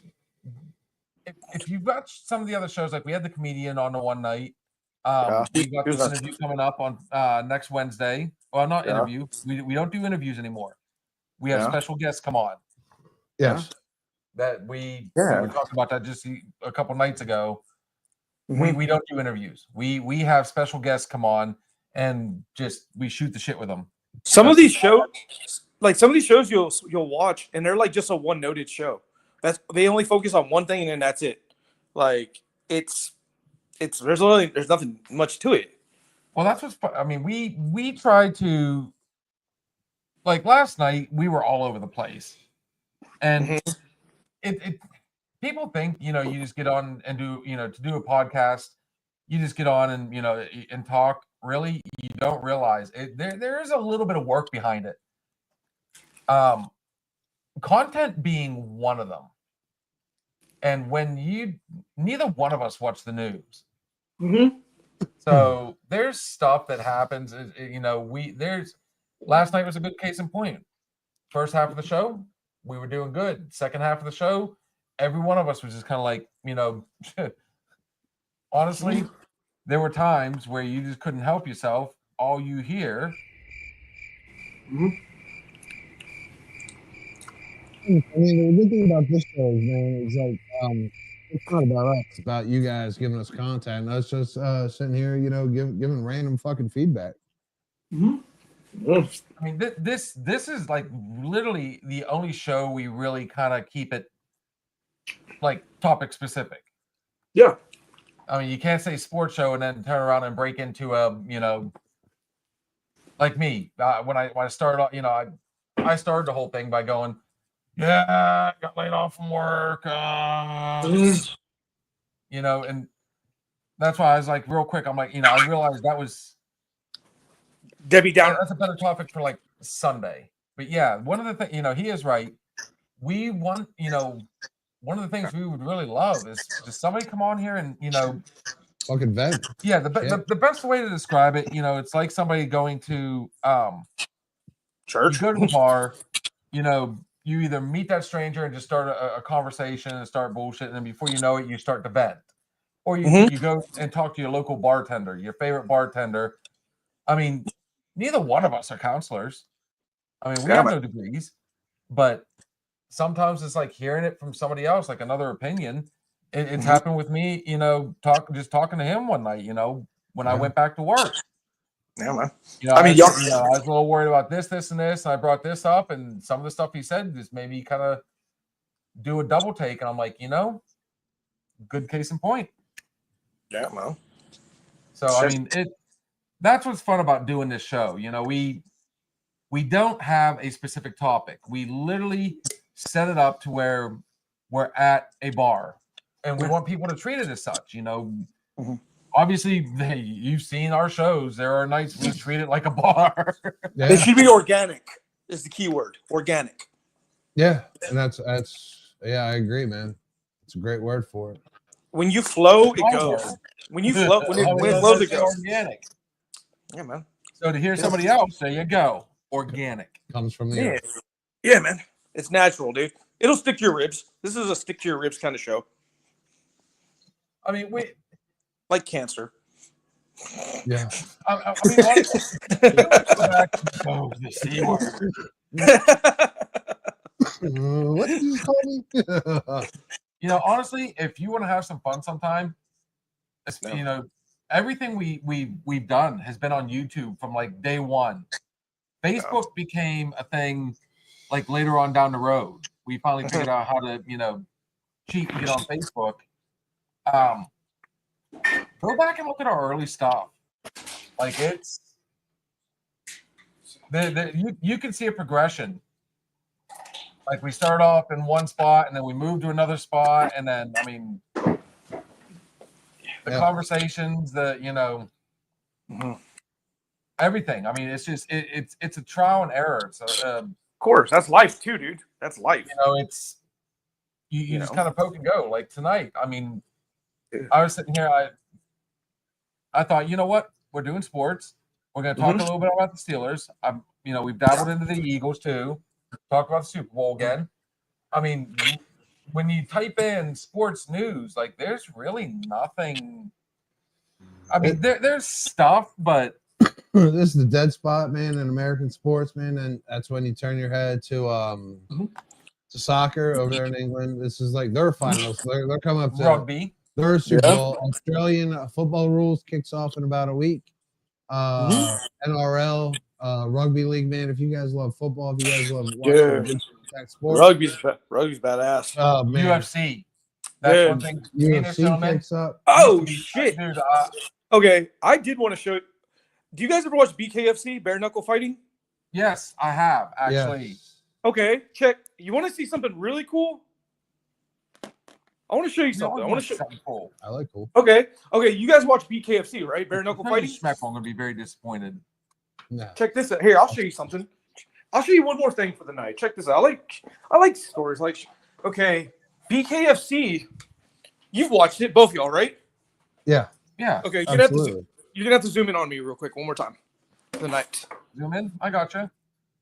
if you've watched some of the other shows, like we had the comedian on the one night. Yeah. We got He was this on- interview coming up on next Wednesday. Well, not Yeah. interview. We don't do interviews anymore. We have Yeah. special guests come on. Yes. that we Yeah. were talking about that just a couple nights ago. Mhm. We don't do interviews. We have special guests come on and just we shoot the shit with them. Some of these shows, you'll watch, and they're like just a one noted show. They only focus on one thing, and then that's it. Like there's nothing much to it. Well, that's what's. I mean, we tried to. Like last night, we were all over the place, and it people think you just get on and do to do a podcast, you just get on and and talk. Really, you don't realize there is a little bit of work behind it. Content being one of them. And when neither one of us watch the news. So there's stuff that happens. Last night was a good case in point. First half of the show, we were doing good. Second half of the show, every one of us was just kind of like, honestly, there were times where you just couldn't help yourself. All you hear. I mean, the good thing about this show, man, is like, it's not about us. It's about you guys giving us content and us just sitting here, giving random fucking feedback. I mean, this is like literally the only show we really kind of keep it like topic specific. Yeah. I mean, you can't say sports show and then turn around and break into a, like me. When I started off, I started the whole thing by going, yeah, I got laid off from work. And that's why I was like, real quick, I'm like, I realized that was Debbie Downer. that's a better topic for like Sunday. But yeah, one of the things, he is right. We want, one of the things we would really love is just somebody come on here and, Fucking vent. yeah, the best way to describe it, it's like somebody going to Church. you go to the bar, you either meet that stranger and just start a conversation and start bullshit, and then before you know it, you start to vent. Or you go and talk to your local bartender, your favorite bartender. I mean, neither one of us are counselors. I mean, we have no degrees, but sometimes it's like hearing it from somebody else, like another opinion. It's happened with me, talking to him one night, when I went back to work. Yeah, man. I mean, I was a little worried about this, and this, and I brought this up, and some of the stuff he said just made me kind of do a double take, and I'm like, good case in point. Yeah, man. So I mean, that's what's fun about doing this show. We don't have a specific topic. We literally set it up to where we're at a bar, and we want people to treat it as such. Obviously, you've seen our shows. There are nights we treat it like a bar. Yeah. It should be organic. Is the key word. Organic. Yeah, and that's yeah, I agree, man. It's a great word for it. When you flow, it goes. When you flow, when it flows, it goes. Organic. Yeah, man. So to hear somebody else, there you go. Organic. Comes from the earth. Yeah, man. It's natural, dude. It'll stick to your ribs. This is a stick to your ribs kind of show. I mean, Like cancer. Yeah. I mean, honestly, the C word. What did you call me? Honestly, if you want to have some fun sometime, everything we've done has been on YouTube from like day one. Facebook became a thing like later on down the road. We finally figured out how to, cheat and get on Facebook. Go back and look at our early stuff. Like it's you can see a progression. Like we started off in one spot and then we moved to another spot, and then I mean the conversations, everything. I mean, it's just it's a trial and error. So of course, that's life too, dude. That's life. It's you just kind of poke and go. Like tonight, I mean, I was sitting here, I thought, you know what? We're doing sports. We're going to talk a little bit about the Steelers. We've dabbled into the Eagles too. Talk about the Super Bowl again. I mean, when you type in sports news, like there's really nothing. I mean, there's stuff, but this is the dead spot, man, in American sports, man, and that's when you turn your head to to soccer over there in England. This is like their finals. They're coming up to Rugby. their Super Yeah. Bowl. Australian football rules kicks off in about a week. NRL, rugby league, man. If you guys love football, if you guys love watching that sport, Rugby's badass. oh man, UFC. That's one Dude. thing. Ladies and UFC gentlemen, kicks up. Oh shit. dude. Okay, I did want to show. Do you guys ever watch BKFC, bare knuckle fighting? Yes, I have actually. Yes. Okay, check. You want to see something really cool? I want to show you something. I want to show. something cool. I like cool. Okay, you guys watch BKFC, right? Bare knuckle fighting. Schmeck, I'm gonna be very disappointed. No. Check this out. Here, I'll show you something. I'll show you one more thing for the night. Check this out. I like stories. Like, okay, BKFC. You've watched it, both of y'all, right? Yeah, Yeah. Okay, you're absolutely. gonna have to zoom in on me real quick one more time. For the night. Zoom in. I gotcha.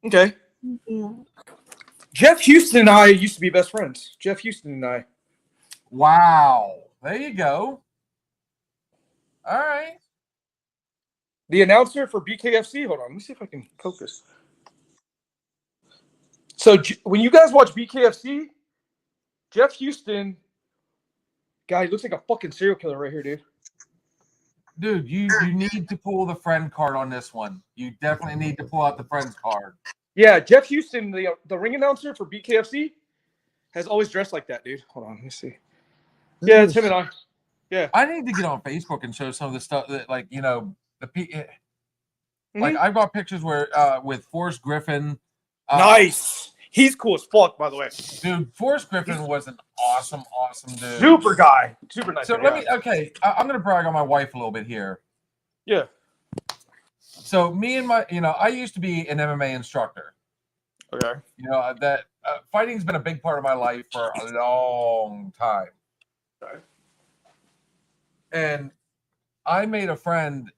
Okay. Jeff Houston and I used to be best friends. Jeff Houston and I. Wow. There you go. All right. The announcer for BKFC. Hold on, let me see if I can focus. So when you guys watch BKFC, Jeff Houston, guy, he looks like a fucking serial killer right here, dude. Dude, you need to pull the friend card on this one. You definitely need to pull out the friends card. Yeah, Jeff Houston, the ring announcer for BKFC, has always dressed like that, dude. Hold on, let me see. Yeah, it's him and I. Yeah. I need to get on Facebook and show some of the stuff that, like, you know, like Mhm. I got pictures where with Forrest Griffin. Nice. He's cool as fuck, by the way. Dude, Forrest Griffin was an awesome dude. Super guy. Super nice. So guy. let me, okay, I'm going to brag on my wife a little bit here. Yeah. So me and my, you know, I used to be an MMA instructor. Okay. You know, that fighting's been a big part of my life for a long time. Okay. And I made a friend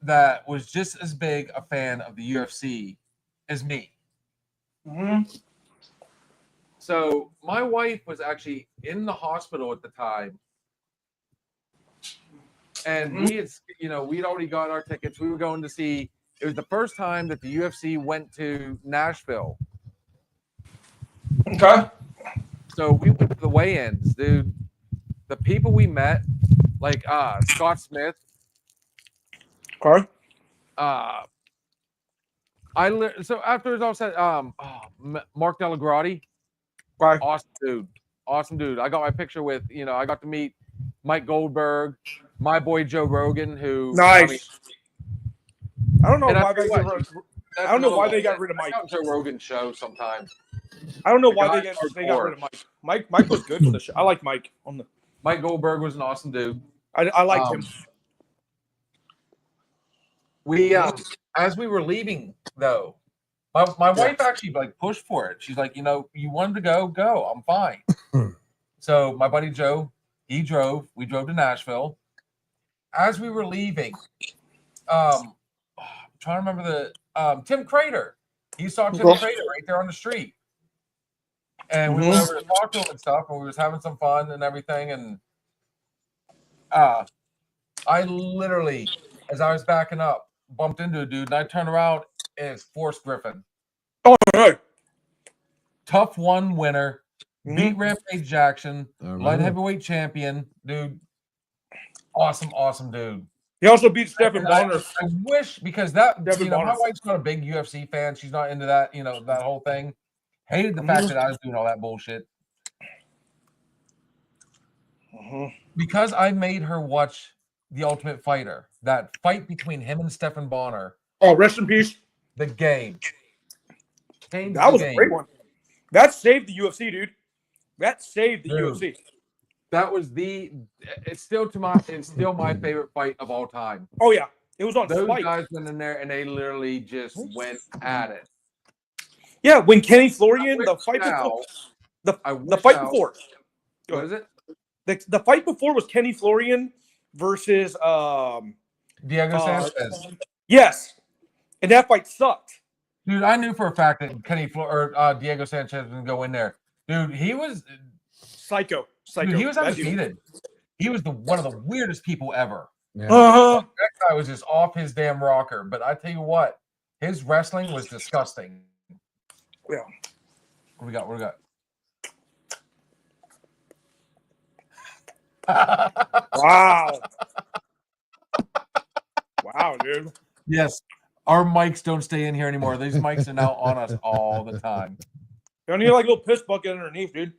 that was just as big a fan of the UFC as me. Mm-hmm. So my wife was actually in the hospital at the time. And we had, you know, we'd already got our tickets. We were going to see, it was the first time that the UFC went to Nashville. Okay. So we went to the weigh-ins, dude. The people we met, like Scott Smith, Okay. so after it's all said, Mark Delagrati, Right. awesome dude. I got my picture with, you know, I got to meet Mike Goldberg, my boy Joe Rogan, who Nice. I don't know And I why they tell you got what, I don't know why they got rid of Mike. Check out Joe Rogan show sometimes. I don't know The why guy they got hardcore. rid of Mike. Mike was good for the show. I like Mike on the. Mike Goldberg was an awesome dude. I liked him. We as we were leaving though, my wife actually like pushed for it. She's like, you know, you wanted to go. I'm fine. So my buddy Joe, he drove. We drove to Nashville. As we were leaving, I'm trying to remember the Tim Crater. He saw Tim Crater right there on the street. And we went over to talk to him and stuff, and we was having some fun and everything. And I literally, as I was backing up, bumped into a dude, and I turned around, and it's Forrest Griffin. Oh, right. Tough one winner, beat Rampage Jackson, I light remember. heavyweight champion, dude. Awesome dude. He also beat Stephen And Bonner. I wish, because that, Devin you know, my Bonner. wife's not a big UFC fan. She's not into that, you know, that whole thing. Hated the fact that I was doing all that bullshit. Because I made her watch The Ultimate Fighter, that fight between him and Stephen Bonner, Oh, rest in peace. the game. Changed That the was a game. great one. That saved the UFC, dude. That saved the Dude. UFC. That was it's still my favorite fight of all time. Oh yeah, it was on Those Spike. guys went in there and they literally just went at it. Yeah, when Kenny Florian, I the wish fight now- before, I the wish fight now- before, What is it? the fight before was Kenny Florian versus Diego Sanchez. yes, and that fight sucked. Dude, I knew for a fact that Diego Sanchez was going to go in there. Dude, he was Psycho. dude, he was That dude. undefeated. He was one of the weirdest people ever. Yeah. Uh-huh. That guy was just off his damn rocker. But I tell you what, his wrestling was disgusting. What we got? What we got? Wow. Wow, dude. Yes, our mics don't stay in here anymore. These mics are now on us all the time. You don't need like a little piss bucket underneath, dude.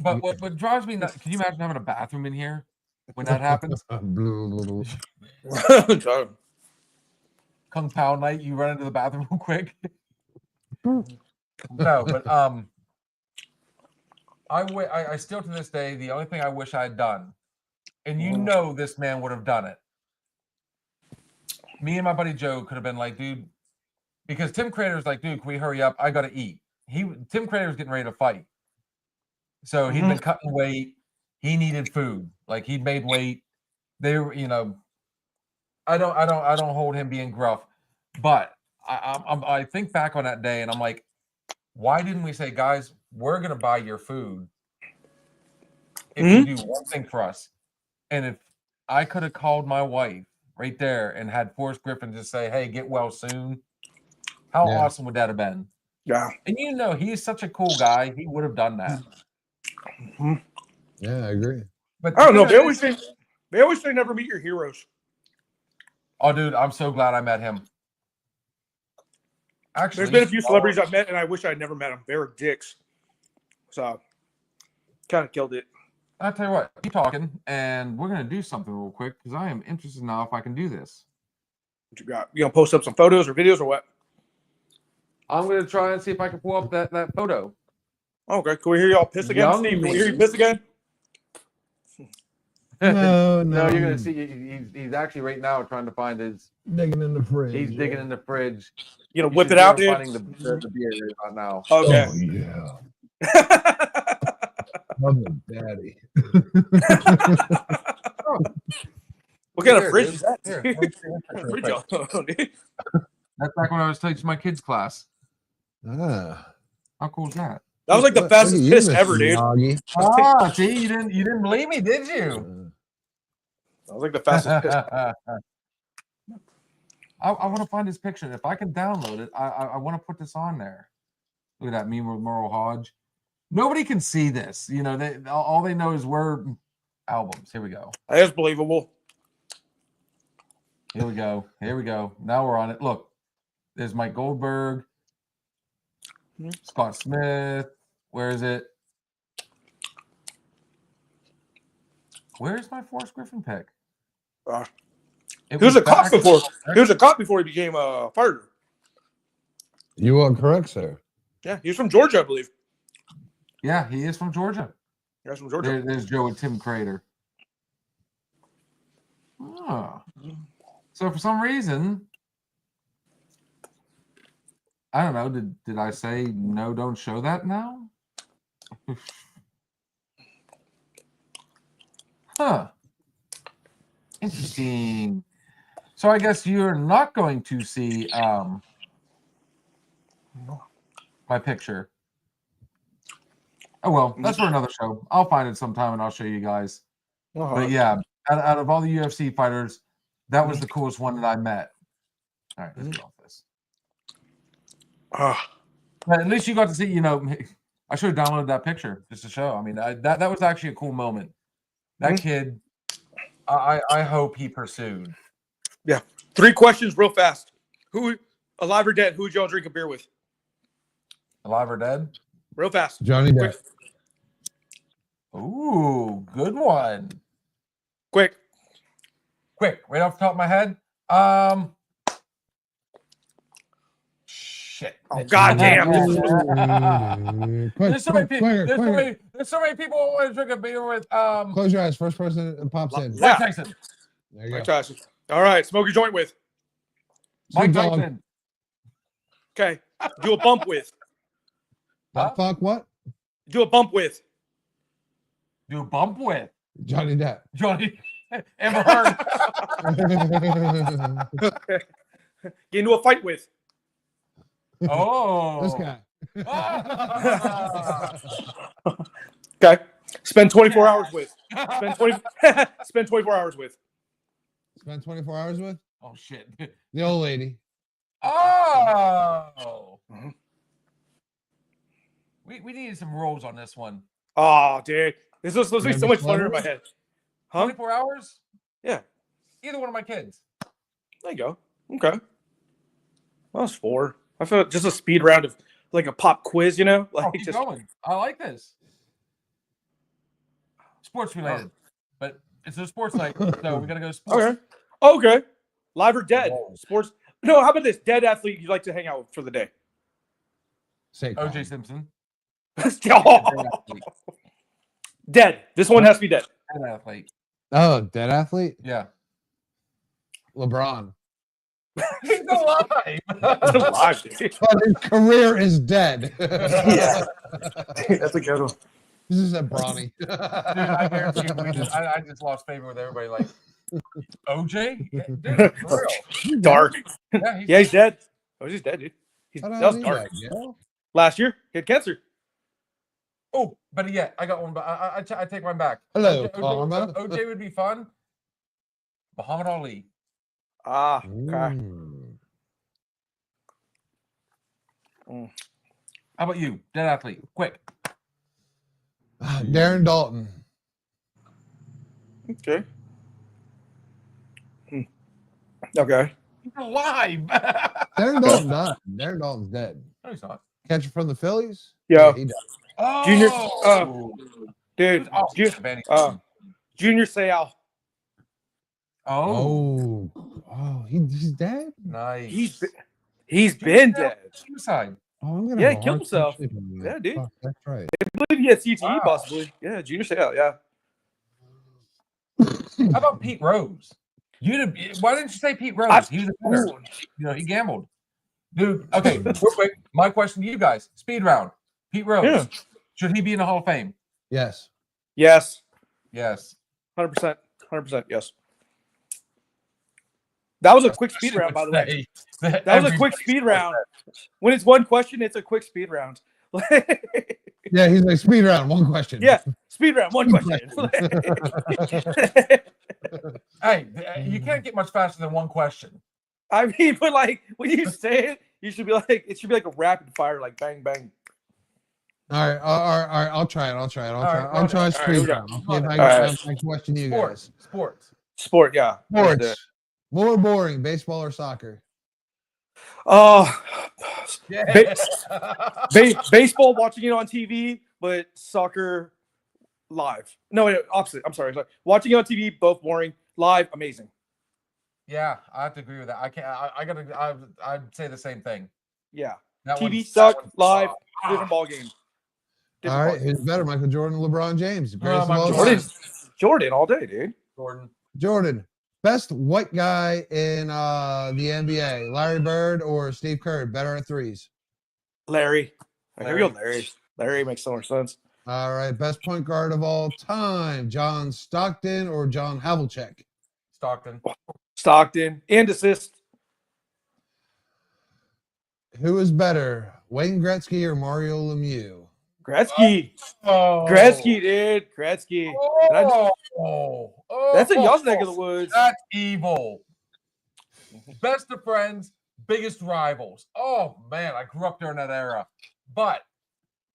But what drives me nuts? Can you imagine having a bathroom in here when that happens? Kung Pao night, you run into the bathroom real quick. No, but I still to this day, the only thing I wish I had done, and you know this man would have done it. Me and my buddy Joe could have been like, dude, because Tim Crater's like, dude, can we hurry up? I gotta eat. Tim Crater was getting ready to fight. So he'd been cutting weight. He needed food. Like he'd made weight. They were, you know, I don't hold him being gruff, but I think back on that day and I'm like, why didn't we say, guys, we're gonna buy your food if you do one thing for us? And if I could have called my wife right there and had Forrest Griffin just say, hey, get well soon, how awesome would that have been? Yeah. And you know, he's such a cool guy. He would have done that. Yeah, I agree. But I don't know. They always say never meet your heroes. Oh, dude, I'm so glad I met him. Actually, There's been a few celebrities I've met, and I wish I'd never met them. They were dicks. So, kind of killed it. I'll tell you what, keep talking, and we're going to do something real quick because I am interested now if I can do this. What you got? You gonna post up some photos or videos or what? I'm going to try and see if I can pull up that photo. Okay, can we hear y'all piss again, Young Steve? Can we me. hear you piss again? No, No, you're going to see, he's actually right now trying to find his, digging in the fridge. he's digging in the fridge. You gonna You whip should it out, hear him dude? finding the beer right now. Okay. Oh yeah. Love it, daddy. What kind Here, of fridge dude. is that? Here, dude? let me see that What picture real fridge quick. y'all- dude? That's back when I was teaching my kids' class. Ah. How cool is that? That was like the Look at fastest you, piss Mr. ever, dude. Miyagi. Ah, see, you didn't believe me, did you? That was like the fastest piss. I want to find this picture. If I can download it, I want to put this on there. Look at that meme with Merle Hodge. Nobody can see this. You know, all they know is we're albums. Here we go. That's believable. Here we go. Here we go. Now we're on it. Look, there's Mike Goldberg, Scott Smith. Where is it? Where's my Forrest Griffin pick? It He was a cop back- before. He was a cop before he became a fighter. You are correct, sir. Yeah, he was from Georgia, I believe. Yeah, he is from Georgia. Yeah, he's from Georgia. There's Joe and Tim Crater. Oh. So for some reason, I don't know. Did I say no? Don't show that now. Huh. Interesting. So I guess you're not going to see my picture. Oh well, that's for another show. I'll find it sometime and I'll show you guys. But yeah, out of all the UFC fighters, that was the coolest one that I met. All right, let's get off this. But at least you got to see, you know, I should have downloaded that picture just to show. I mean, that was actually a cool moment. That kid, I hope he pursued. Yeah. 3 questions real fast. Who, alive or dead, who would y'all drink a beer with? Alive or dead? Real fast. Johnny Depp. Ooh, good one. Quick. Quick, right off the top of my head. Shit. Oh, goddamn. There's so many people. There's so many people who want to drink a beer with. Close your eyes. First person that pops in. Yeah. Mike Tyson. There you Mike go. Tyson. All right. Smoke a joint with. Mike Snoop Dogg. Tyson. Okay. Do a bump with. Huh? Fuck what? Do a bump with. Do a bump with Johnny Depp. Johnny. Amber Heard. Get into a fight with. Oh. This guy. Okay. Spend 24 hours with. Spend 24 hours with. Spend 24 hours with Oh shit. the old lady. Oh. We needed some rules on this one. Oh, dude, this was supposed to be so much funner in my head. Huh? 24 hours? Yeah. Either one of my kids. There you go. Okay. Well, that's 4. I feel just a speed round of like a pop quiz, you know? Like Keep just going. I like this. Sports related, but it's a sports night, so we gotta go sports. Okay. Okay. Live or dead? Whoa. Sports. No, how about this? Dead athlete you'd like to hang out with for the day? Saquon. OJ Simpson. Dead. This one has to be dead. Dead athlete. Oh, dead athlete? Yeah. LeBron. He's alive. Alive, dude. But his career is dead. Yeah. That's a good one. This is a Bronny. Dude, I guarantee you, I just lost favor with everybody. Like, OJ? Dude, for real. Dark. Yeah, Yeah, he's dead. Oh, he's dead, dude. How the That hell was is he dark. dead, yeah? Last year, he had cancer. Oh, but yeah, I got one. But I take one back. Hello, OJ, Karma. OJ would be fun. Muhammad Ali. Ah, okay. Mm. How about you? Dead athlete. Quick. Darren Dalton. Okay. Okay. He's alive. Darren Dalton died. Darren Dalton's dead. No, he's not. Catcher from the Phillies? Yeah. He died. Oh, Junior- Dude, Dude, Junior Seau. oh, He's dead? nice. He's been dead. Suicide. Oh, I'm gonna Yeah, have he a killed hard time himself. sleeping Yeah, tonight. dude. Fuck, that's right. I believe he had CTE Wow. possibly. Yeah, Junior Seau. Yeah. How about Pete Rose? Why didn't you say Pete Rose? He was a winner. You know, he gambled. Dude, okay, real quick. My question to you guys: speed round. Pete Rose. Yeah. Should he be in the Hall of Fame? Yes. Yes. Yes. 100%. 100%. Yes. That was a quick speed round, by the way. That was a quick speed round. When it's one question, it's a quick speed round. Yeah, he's like speed round. One question. Yeah, speed round, one question. Hey, you can't get much faster than one question. I mean, but like when you say it, you should be like it should be like a rapid fire, like bang bang. All right. I'll try it. I'll right, try all speed right, round. I'll see if I right. can question you guys. Sports. Sport, yeah. Sports. More boring, baseball or soccer? Oh, Yeah. baseball watching it on TV, but soccer live. No, wait, opposite. I'm sorry. Watching it on TV, both boring. Live, amazing. Yeah, I have to agree with that. I can't. I'd say the same thing. Yeah. That TV one suck, sucked. live, different ball game. All right. Who's better, Michael Jordan or LeBron James? Greatest of Michael all Jordan. time. Jordan all day, dude. Jordan. Jordan. Best white guy in the NBA, Larry Bird or Steve Kerr? Better at threes. Larry. Here we go, Larry. Larry makes so much sense. All right. Best point guard of all time, John Stockton or John Havlicek? Stockton. And assist. Who is better, Wayne Gretzky or Mario Lemieux? Gretzky. Oh. Gretzky, dude. Gretzky. Oh. That's in y'all's neck of the woods. That's evil. Best of friends, biggest rivals. Oh man, I grew up during that era. But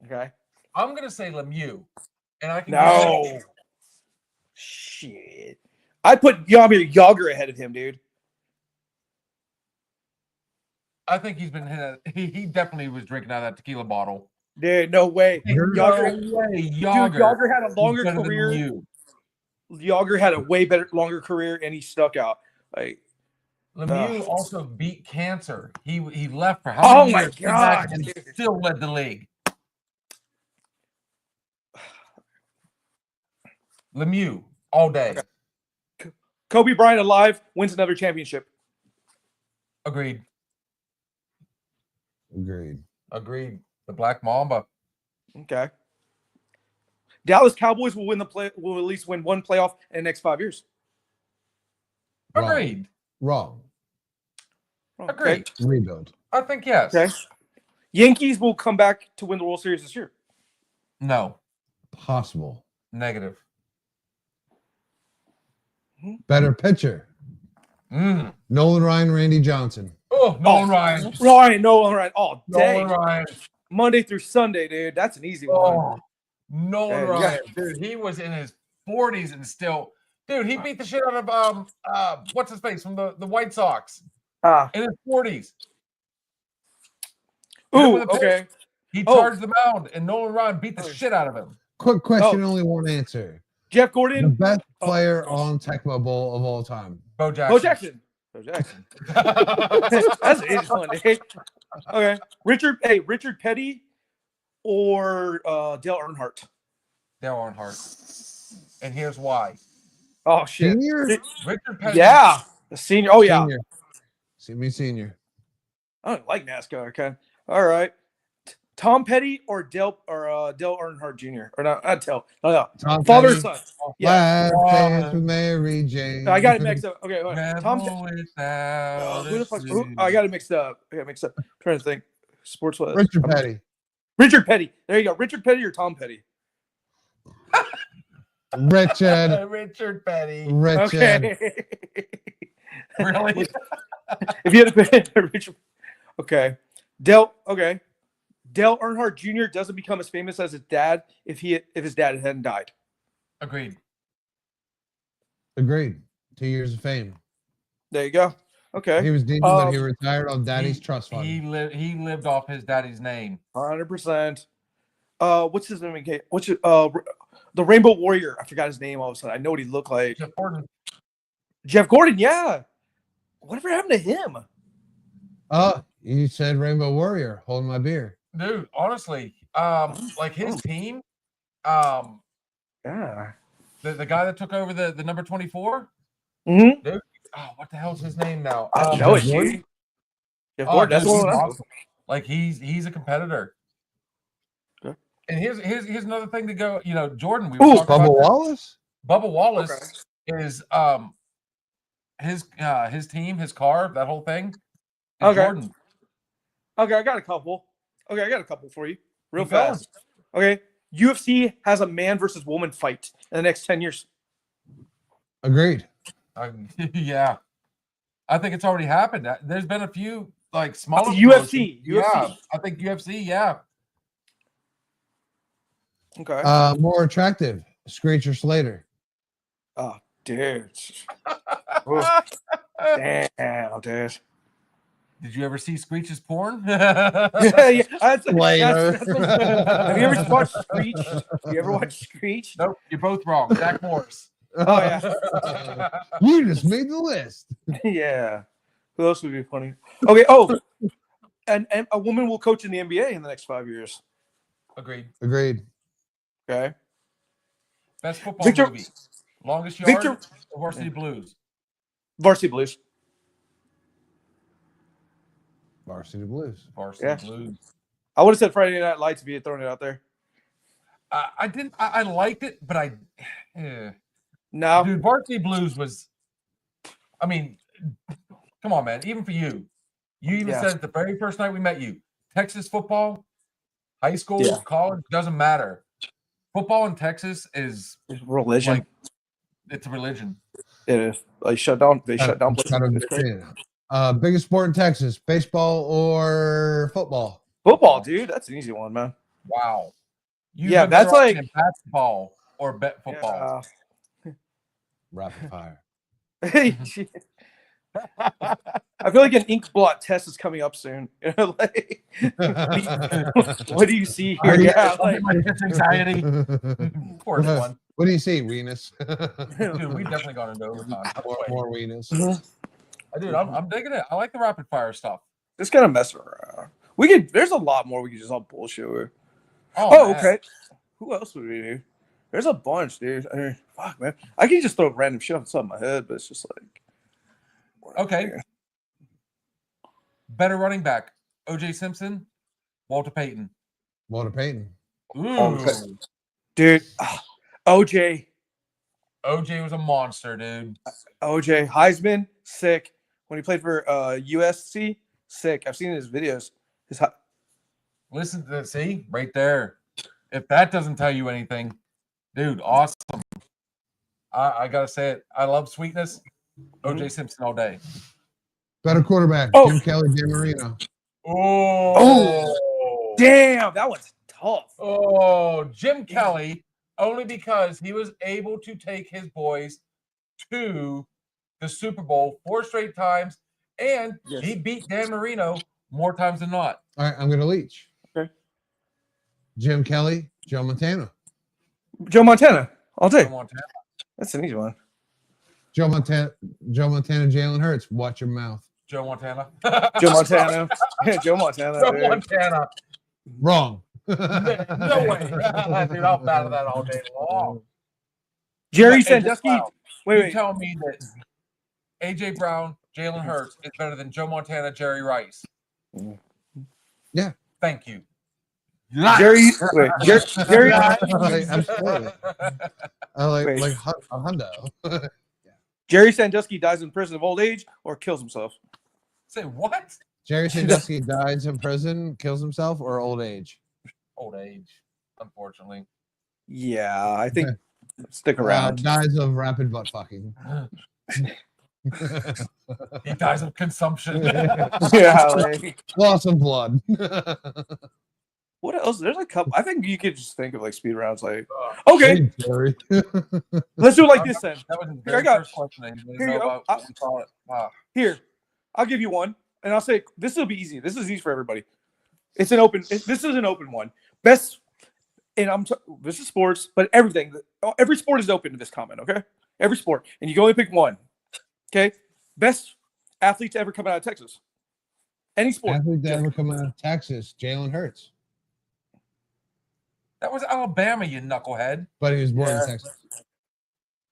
Okay. I'm gonna say Lemieux, and I can No. Shit. I put Jaromir Jagr ahead of him, dude. I think he's been hit. He definitely was drinking out of that tequila bottle. Dude, no way. Jagr, No way, dude, Jagr. Jagr had a longer better than career. you. Jagr had a way better, longer career, and he stuck out. Like, Lemieux also beat cancer. He left for how Oh many my years? Came back God, and dude. still led the league. Lemieux all day. Okay. Kobe Bryant alive wins another championship. Agreed. Agreed. The Black Mamba. Okay. Dallas Cowboys will will at least win one playoff in the next 5 years. Wrong. Agreed. Wrong. Agreed. Rebuild. I think yes. Okay. Yankees will come back to win the World Series this year. No. Possible. Negative. Better pitcher, Nolan Ryan, Randy Johnson. Oh, Nolan Ryan. Ryan, Nolan Ryan, all day. Nolan Ryan. Monday through Sunday, dude. That's an easy one. Oh, Nolan Yeah, Ryan, dude, he was in his 40s and still, dude, he beat the shit out of what's his face from the White Sox in his 40s. Ooh, with a pitch. okay. He Oh. charged the mound, and Nolan Ryan beat the shit out of him. Quick question, only one answer. Jeff The Gordon, best player on Tecmo Bowl of all time. Bo Jackson. Bo Jackson. Bo Jackson. That's an easy one, dude. Okay. Richard Petty or Dale Earnhardt? Dale Earnhardt. And here's why. Oh shit. Senior? Richard Petty. Yeah. The senior. Oh yeah. Senior. See me senior. I don't like NASCAR. Okay. All right. Tom Petty or Dale Earnhardt Jr. or not Dale. No. Tom Father Petty. and son. Yeah. Last dance with Mary Jane. I got it mixed up. Okay. Wait. Rebel Tom. without Who the fuck? a I got it mixed up. I'm trying to think. Sports was Richard Petty. Richard Petty. There you go. Richard Petty or Tom Petty. Richard. Richard Petty. Richard. Okay. Really? If you had to pick Richard. Okay. Dale Earnhardt Jr. doesn't become as famous as his dad if his dad hadn't died. Agreed. Agreed. 2 years of fame. There you go. Okay. He was deemed that he retired on Daddy's trust fund. He lived off his daddy's name. 100%. What's his name again? The Rainbow Warrior? I forgot his name all of a sudden. I know what he looked like. Jeff Gordon. Jeff Gordon, yeah. Whatever happened to him? Oh, you said Rainbow Warrior. Holding my beer. Dude, honestly, like his team, Yeah. the guy that took over the number 24, Mm-hmm. dude. Oh, what the hell's his name now? I know it, Jeff Gordon? dude. Jeff Gordon, that's dude, the he's one. awesome. Like he's a competitor. Okay. And here's another thing to go. You know, Jordan. We Ooh, were talking Bubba about Wallace? Bubba Wallace is his team, his car, that whole thing. Is Okay. Jordan. Okay, I got a couple. Okay, I got a couple for you. Real Keep going. fast. Okay. UFC has a man versus woman fight in the next 10 years. Agreed. Yeah, I think it's already happened. There's been a few like smaller UFC. promotions. Yeah, I think UFC. Yeah, Okay. More attractive. Screecher Slater. Oh, dude. Oof. Damn, dude. Did you ever see Screech's porn? Yeah. Have you ever watched Screech? You ever watched Screech? Nope, you're both wrong. Zach Morris. Oh, yeah. You just made the list. Yeah. Who else would be funny? Okay. Oh, and a woman will coach in the NBA in the next 5 years. Agreed. Agreed. Okay. Best football Victor- movie. Longest Yard. Victor- or Varsity Blues. Varsity Blues. Varsity Blues. Varsity Yeah. Blues. I would have said Friday Night Lights if you had thrown it out there. I didn't. I liked it, but yeah. No. Dude, Varsity Blues was. I mean, come on, man. Even for you, you even Yeah. said it the very first night we met you. Texas football, high school, Yeah. college, doesn't matter. Football in Texas is It's religion. like it's a religion. It is. They shut down. places. Gotta It's crazy. understand. Biggest sport in Texas: baseball or football? Football, dude. That's an easy one, man. Wow. Yeah, been that's better off like- in basketball or bet football. Rapid fire. Yeah. I feel like an ink blot test is coming up soon. You know, like, what do you see here? Yeah, like, My anxiety. Poor one. What do you see, Weenus? Dude, we definitely got into overtime. more Weenus. Dude, I'm digging it. I like the rapid fire stuff. just kind of mess around. We could. There's a lot more we could just all bullshit with. Oh, man. Okay. Who else would we do? There's a bunch, dude. I mean, fuck, man. I can just throw random shit off the top of my head, but it's just like. Okay. Better running back: O.J. Simpson, Walter Payton. Walter Payton. Ooh. Dude, OJ O.J. was a monster, dude. Heisman, sick. When he played for USC, sick. I've seen his videos. Listen to this. See, right there. If that doesn't tell you anything, dude, awesome. I gotta say it. I love sweetness. O.J. Simpson all day. Better quarterback: Oh. Jim Kelly, Dan Marino. Oh, Damn, that one's tough. Oh, Jim Kelly, only because he was able to take his boys to the Super Bowl 4 straight times, and Yes. he beat Dan Marino more times than not. All right, I'm gonna leech. Okay. Jim Kelly, Joe Montana. Joe Montana, all day. Come on, Tam. That's an easy one. Joe Montana, Jalen Hurts. Watch your mouth. Joe Montana. Joe Montana. Joe Montana. Joe dude. Montana. Wrong. No way. Dude, I'll battle that all day long. Jerry And just Sandusky. wow, Wait, you wait. tell me that A.J. Brown, Jalen Hurts is better than Joe Montana, Jerry Rice. Yeah. Thank you. Jerry. Wait. Jerry. Absolutely. I like Wait. like a hundo. Jerry Sandusky dies in prison of old age or kills himself. Say what? Jerry Sandusky dies in prison, kills himself, or old age. Old age, unfortunately. Yeah, I think stick around. Dies of rapid butt fucking. He dies of consumption. Yeah. Like, Loss of blood. what else? There's a couple. I think you could just think of like speed rounds. Like, okay, Hey, Jerry. let's do it like this then. That was his Here, I very got- first question. I didn't here you know go. about what we call it. Wow. Here, I'll give you one, and I'll say this will be easy. This is easy for everybody. It's an open. This is an open one. Best, and this is sports, but everything. Every sport is open to this comment. Okay, every sport, and you can only pick one. Okay, best athlete to ever come out of Texas. Any sport. Athlete that ever come out of Texas, Jalen Hurts. That was Alabama, you knucklehead. But he was born Yeah. in Texas.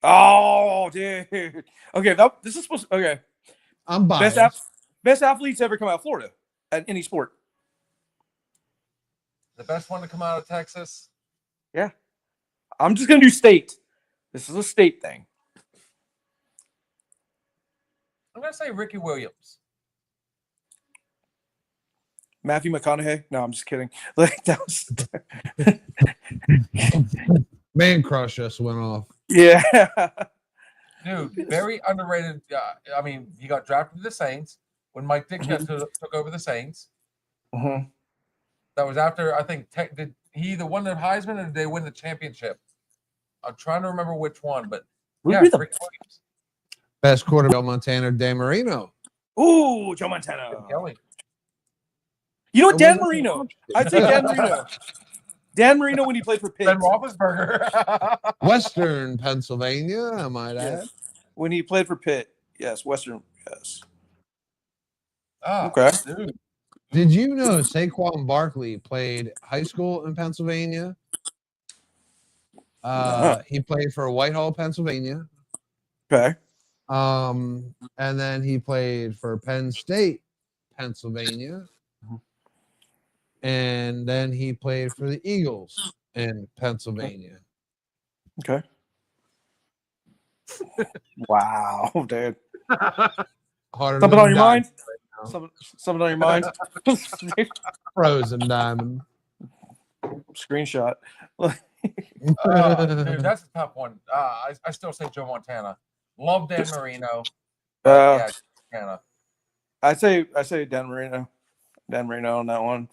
Oh, dude. Okay, this is supposed. Okay, I'm biased. best athletes ever come out of Florida at any sport. The best one to come out of Texas. I'm just gonna do state. This is a state thing. I'm gonna say Ricky Williams. Matthew McConaughey. No, I'm just kidding. Like that was. Man Crush just went off. Yeah. Dude, very underrated. I mean, he got drafted to the Saints when Mike Ditka took over the Saints. Mhm. That was after, I think, did he either won the Heisman or did they win the championship? I'm trying to remember which one, but Would yeah, be the- Ricky Williams. Best quarterback, Montana, Dan Marino. Ooh, Joe Montana. Kelly. You know what? I Dan wasn't- Marino. I'd say Dan Marino. Dan Marino when he played for Pitt. Ben Roethlisberger. Western Pennsylvania, I might add. Yes. When he played for Pitt. Yes, Western. Yes. Ah, Okay. dude. Did you know Saquon Barkley played high school in Pennsylvania? He played for Whitehall, Pennsylvania. Okay. And then he played for Penn State, Pennsylvania. And then he played for the Eagles in Pennsylvania. Okay. Wow, dude. Harder Something than on your diamond. mind? Something on your mind? Frozen diamond. Screenshot. Dude, that's a tough one. I still say Joe Montana. Love Dan Marino. Yeah, Montana. I say Dan Marino. Dan Marino on that one.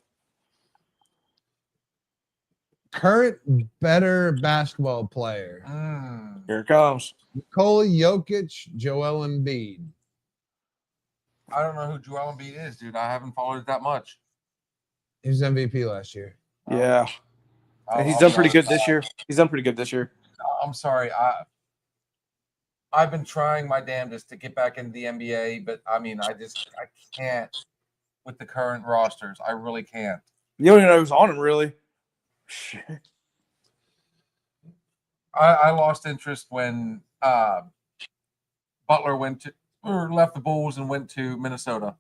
Current better basketball player. Here it comes. Nikola Jokic, Joel Embiid. I don't know who Joel Embiid is, dude. I haven't followed it that much. He was MVP last year. Yeah. I'll- And he's I'll done be pretty good honest, this year. He's done pretty good this year. I'm sorry. I've been trying my damnedest to get back into the NBA, but I mean, I can't with the current rosters. I really can't. You don't even know who's on him, really. Shit. I lost interest when Butler left the Bulls and went to Minnesota.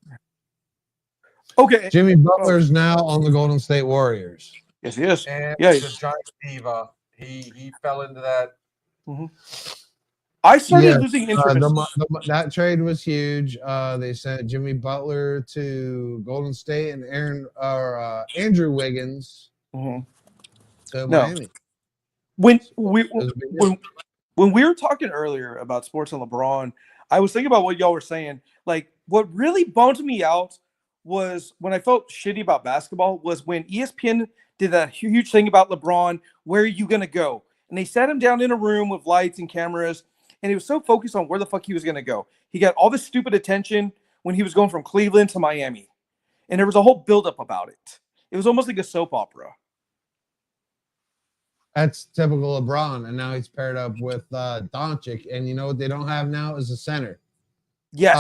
Okay. Jimmy Butler's now on the Golden State Warriors. Yes, he is. And Yeah, the giant diva. He fell into that. I started Yes, losing interest. That trade was huge. They sent Jimmy Butler to Golden State and Andrew Wiggins Mhm. to No. Miami. When It was a big deal. when we were talking earlier about sports and LeBron, I was thinking about what y'all were saying. Like, what really bummed me out was when I felt shitty about basketball was when ESPN did that huge thing about LeBron. Where are you gonna go? And they sat him down in a room with lights and cameras, and he was so focused on where the fuck he was gonna go. He got all this stupid attention when he was going from Cleveland to Miami, and there was a whole buildup about it. It was almost like a soap opera. That's typical LeBron, and now he's paired up with Doncic, and you know what they don't have now is a center. Yes.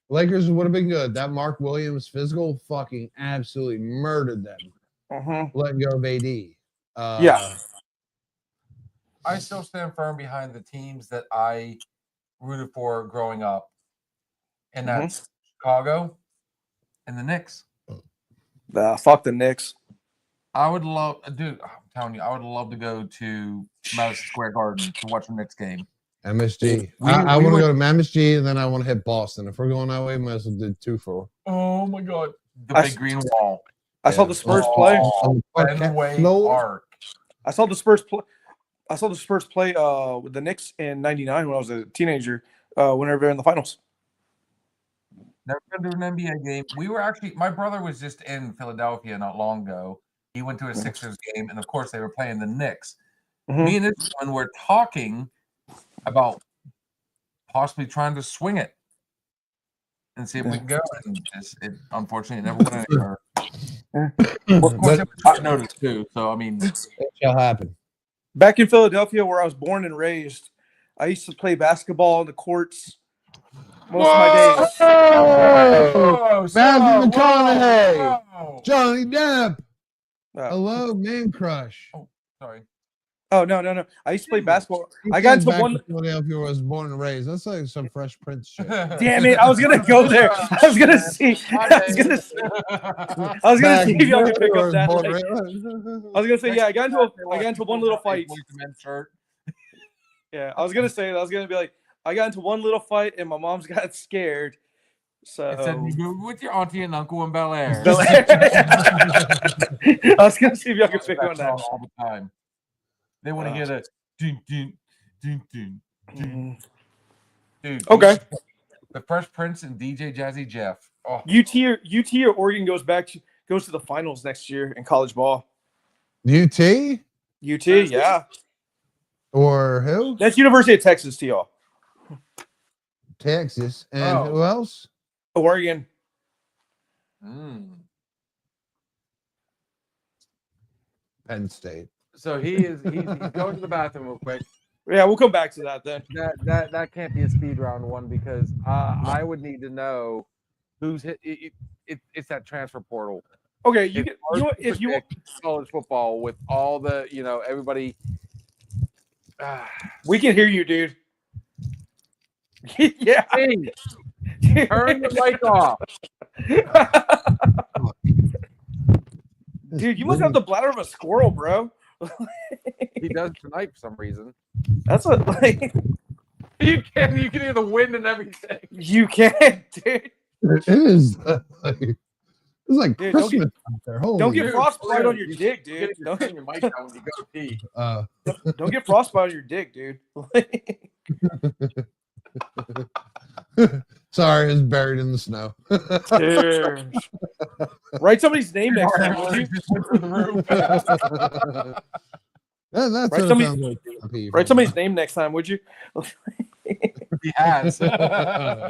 Lakers would have been good. That Mark Williams physical fucking absolutely murdered them. Letting go of AD. Yeah. I still stand firm behind the teams that I rooted for growing up, and that's Chicago and the Knicks. Fuck the Knicks. I would love, dude. I'm telling you, I would love to go to Madison Square Garden to watch the Knicks game. MSG. I want to go to MSG, and then I want to hit Boston. If we're going that way, might as well do 2 for. Oh my god, the big green wall. I saw the Spurs play. Fenway Park. I saw the Spurs play. I saw the Spurs play with the Knicks in '99 when I was a teenager. Whenever they're in the finals. Never been to an NBA game. We were actually, my brother was just in Philadelphia not long ago. He went to a Sixers game, and of course, they were playing the Knicks. Me and this one were talking about possibly trying to swing it and see if we can go. And it unfortunately it never went anywhere. Well, of course, it was hot notice too. So I mean, it shall happen. Back in Philadelphia, where I was born and raised, I used to play basketball in the courts most of my days. Matthew McConaughey, Johnny Depp. Hello, man crush. Oh, sorry. Oh no! I used to play basketball. I got into one. Philadelphia was born and raised. That's like some Fresh Prince shit. Damn it! I was gonna go there. I was gonna see. I was gonna see if y'all could pick up that. I was gonna say, yeah. I got into one little fight. Yeah, I was gonna say. I was gonna be like, I got into one little fight, and my mom's got scared. So it said you go with your auntie and uncle in Bel Air. I was gonna see if y'all could pick on that all the time. They want to hear that. Dude. Okay. The Fresh Prince and DJ Jazzy Jeff. Oh. UT or Oregon goes to the finals next year in college ball. UT, yeah. Or who? That's University of Texas to y'all. Texas. And who else? Oregon. Penn State. So he's going to the bathroom real quick. Yeah, we'll come back to that then. That can't be a speed round one because I would need to know who's hit. It's that transfer portal. Okay, if you want college football with all the everybody. We can hear you, dude. Yeah. Hey, turn the mic off. Dude, you must have the bladder of a squirrel, bro. He does tonight for some reason. That's what you can hear the wind and everything. You can, dude. It is. It's like dude, Christmas out there. Don't get frostbite on your dick, dude. Don't get your mic down when you go pee. Don't get frostbite on your dick, dude. Sorry, it's buried in the snow. Write somebody's name next time, would you? Write somebody's name next time, would you? He has. I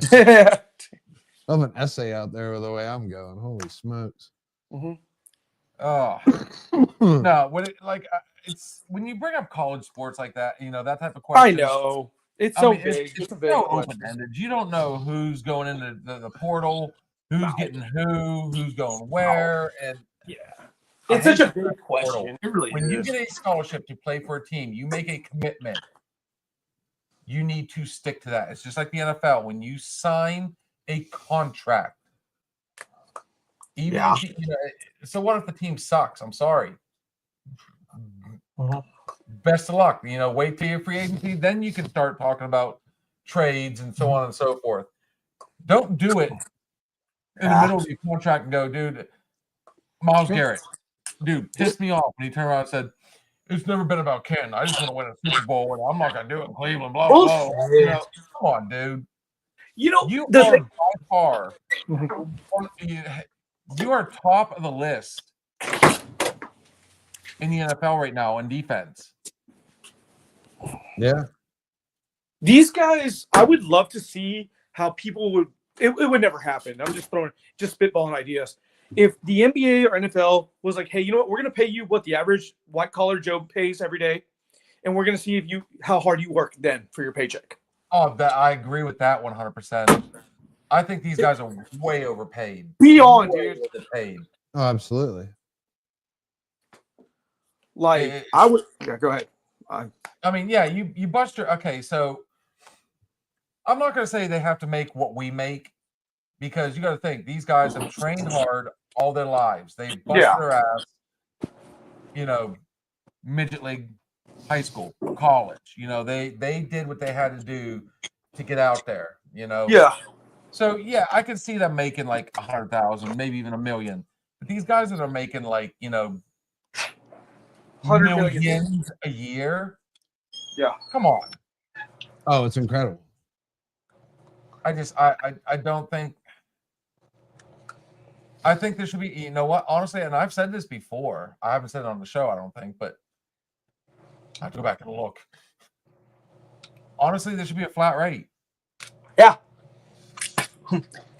have an essay out there with the way I'm going. Holy smokes. Oh no! It's when you bring up college sports like that, that type of question. I know it's so big. It's so open-ended. You don't know who's going into the portal, who's getting who's going where, and it's such a big question. It really when you get a scholarship to play for a team, you make a commitment. You need to stick to that. It's just like the NFL. When you sign a contract, so what if the team sucks? I'm sorry. Best of luck. Wait till your free agency, then you can start talking about trades and so on and so forth. Don't do it in the middle of your contract and go, dude. Myles Garrett, dude, pissed me off when he turned around and said, "It's never been about Ken. I just want to win a Super Bowl, and I'm not going to do it in Cleveland." Blah blah blah. Come on, dude. You are by far you are top of the list in the NFL right now in defense. Yeah. These guys, I would love to see how people would. It would never happen. I'm just spitballing ideas. If the NBA or NFL was like, hey, you know what? We're going to pay you what the average white collar Joe pays every day, and we're going to see how hard you work then for your paycheck. Oh, that I agree with that 100%. I think these guys are way overpaid. Beyond, Way dude. overpaid. Oh, absolutely. Like I would. Yeah, go ahead. I mean, yeah, you bust your okay. So I'm not going to say they have to make what we make because you got to think these guys have trained hard all their lives. They bust their ass. You know, midget league, high school, college. You know, they did what they had to do to get out there. You know. Yeah. So yeah, I can see them making like 100,000, maybe even $1 million. But these guys that are making like 100 million millions a year. Yeah. Come on. Oh, it's incredible. I don't think. I think there should be. You know what? Honestly, and I've said this before. I haven't said it on the show. I don't think, but I have to go back and look. Honestly, there should be a flat rate. Yeah.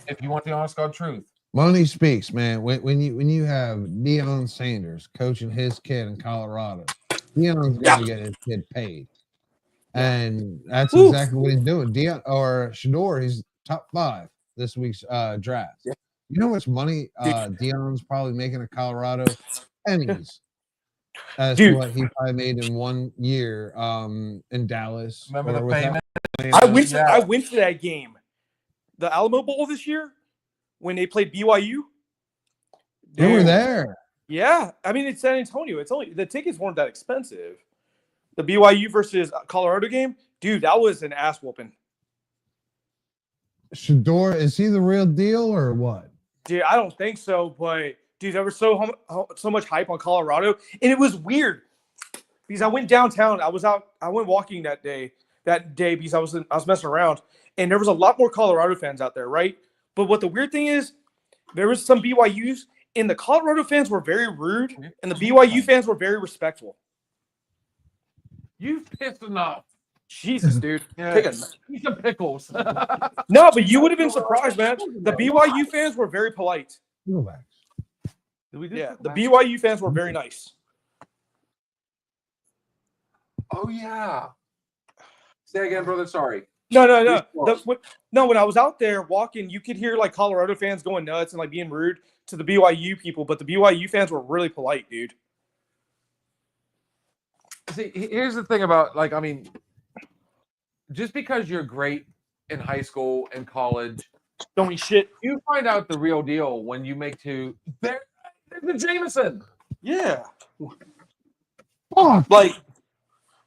If you want the honest God truth. Money speaks, man. When you have Deion Sanders coaching his kid in Colorado, Deion's gonna get his kid paid. And that's exactly what he's doing. Shador, he's top 5 this week's draft. Yeah. You know how much money Deion's probably making in Colorado? Pennies. As to what he probably made in 1 year in Dallas. Remember the with famous? I went to that game, the Alamo Bowl this year, when they played BYU. You were there. Yeah, I mean it's San Antonio. It's only the tickets weren't that expensive. The BYU versus Colorado game, dude, that was an ass whooping. Shador, is he the real deal or what? Dude, I don't think so, but dude, there was so much hype on Colorado, and it was weird because I went downtown. I went walking that day because I was messing around, and there was a lot more Colorado fans out there, right? But what the weird thing is, there was some BYU's, and the Colorado fans were very rude, and the BYU fans were very respectful. You've pissed enough. Jesus, dude. Yeah. Take a- Eat some pickles. No, but you would have been surprised, man. The BYU fans were very polite. Go back. Yeah, the BYU fans were very nice. Oh yeah. Say again, brother. Sorry. No. When I was out there walking, you could hear like Colorado fans going nuts and like being rude to the BYU people, but the BYU fans were really polite, dude. See, here's the thing about like, I mean, just because you're great in high school and college, Don't mean shit. you find out the real deal when you make the Jameson. Yeah. Oh, Like,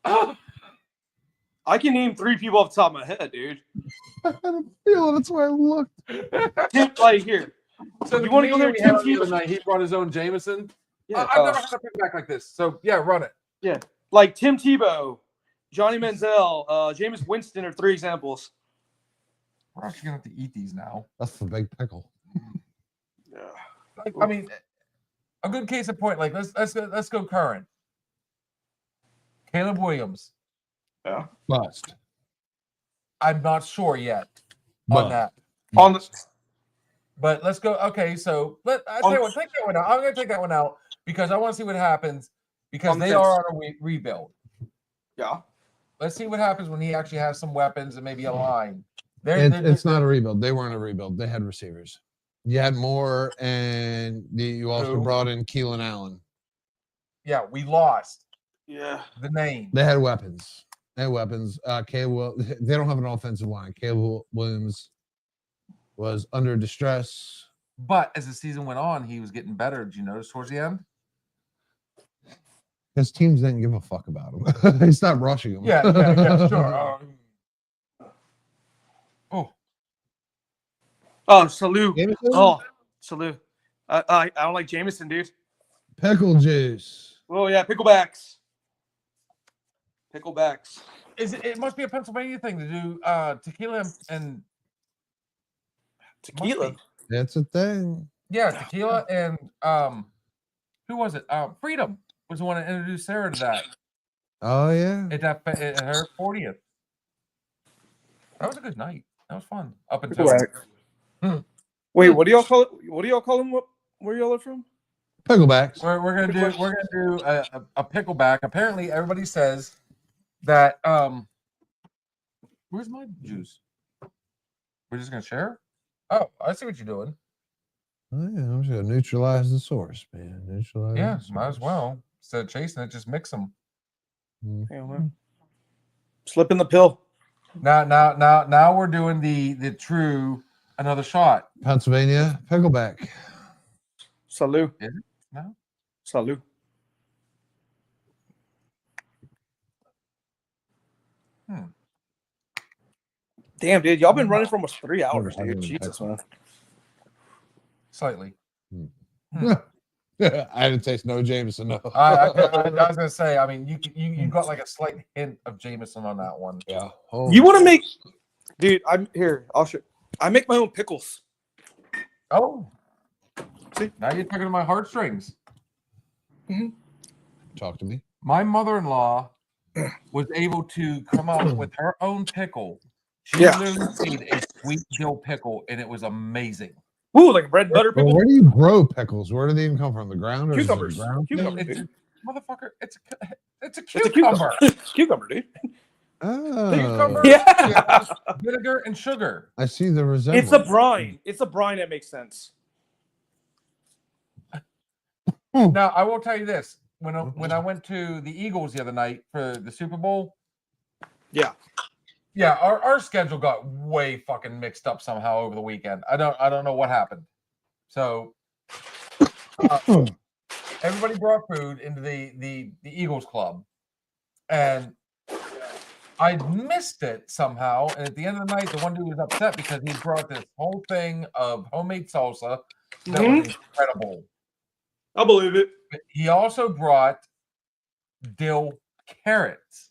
I can name 3 people off the top of my head, dude. I had a feeling that's why I looked. Like, here. So You wanna go there, Tim Tim the other night, he brought his own Jameson. Yeah. I've never had a pick back like this. So yeah, run it. Like Tim Tebow, Johnny Manziel, Jameis Winston are 3 examples. We're actually gonna have to eat these now. That's the big pickle. Yeah. Like, I mean, a good case in point. Like let's go current. Caleb Williams. Bust. I'm not sure yet But- on that. On the But let's go. Okay, so I tell you what, take that one out. I'm going to take that one out because I want to see what happens because On the they fence. are on a rebuild. yeah. Let's see what happens when he actually has some weapons and maybe a line. It's not a rebuild. They weren't a rebuild. They had receivers. You had Moore, and you also Who? brought in Keelan Allen. Yeah, we lost Yeah. the name. They had weapons. They don't have an offensive line. Caleb Williams was under distress. But as the season went on, he was getting better. Did you notice towards the end? His teams didn't give a fuck about him. They stopped rushing him. Yeah, sure. Oh, Salute. Jameson? Oh, Salute. I don't like Jameson, dude. Pickle juice. Oh yeah, picklebacks. Picklebacks. It must be a Pennsylvania thing to do tequila and Tequila. That's a thing. Yeah, tequila and who was it? Freedom was the one that introduced Sarah to that Oh yeah. at her 40th. That was a good night. That was fun. Up until Right. Wait, what do y'all call it? What do y'all call them? Where y'all are from? Picklebacks. we're gonna do a pickleback. Apparently, everybody says that where's my juice? We're just gonna share. Oh, I see what you're doing. Oh, yeah, I'm just gonna neutralize the source, man. Neutralize. Yeah, the might as source. well. Instead of chasing it, just mix them. Hang on, man. Slipping the pill. Now we're doing the true another shot. Pennsylvania pickleback. Salud. Is it? No. Salud. Damn, dude, y'all been running for almost 3 hours, I dude. didn't Jesus, touch man. Slightly. I didn't taste no Jameson. No. I was gonna say. I mean, you got like a slight hint of Jameson on that one. Yeah. You want to make, dude? I'm here. I'll show. I make my own pickles. Oh, See? now you're talking to my heartstrings. Talk to me. My mother-in-law was able to come up with her own pickle. She Yeah. literally made a sweet dill pickle, and it was amazing. Ooh, like bread butter Well, pickle. where do you grow pickles? Where do they even come from? The ground or is it Cucumbers. ground? Cucumbers, It's dude. motherfucker. It's a It's a cucumber. Cucumber, dude. Oh, Cucumber, Yeah. vinegar, and sugar. I see the resemblance. It's a brine. It's a brine that makes sense. Now, I will tell you this: when I went to the Eagles the other night for the Super Bowl, Yeah. our schedule got way fucking mixed up somehow over the weekend. I don't know what happened. So everybody brought food into the Eagles club, and I missed it somehow. And at the end of the night, the one dude was upset because he brought this whole thing of homemade salsa that was incredible. I believe it. But he also brought dill carrots.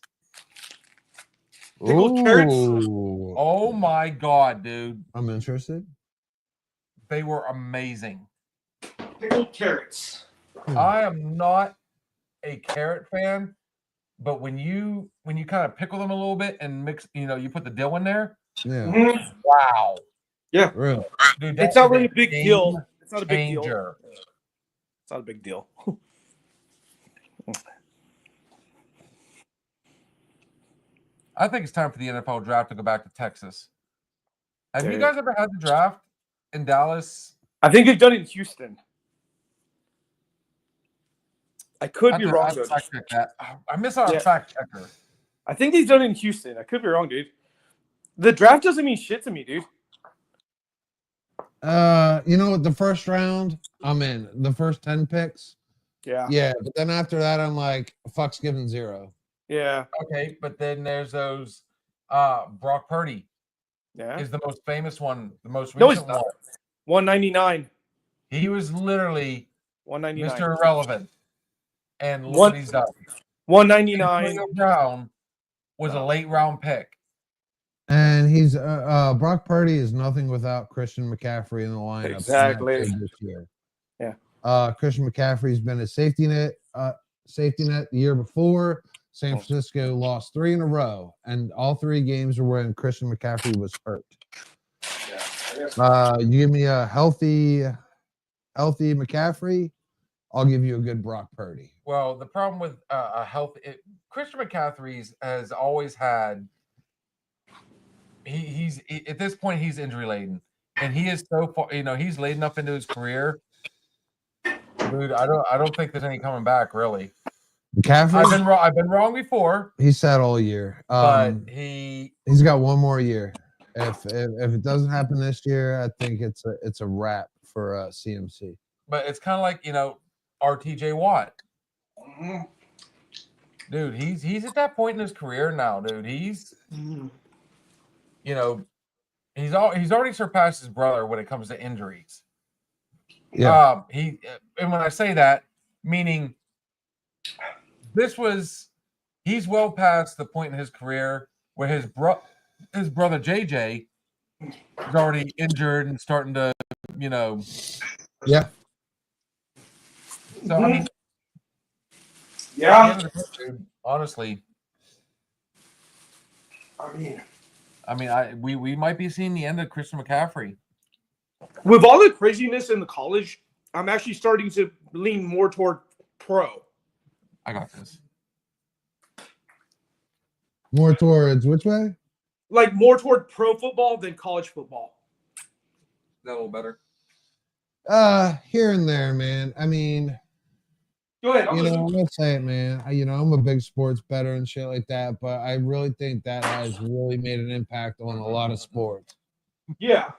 Pickled carrots? Ooh. Oh my god, dude. I'm interested. They were amazing. Pickled carrots. I am not a carrot fan, but when you kind of pickle them a little bit and mix, you put the dill in there. Yeah. Wow. Real. Dude, It's that not is really a a big deal. It's not a big deal. changer. It's not a big deal. I think it's time for the NFL draft to go back to Texas. Have you Dude. guys ever had the draft in Dallas? I think they've done it in Houston. I could I be have wrong, to dude. fact check that. I miss our Yeah. fact checker. I think they've done it in Houston. I could be wrong, dude. The draft doesn't mean shit to me, dude. You know what? The first round, I'm in. The first 10 picks. Yeah. Yeah, but then after that, I'm like, fuck's given zero. Yeah. Okay, but then there's those Brock Purdy Yeah. is the most famous one, the most No, he's recent not. one. 199. He was literally 199. Mr. Irrelevant. And look One- what he's done. 199. Antonio Brown was a late round pick. And he's Brock Purdy is nothing without Christian McCaffrey in the lineup. Exactly. This year. Yeah. Christian McCaffrey's been a safety net the year before. San Francisco lost 3 in a row, and all 3 games were when Christian McCaffrey was hurt. You give me a healthy McCaffrey, I'll give you a good Brock Purdy. Well, the problem with Christian McCaffrey's has always had. He's at this point he's injury laden, and he is so far. He's late enough into his career, dude. I don't think there's any coming back really. McCaffrey, I've been wrong before, he's sat all year. but he's Got one more year. If it doesn't happen this year, I think it's a wrap for CMC. But it's kind of like RTJ Watt, dude. He's at that point in his career now, dude. He's already surpassed his brother when it comes to injuries. Yeah. And when I say that, meaning he's well past the point in his career where his brother JJ is already injured and starting to, Yeah. So I mean, Yeah. at the end of the day, dude, honestly, I mean, we might be seeing the end of Christian McCaffrey. with all the craziness in the college, I'm actually starting to lean more toward pro. I got this. More towards which way? Like more toward pro football than college football. That a little better. Here and there, man. I mean, Go ahead. I'm gonna say it, man. I'm a big sports bettor and shit like that, but I really think that has really made an impact on a lot of sports. Yeah.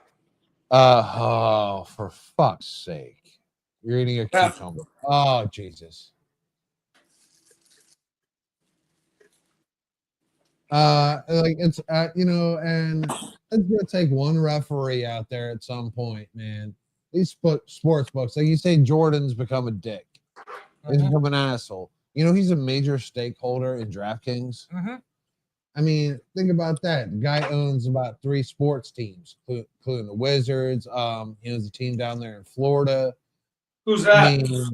Oh, for fuck's sake. You're eating a cucumber. Oh, Jesus. Like it's and it's gonna take one referee out there at some point, man. These sports books, like you say, Jordan's become a dick. He's become an asshole. He's a major stakeholder in DraftKings. Mm-hmm. I mean, think about that. The guy owns about 3 sports teams, including the Wizards. He owns a team down there in Florida. Who's that? I mean,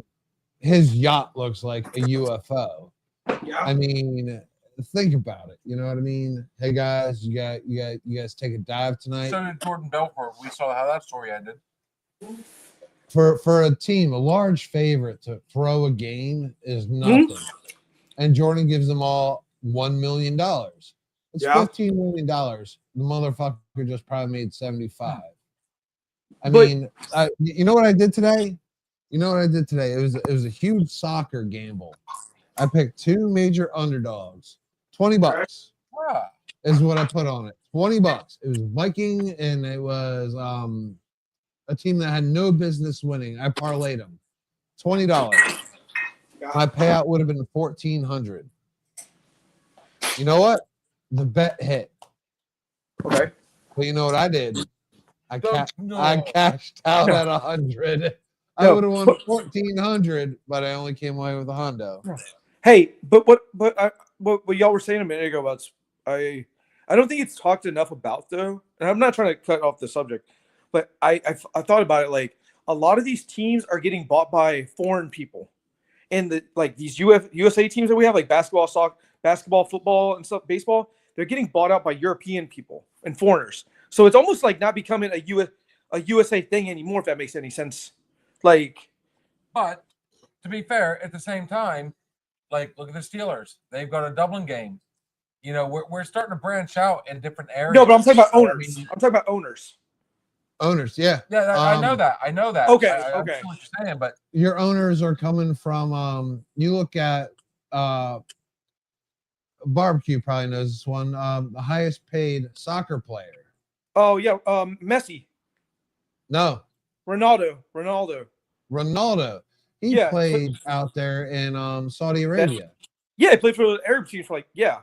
his yacht looks like a UFO. Yeah. I mean, think about it. You know what I mean? Hey guys, you guys take a dive tonight. So did Jordan Belfort. We saw how that story ended. For a team, a large favorite to throw a game is nothing. And Jordan gives them all $1 million. It's $15 million. The motherfucker just probably made 75. I mean, you know what I did today? It was a huge soccer gamble. I picked 2 major underdogs. $20 is what I put on it. $20. It was Viking and it was a team that had no business winning. I parlayed them. $20. My payout would have been $1,400. You know what? The bet hit. Okay. But you know what I did? I cashed out at 100. I would have won 1,400, but I only came away with a hundo. Hey, but what y'all were saying a minute ago about I don't think it's talked enough about though, and I'm not trying to cut off the subject, but I thought about it. Like a lot of these teams are getting bought by foreign people, and these USA teams that we have, like basketball, soccer, basketball, football, and stuff, baseball, they're getting bought out by European people and foreigners. So it's almost like not becoming a USA thing anymore, if that makes any sense. But to be fair, at the same time, like look at the Steelers. They've got a Dublin game. We're starting to branch out in different areas. No, but I'm talking about owners. I'm talking about owners. Owners, yeah. Yeah, I know that. Okay, I okay. see what you're saying, but your owners are coming from you look at Barbecue probably knows this one, the highest paid soccer player. Oh yeah, Messi. No. Ronaldo. He played out there in Saudi Arabia. Yeah, he played for the Arab team for $1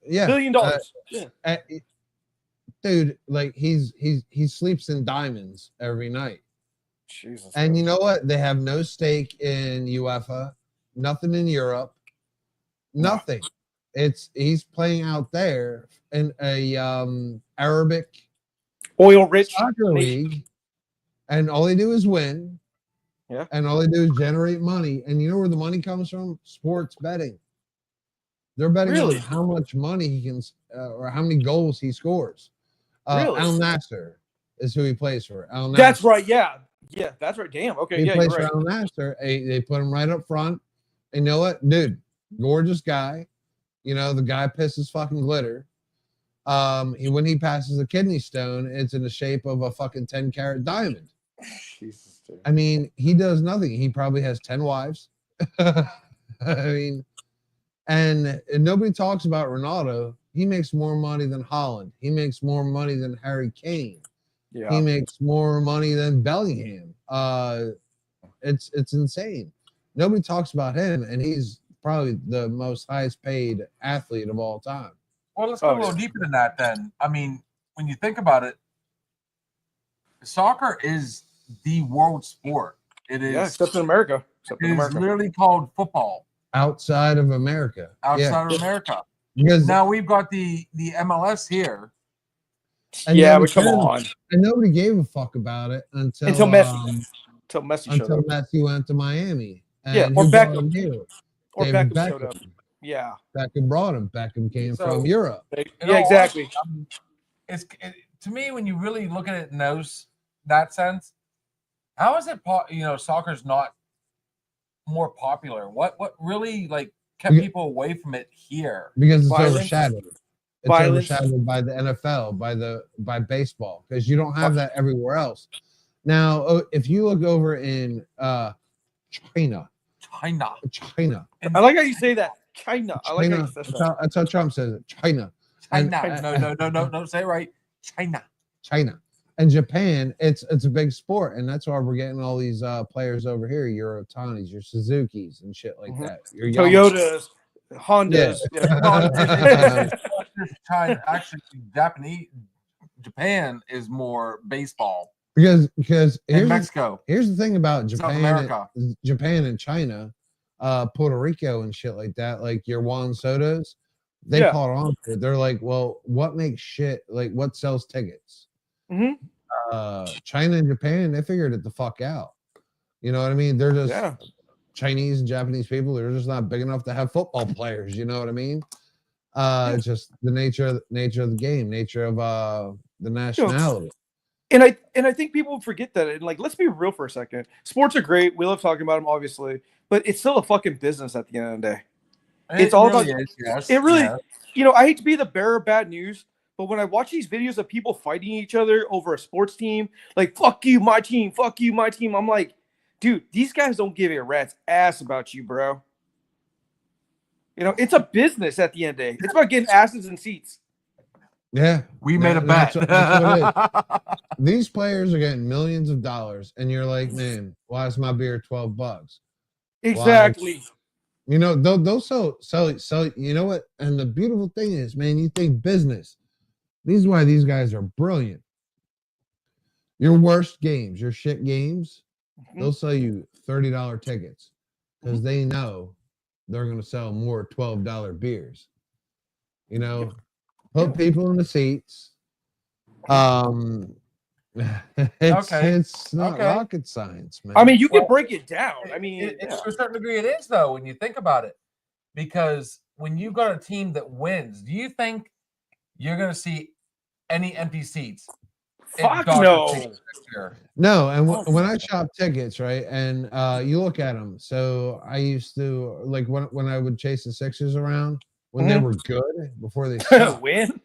billion. Dude, like he sleeps in diamonds every night. Jesus. And you know what? They have no stake in UEFA, nothing in Europe, nothing. He's playing out there in a Arabic oil-rich soccer league, and all they do is win. Yeah. And all they do is generate money. And you know where the money comes from? Sports betting. They're betting on how much money he can or how many goals he scores. Al Nassr is who he plays for. Al Nassr. That's right. Yeah, that's right. Damn. Okay. He plays you're for right. Al Nassr. They put him right up front. And you know what, dude? Gorgeous guy. The guy pisses fucking glitter. When he passes a kidney stone, it's in the shape of a fucking 10-carat diamond. Jesus, dude. I mean, he does nothing. He probably has 10 wives. I mean, and nobody talks about Ronaldo. He makes more money than Holland. He makes more money than Harry Kane. Yeah. He makes more money than Bellingham. It's insane. Nobody talks about him, and he's probably the most highest paid athlete of all time. Well, let's go a little deeper than that then. I mean, when you think about it, soccer is the world sport. It is. Yeah, except in America. It's literally called football. Outside of America. Outside of America. Because now we've got the MLS here. And yeah, but come on. And nobody gave a fuck about it until Messi until Messi showed until up. Messi went to Miami. And Yeah, or who brought Beckham. him here? Or David Beckham showed up. Beckham. Yeah. Beckham brought him. Beckham came So- from Europe. Yeah, exactly. To me, when you really look at it in that sense, how is it soccer's not more popular? What really like kept Because- people away from it here? Because it's Violence. overshadowed. It's Violence. overshadowed by the NFL, by baseball, because you don't have that everywhere else. Now, if you look over in China, China. and I like how you say that. China. I like how China, you said that's that. how, that's how Trump says it. China, No, say it right. China. and Japan. It's a big sport, and that's why we're getting all these players over here. Your Otanis, your Suzuki's, and shit like Mhm. that. Your Yamaha. Toyotas, Hondas. Yeah. China, actually, Japan is more baseball. because And here's Mexico, here's the thing about South Japan, America. Japan and China, Puerto Rico and shit like that, like your Juan Sotos, they Yeah. caught on to it. They're like, well, what makes shit like what sells tickets? Mhm. China and Japan, they figured it the fuck out. You know what I mean? They're just Yeah. Chinese and Japanese people. They're just not big enough to have football players. You know what I mean? It's just the nature of the game, nature of the nationality. And I think people forget that. And like, let's be real for a second. Sports are great. We love talking about them, obviously, but it's still a fucking business at the end of the day. It's all about- yes, it really- yes. You know, I hate to be the bearer of bad news, but when I watch these videos of people fighting each other over a sports team, like fuck you, my team, I'm like, dude, these guys don't give a rat's ass about you, bro. You know, it's a business at the end of the day. It's about getting asses in seats. Yeah, We made a That's bet. what it these players are getting millions of dollars, and you're like, man, why is my beer $12? Exactly. You know, they'll sell. You know what? And the beautiful thing is, man, you think business. This is why these guys are brilliant. Your worst games, your shit games, they'll sell you $30 tickets because they know they're going to sell more $12 beers. You know, put people in the seats. It's not Okay. rocket science, man. I mean, you can Well, break it down. I mean, To a certain degree, it is though when you think about it, because when you've got a team that wins, do you think you're going to see any empty seats? at fuck Dodger no. Stadium next year? No, and Oh, when I shop tickets, right, and you look at them. So I used to like when I would chase the Sixers around when they were good before they sucked. Win.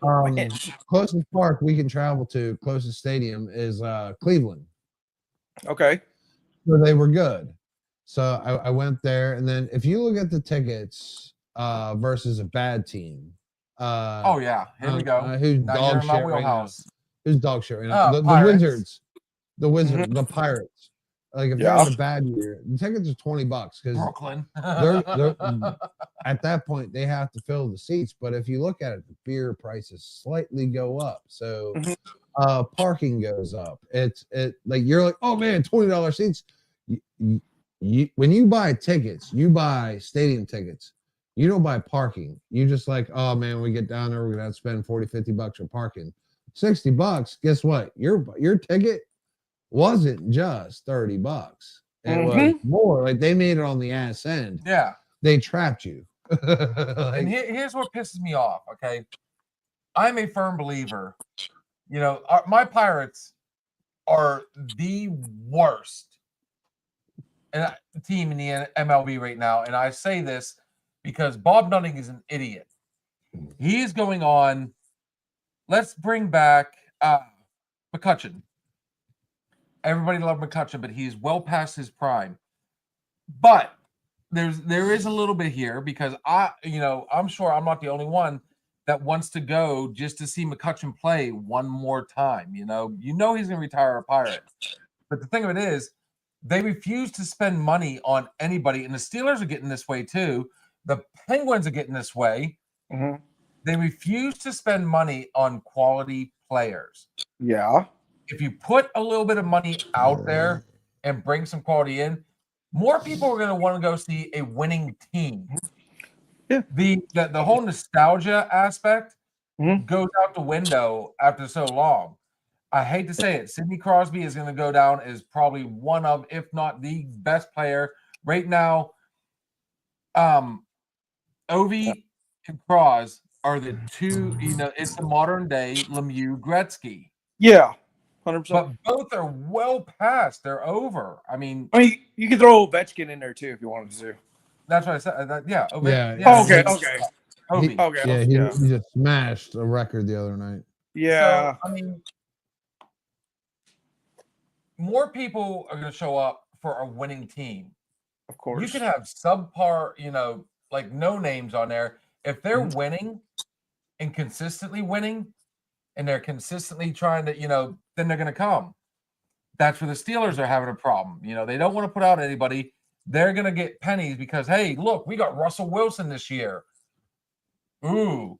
Win. Closest park we can travel to, closest stadium is Cleveland. Okay. So they were good. So I went there, and then if you look at the tickets versus a bad team, Oh yeah, here we go. Who's Now dog you're in my shit right now? wheelhouse. Who's dog shit right now? Oh, The Pirates. Wizards, the Pirates. Like if they're Yeah. in a bad year, the tickets are $20 because Brooklyn. they're at that point they have to fill the seats. But if you look at it, the beer prices slightly go up. So parking goes up. It like you're like, oh man, $20 seats. When you buy tickets, you buy stadium tickets. You don't buy parking. You just like, oh man, we get down there, we're gonna have to spend $40-$50 for parking. $60. Guess what? Your ticket wasn't just $30. It was more. Like they made it on the ass end. Yeah. They trapped you. And here's what pisses me off. Okay, I'm a firm believer. You know, my Pirates are the worst team in the MLB right now, and I say this because Bob Nutting is an idiot. He is going on. Let's bring back McCutcheon. Everybody loved McCutcheon, but he's well past his prime. But there is a little bit here because I'm sure I'm not the only one that wants to go just to see McCutcheon play one more time. You know he's going to retire a Pirate. But the thing of it is, they refuse to spend money on anybody, and the Steelers are getting this way too. The Penguins are getting this way. They refuse to spend money on quality players. Yeah. If you put a little bit of money out there and bring some quality in, more people are going to want to go see a winning team. Yeah. The whole nostalgia aspect goes out the window after so long. I hate to say it, Sidney Crosby is going to go down as probably one of, if not the best player right now. Ovi and Cross are the two, it's the modern day Lemieux Gretzky. Yeah, 100%. But both are well past. They're over. I mean, you could throw Ovechkin in there too if you wanted to. that's what I said. Yeah. Ovi, Yeah. Okay. Ovi. Okay. He just smashed a record the other night. Yeah. So, I mean, more people are going to show up for a winning team. Of course. You can have subpar, like no names on there. If they're winning and consistently winning, and they're consistently trying to, then they're going to come. That's where the Steelers are having a problem. They don't want to put out anybody. They're going to get pennies because, hey, look, we got Russell Wilson this year. Ooh,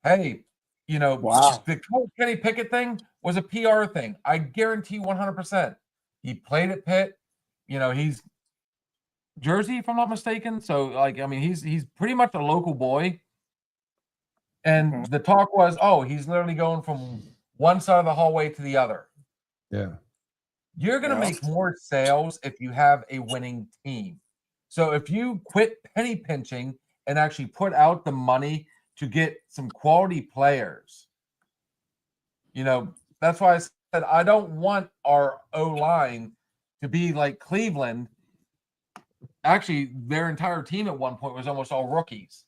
hey, Wow. the Kenny Pickett thing was a PR thing. I guarantee 100%. He played at Pitt. He's Jersey, if I'm not mistaken. So, he's pretty much a local boy. And the talk was, he's literally going from one side of the hallway to the other. Yeah. You're going to make more sales if you have a winning team. So if you quit penny pinching and actually put out the money to get some quality players, that's why I said I don't want our O-line to be like Cleveland. Actually, their entire team at one point was almost all rookies.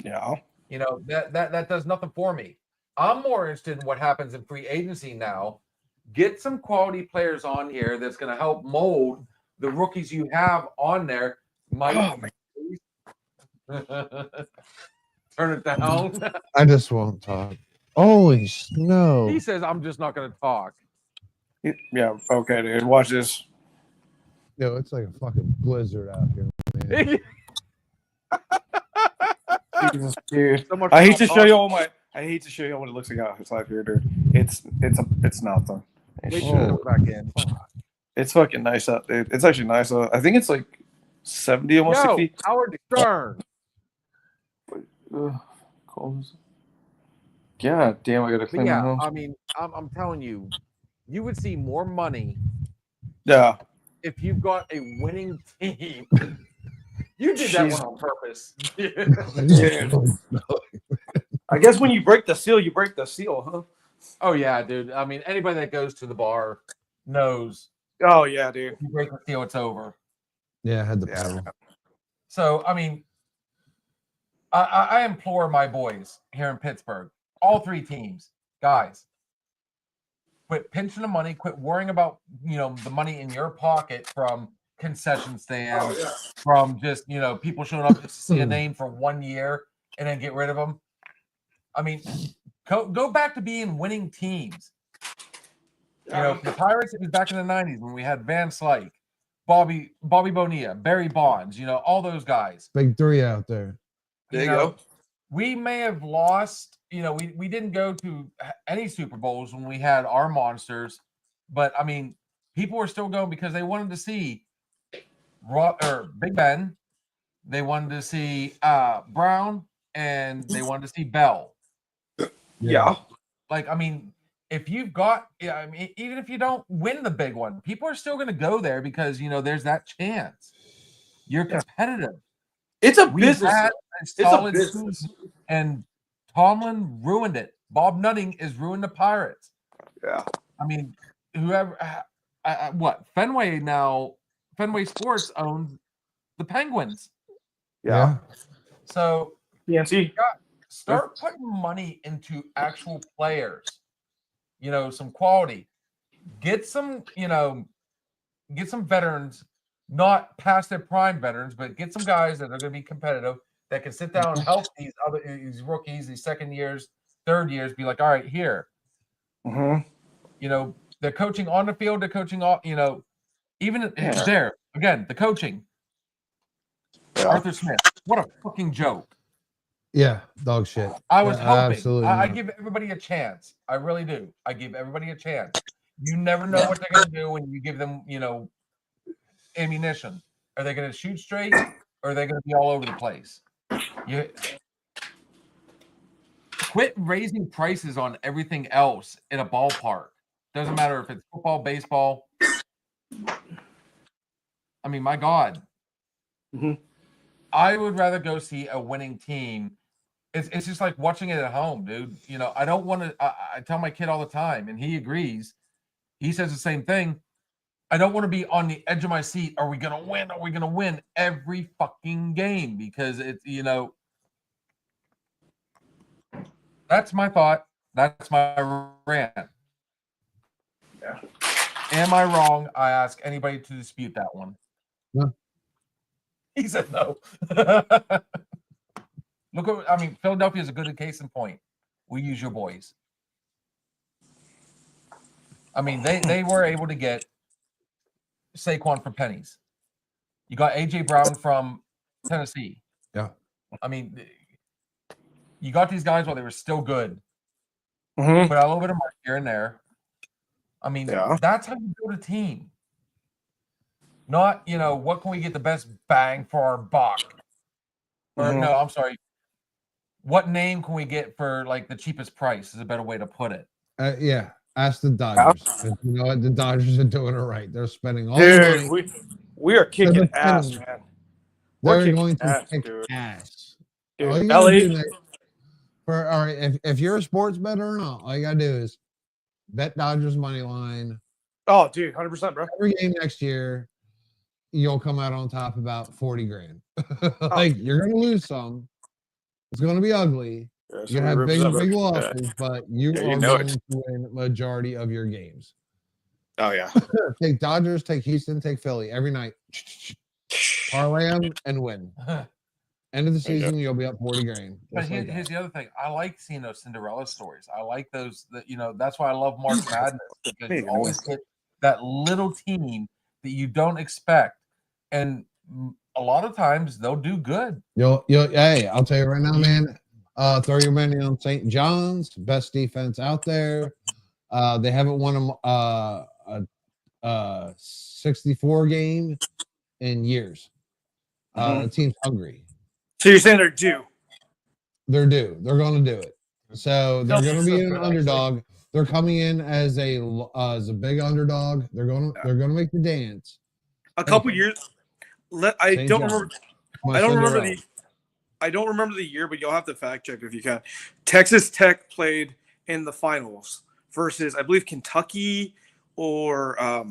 Yeah. That does nothing for me. I'm more interested in what happens in free agency now. Get some quality players on here that's going to help mold the rookies you have on there. Mike, turn it down. I just won't talk. Holy snow. He says, I'm just not going to talk. Yeah. Okay, dude. Watch this. Yo, it's like a fucking blizzard out here, man. Jesus, dude. So much I hate to talk. show you all what it looks like outside here, dude. It's nothing. They should have back in. It's fucking nice out, dude. It's actually nice. I think it's like 70, almost 60. Howard Stern. Cold. Yeah, damn, I gotta But clean my yeah, house. I mean, I'm telling you, you would see more money Yeah. if you've got a winning team. You did that one on purpose. I guess when you break the seal, you break the seal, huh? Oh yeah, dude. I mean, anybody that goes to the bar knows Oh yeah, dude. if you break the seal, it's over. Yeah, I had the paddle. So I mean, I implore my boys here in Pittsburgh, all three teams, guys, quit pinching the money, quit worrying about the money in your pocket from concession stands, from just people showing up just to see a name for 1 year and then get rid of them. I mean, go back to being winning teams. For the Pirates, it was back in the 90s when we had Van Slyke, Bobby Bonilla, Barry Bonds, all those guys. Big three out there. There you go. We may have lost, we didn't go to any Super Bowls when we had our monsters, but I mean, people were still going because they wanted to see Big Ben, they wanted to see Brown, and they wanted to see Bell. Yeah. Like, I mean, if you've got, even if you don't win the big one, people are still going to go there because, there's that chance. You're competitive. It's a We've business. had a It's a solid business. season, and Tomlin ruined it. Bob Nutting is ruined the Pirates. Yeah. I mean, whoever, Fenway Sports owns the Penguins. Yeah. So PNC. start putting money into actual players, some quality. Get some veterans, not past their prime veterans, but get some guys that are going to be competitive that can sit down and help these rookies, these second years, third years, be like, all right, here. Mm-hmm. They're coaching on the field, they're coaching off, even there, again, the coaching. Yeah. Arthur Smith, what a fucking joke. Yeah, dog shit. I was hoping. Absolutely I not. give everybody a chance. I really do. I give everybody a chance. You never know what they're going to do when you give them, ammunition. Are they going to shoot straight, or are they going to be all over the place? You quit raising prices on everything else in a ballpark. Doesn't matter if it's football, baseball. I mean, my God. Mhm. I would rather go see a winning team. It's just like watching it at home, dude. You know, I don't want to. I tell my kid all the time, and he agrees. He says the same thing. I don't want to be on the edge of my seat. Are we gonna win? Are we gonna win every fucking game? Because it's that's my thought. That's my rant. Yeah. Am I wrong? I ask anybody to dispute that one. No. He said no. Look at, I mean, Philadelphia is a good case in point. We use your boys. I mean, they were able to get Saquon for pennies. You got AJ Brown from Tennessee. Yeah. I mean, you got these guys while they were still good. Mhm. Put out a little bit of mark here and there. I mean, Yeah. that's how you build a team. Not, what can we get the best bang for our buck? Or Mhm. no, I'm sorry. What name can we get for like the cheapest price is a better way to put it. Yeah. Ask the Dodgers. 'Cause you know what? The Dodgers are doing it right. They're spending all the Dude, money. we are kicking they're ass, spending- man. We're They're kicking going to ass, kick dude. ass. Dude, All you gotta LA do next, all right, if you're a sports bettor or not, all you gotta do is bet Dodgers money line Oh, dude, 100%, bro. every game next year. You'll come out on top about 40 grand. Like you're gonna lose some. It's gonna be ugly. Yeah, You're gonna have big 100%, bro. big Yeah. losses, but you Yeah, you are know going it. to win majority of your games. Oh, yeah. Take Dodgers, take Houston, take Philly every night. Parlay them and win. End of the There you go. season, you'll be up 40 grand. But Just like here's that. the other thing. I like seeing those Cinderella stories. I like those that that's why I love March Madness, because you always get that little team that you don't expect. And a lot of times they'll do good. Hey, I'll tell you right now, man. Throw your money on St. John's, best defense out there. They haven't won a 64 game in years. The team's hungry. So you're saying they're due? They're due. They're going to do it. So they're going to be an Good, underdog. They're coming in as a big underdog. They're going to make the dance. A couple years. I St. don't John's. remember. My I don't remember Cinderella. I don't remember the year, but you'll have to fact check if you can. Texas Tech played in the finals versus, I believe, Kentucky or I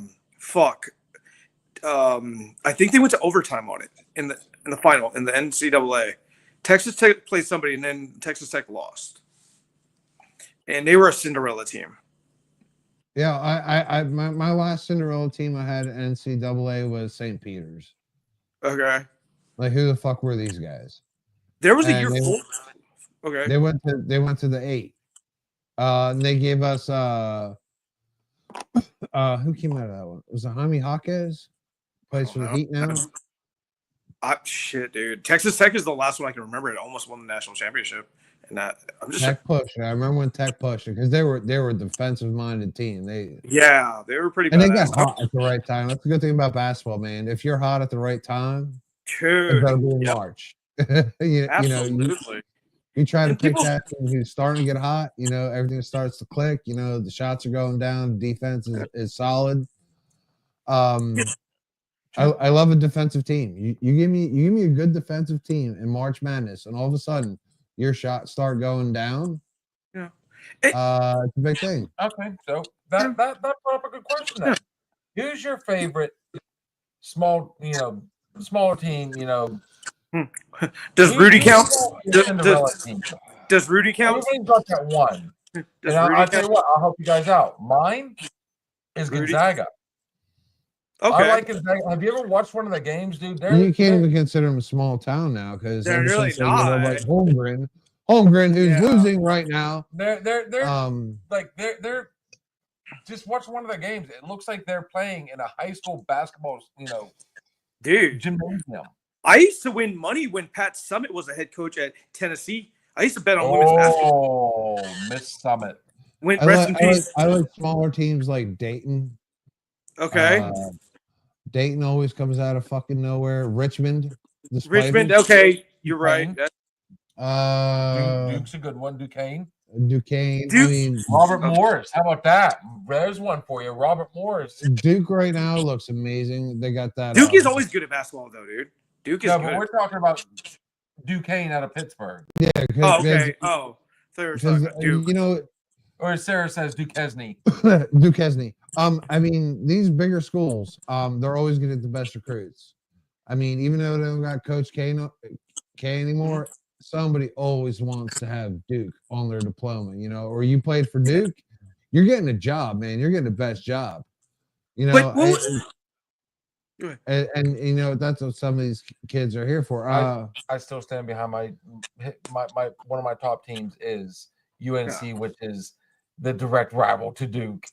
think they went to overtime on it in the final in the NCAA. Texas Tech played somebody, and then Texas Tech lost, and they were a Cinderella team. Yeah, my last Cinderella team I had at NCAA was St. Peter's. Okay, Like, who the fuck were these guys? there was a And year they- full. Okay, They went to the 8. And they gave us who came out of that one? Was it Jaime Jaquez? Plays for the Heat now. shit, dude. Texas Tech is the last one I can remember. It almost won the national championship, and that I'm just Tech pushed. I remember when Tech pushed it because they were a defensive minded team. They were pretty and they badass. got hot at the right time. That's the good thing about basketball, man. If you're hot at the right time, it's Dude, better be in yep. March. you know, Absolutely. you try to And pick people- that team who's starting to get hot. Everything starts to click. The shots are going down. Defense is solid. I love a defensive team. You give me a good defensive team in March Madness, and all of a sudden your shots start going down. Yeah. It's a big thing. Okay, so that brought up a good question then. Who's your favorite smaller team, Does Rudy count? Cinderella team? Does Rudy count? Everybody's got that one. Does And I'll Rudy tell you count? what, I'll help you guys out. Mine is Rudy? Gonzaga. Okay. I like Gonzaga. Have you ever watched one of the games, dude? You can't even consider them a small town now because They're really not. like Holmgren, who's Yeah. losing right now. They're Like they're just watch one of the games. It looks like they're playing in a high school basketball, Dude, gymnasium. I used to win money when Pat Summitt was a head coach at Tennessee. I used to bet on women's basketball. Oh, Miss Summit. Rest in peace. I like smaller teams like Dayton. Okay. Dayton always comes out of fucking nowhere. Richmond. The Richmond. Spiders. Okay. You're right. Duquesne. That- Uh, Duke's a good one. Duquesne. Duquesne. I Duke- mean, Robert Morris. How about that? There's one for you. Robert Morris. Duke right now looks amazing. They got that. Duke is always good at basketball, though, dude. Duke is No, good. but we're talking about Duquesne out of Pittsburgh. yeah. Oh, okay. Oh, they were talking about Duke. You know, Or as Sarah says, Duquesne. Duquesne. I mean, these bigger schools, they're always getting the best recruits. I mean, even though they don't got Coach K anymore, somebody always wants to have Duke on their diploma, you know, or you played for Duke, you're getting a job, man. You're getting the best job. You know, But what Go ahead. and you know, that's what some of these kids are here for. I still stand behind my one of my top teams is UNC, which is the direct rival to Duke.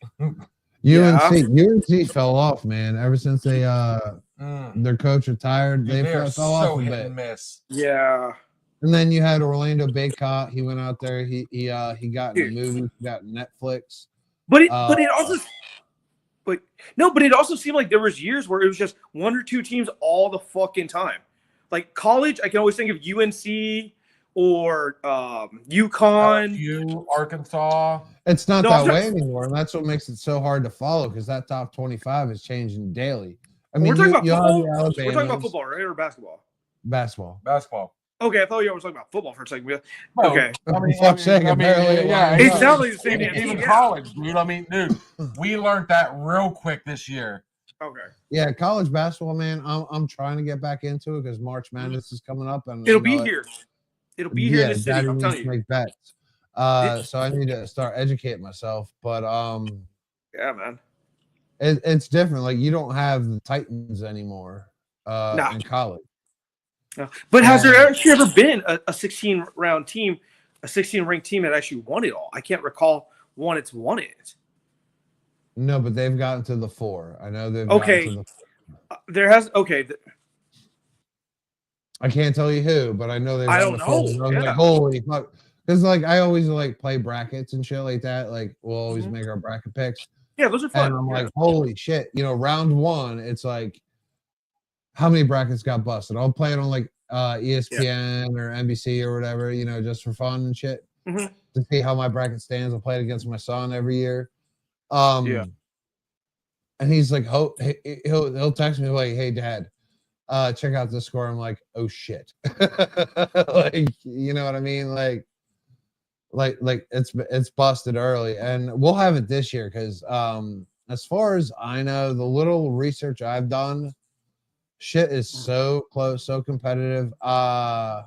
UNC fell off, man. Ever since they Mm. their coach retired, Dude, they are fell off so a hit bit. and miss. Yeah. And then you had Orlando Baycott. He went out there. He got in the movie. He got Netflix. But it also seemed like there was years where it was just one or two teams all the fucking time. Like college, I can always think of UNC or UConn. LSU, Arkansas. It's not No, that I'm not- way anymore, and that's what makes it so hard to follow because that top 25 is changing daily. I mean, We're talking about you have football. the We're talking about Alabamas, football, right, or basketball? basketball. Basketball. Okay, I thought you were talking about football for a second. Well, Okay, Fuck's sake, apparently yeah, it Yeah. sounds like the same even, damn even thing. college, dude. I mean, dude, we learned that real quick this year. Okay, Yeah, college basketball, man. I'm trying to get back into it because March Madness is coming up, and it'll you be know, here. It'll be here in the city. Daddy I'm needs telling to you. make bets. So I need to start educating myself. But Yeah, man. it's different. Like you don't have the Titans anymore Nah. in college. No. But has there Yeah. actually ever been a 16 round team, a 16 ranked team that actually won it all? I can't recall one it's won it. No, but they've gotten to the 4. I know they've Okay. gotten to the There has okay. I can't tell you who, but I know they've I gotten don't to 4. know, And I was yeah. like, holy fuck. Because like I always like play brackets and shit like that. Like we'll always Mhm. make our bracket picks. Yeah, those are fun. And I'm Yeah. like, holy shit. You know, round 1, it's like how many brackets got busted? I'll play it on like ESPN or NBC or whatever, you know, just for fun and shit. Mhm. To see how my bracket stands. I'll play it against my son every year. Yeah. And he's like, he'll text me like, hey dad, check out this score. I'm like, oh shit. Like, you know what I mean? Like it's busted early. And we'll have it this year because as far as I know, the little research I've done, shit is so close, so competitive. I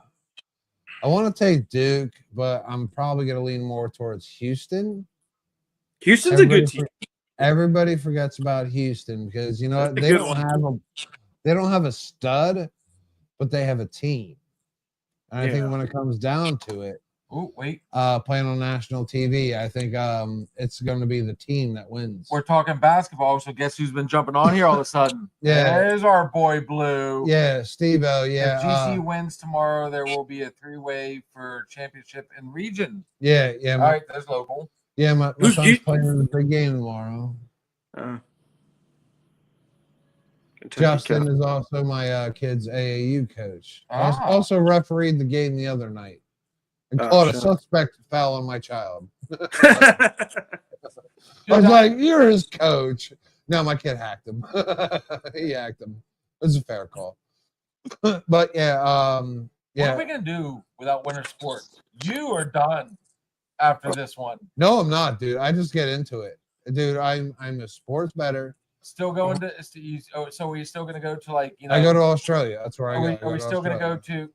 want to take Duke, but I'm probably gonna lean more towards Houston. Houston's a good team. Everybody forgets about Houston because you know what? That's a They good don't have a stud, but they have a team. And I think when it comes down to it, Oh, wait. playing on national TV, I think it's going to be the team that wins. We're talking basketball, so guess who's been jumping on here all of a sudden? Yeah. There's our boy Blue. Yeah, Steve-O, yeah. If GC wins tomorrow, there will be a 3-way for championship in region. Yeah. All right, there's local. Yeah, my Who's son's G- playing in the big game tomorrow. Kentucky Justin Cal- is also my kid's AAU coach. Ah. Also refereed the game the other night and Oh, caught a shit. suspect foul on my child. I was like, "You're his coach." No, my kid hacked him. He hacked him. It was a fair call. But yeah, What yeah. are we gonna do without winter sports? You are done after this one. No, I'm not, dude. I just get into it, dude. I'm a sports better. Still going to? So are you still gonna go to like you know? I go to Australia. That's where I Are go. we, I go are we to still gonna go Australia. to?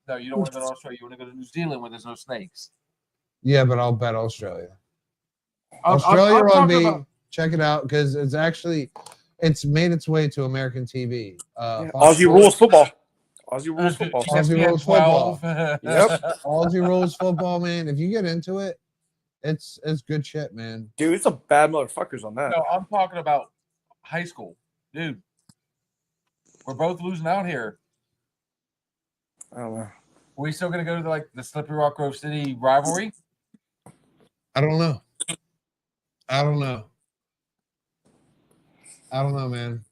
No, you don't want to go to Australia. You want to go to New Zealand where there's no snakes. Yeah, but I'll bet Australia. I'm Australia talking rugby. about- Check it out because it's made its way to American TV. Fox Aussie Sports, rules football. Aussie rules football. Aussie ESPN rules football. 12. Yep. Aussie rules football, man. If you get into it, it's good shit, man. Dude, it's a bad motherfuckers on that. No, I'm talking about high school, dude. We're both losing out here. I don't know. Are we still gonna go to like the Slippery Rock Grove City rivalry? I don't know. I don't know, man.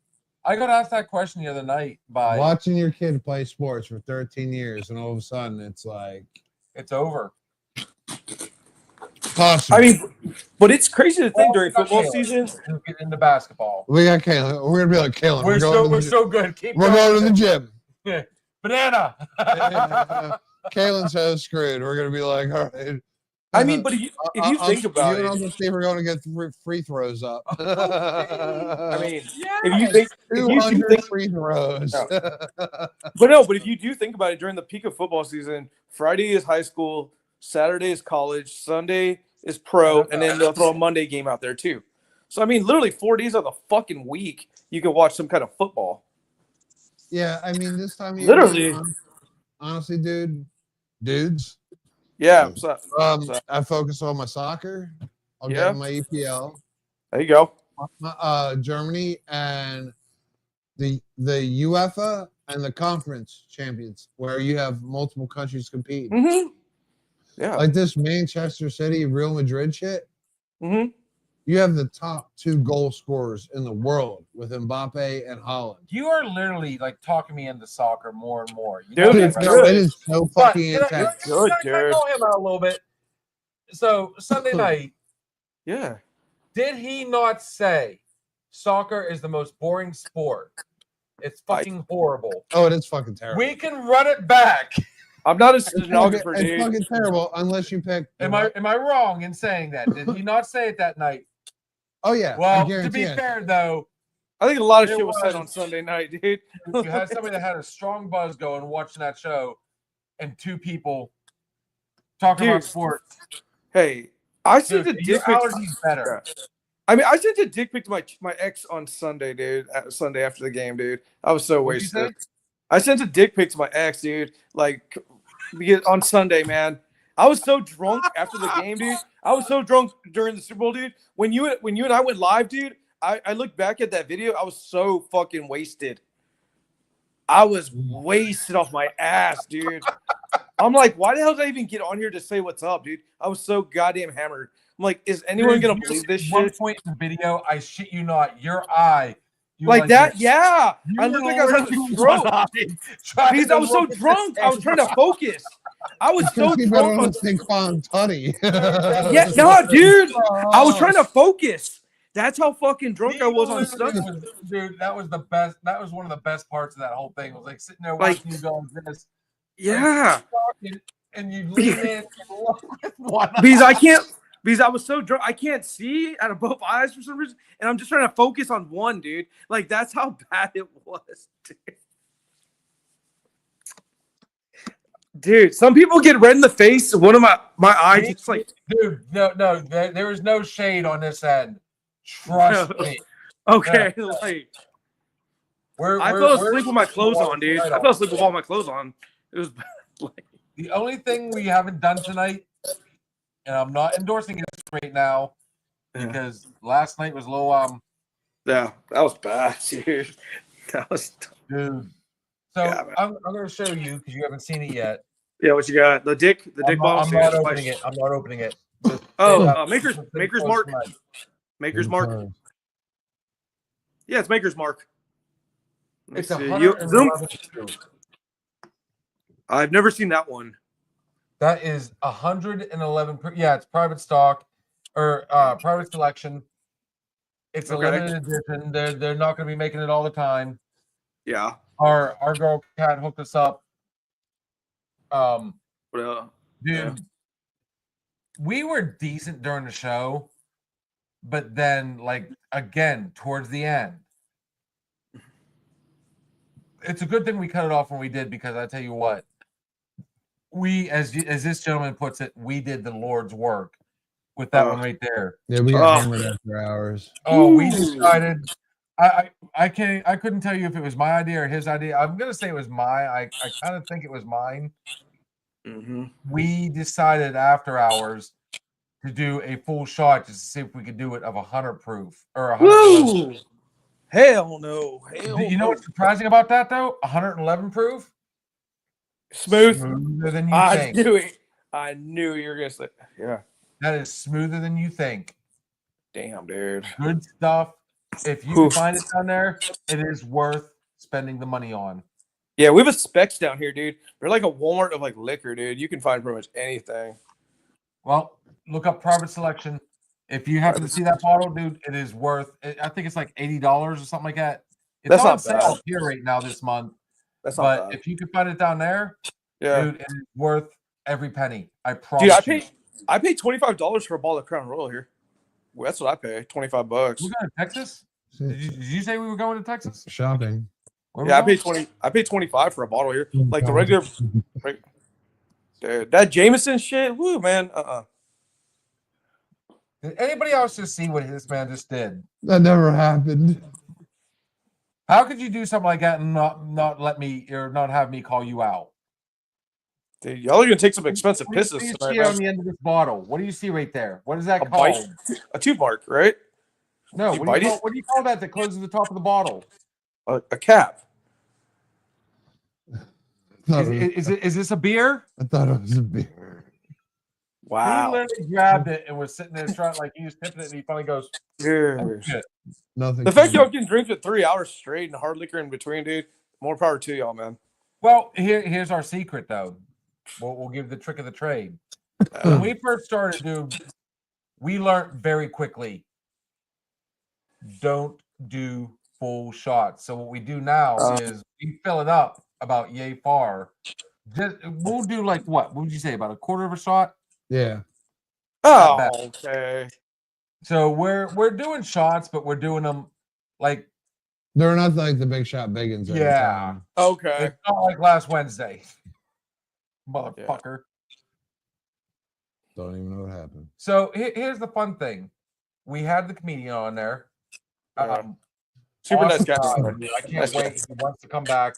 I got asked that question the other night by Watching your kid play sports for 13 years and all of a sudden it's like, it's over. Possible. I mean, but it's crazy to think Oh, during we got football Caleb. season. We'll get into basketball. we got Kalen. We're gonna be like Kalen. We're going so good. Keep we're going to the gym. banana. Kalen's so screwed. We're gonna be like, all right. I mean, but if you think about you and it, Uncle Steve are going to get free throws up. I mean, Yeah. if you 200 think, free throws. but if you do think about it, during the peak of football season, Friday is high school, Saturday is college, Sunday is pro, and then they'll throw a Monday game out there too. So I mean, literally 4 days of the fucking week, you can watch some kind of football. Yeah, I mean, this time of year, Literally. honestly, dudes. Yeah. So, I focus on my soccer. I'll Yeah. get my EPL, there you go. Germany, and the UEFA and the conference champions, where you have multiple countries competing. Mm-hmm. Yeah. Like this Manchester City, Real Madrid shit. Mm-hmm. You have the top 2 goal scorers in the world with Mbappe and Holland. You are literally like talking me into soccer more and more. You Dude, know that, it's right? good. It is so But fucking can I intense. Good, dude. call him out a little bit? So Sunday night, Yeah. did he not say soccer is the most boring sport? It's fucking horrible. Oh, it is fucking terrible. We can run it back. I'm not a It's stenographer, fucking, dude. it's fucking terrible unless you pick. Am I wrong in saying that? Did he not say it that night? Oh yeah. I Well, to guarantee be it. fair though, I think a lot of It shit was said was. on Sunday night, dude. you had somebody that had a strong buzz going watching that show, and 2 people talking about Dude. sports. Hey, I sent a Dude, your dick pic. allergies better. I mean, I sent a dick pic to my ex on Sunday, dude. Sunday after the game, dude. I was so What'd you wasted. say? I sent a dick pic to my ex, dude. Like on Sunday, man. I was so drunk after the game, dude. I was so drunk during the Super Bowl, dude. When you and I went live, dude, I looked back at that video. I was so fucking wasted. I was wasted off my ass, dude. I'm like, why the hell did I even get on here to say what's up, dude? I was so goddamn hammered. I'm like, is anyone Dude, gonna you believe this see One shit? point in the video, I shit you not, your eye. You Like that? this. Yeah. You I looked like I was having a literally stroke. one-eyed, trying Because to I was so look at drunk. this I was trying to focus. I was so Because you better drunk. not think Fon Tutty. Yeah, no, dude. I was trying to focus. That's how fucking drunk I was on Sunday. Dude, that was the best. That was one of the best parts of that whole thing. Was like sitting there Like- watching you go like this, Yeah. and you lean in and look with one eye. Because I was so drunk, I can't see out of both eyes for some reason, and I'm just trying to focus on one, dude. Like that's how bad it was, dude. Dude, some people get red in the face. One of my eyes, it's like, Dude, no, there is no shade on this end. Trust No. me. okay, Yeah. like We're I fell asleep with my clothes on, dude. I fell asleep with all my clothes on. It was like, The only thing we haven't done tonight, and I'm not endorsing it right now because last night was a little yeah, that was bad, dude. That was dude. So Yeah, man. I'm gonna show you because you haven't seen it yet. yeah. What you got? The dick bomb. I'm not opening it. I'm not opening it. Just Oh, stand up. Maker's Close Mark. tonight. Maker's Mark. Yeah, it's Maker's Mark. Let me It's see. 111 proof. I've never seen that one. That is 111. Yeah, it's private stock or private selection. It's a Okay. limited edition. They're not going to be making it all the time. Yeah. Our girl Cat hooked us up. But, Dude, Yeah. we were decent during the show, but then like again towards the end. It's a good thing we cut it off when we did because I tell you what, we as this gentleman puts it, we did the Lord's work with that one right there. Yeah, we got Oh. hammered after hours. Oh, we Ooh. decided. I couldn't tell you if it was my idea or his idea. I'm gonna say it was I kind of think it was mine. mm-hmm. We decided after hours to do a full shot just to see if we could do it of 100 proof or 111. Woo! Hell no. Hell You know no. what's surprising about that though? 111 proof, Smooth. smoother than you I think. knew it. I knew you were gonna say. Yeah. That is smoother than you think. Damn, dude. Good stuff. If you can Oof. find it down there, it is worth spending the money on. Yeah, we have a Specs down here, dude. They're like a Walmart of like liquor, dude. You can find pretty much anything. Well, look up Private Selection. If you happen to see that bottle, dude, it is worth. I think it's like $80 or something like that. It's That's on not sale bad. here right now this month. That's not But bad. if you can find it down there, Yeah, dude, it is worth every penny. I promise. dude, I paid $25 for a bottle of Crown Royal here. Well, that's what I pay. $25. We're going to Texas. Did you say we were going to Texas? Shopping. Where Yeah, I we paid going? 20. I paid 25 for a bottle here. Like the regular. Dude, that Jameson shit. Woo, man. Did anybody else just see what this man just did? That never happened. How could you do something like that and not let me or not have me call you out? Dude, y'all are gonna take some expensive What do pisses you tonight, see on man. the end of this bottle? What do you see right there? What is that A called? bite, a tooth mark, right? No, You what bite it? what do you call that that closes the top of the bottle? A cap. Is this a beer? I thought it was a beer. He Wow. literally grabbed it and was sitting there trying like he was tipping it and he finally goes, "Oh, Cheers. shit." Nothing. The fact came- y'all can drink for 3 hours straight and hard liquor in between, dude. More power to y'all, man. Well, here's our secret though. We'll give the trick of the trade. When we first started, dude, we learned very quickly. Don't do full shots. So what we do now is we fill it up about yay far. We'll do like what? What would you say? About a quarter of a shot? Yeah. Oh, bad. okay. So we're doing shots, but we're doing them like They're not like the big shot biggins. every Yeah. time. Okay. it's not like last Wednesday. Motherfucker. Don't even know what happened. So here's the fun thing. We had the comedian on there. Super nice awesome guy. dude. I can't Nice guy. wait. He wants to come back.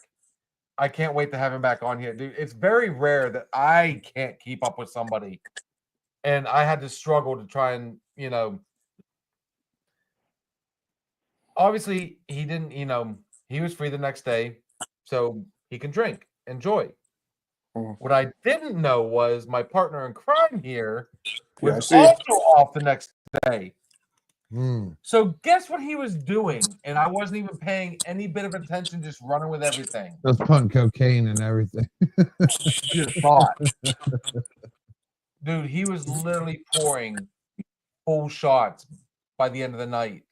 I can't wait to have him back on here, dude. It's very rare that I can't keep up with somebody, and I had to struggle to try and Obviously, he didn't. He was free the next day, so he can drink, enjoy. Mhm. What I didn't know was my partner in crime here Yeah, I was see. also off the next day. Hmm. So guess what he was doing? And I wasn't even paying any bit of attention, just running with everything. That's putting cocaine and everything. Just thought. Dude, he was literally pouring full shots by the end of the night.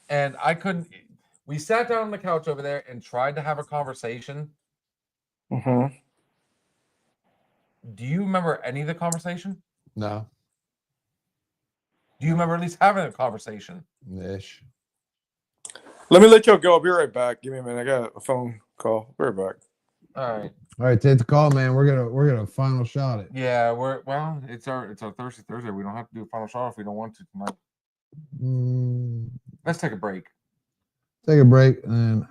And I couldn't. We sat down on the couch over there and tried to have a conversation. Mm-hmm. Do you remember any of the conversation? No. Do you remember at least having a conversation? Ish. Let me let y'all go. I'll be right back. Give me a minute. I got a phone call. Be right back. All right. All right, take the call, man. We're gonna final shot it. Yeah, it's our Thursday. We don't have to do a final shot if we don't want to tonight. Let's take a break. Take a break, and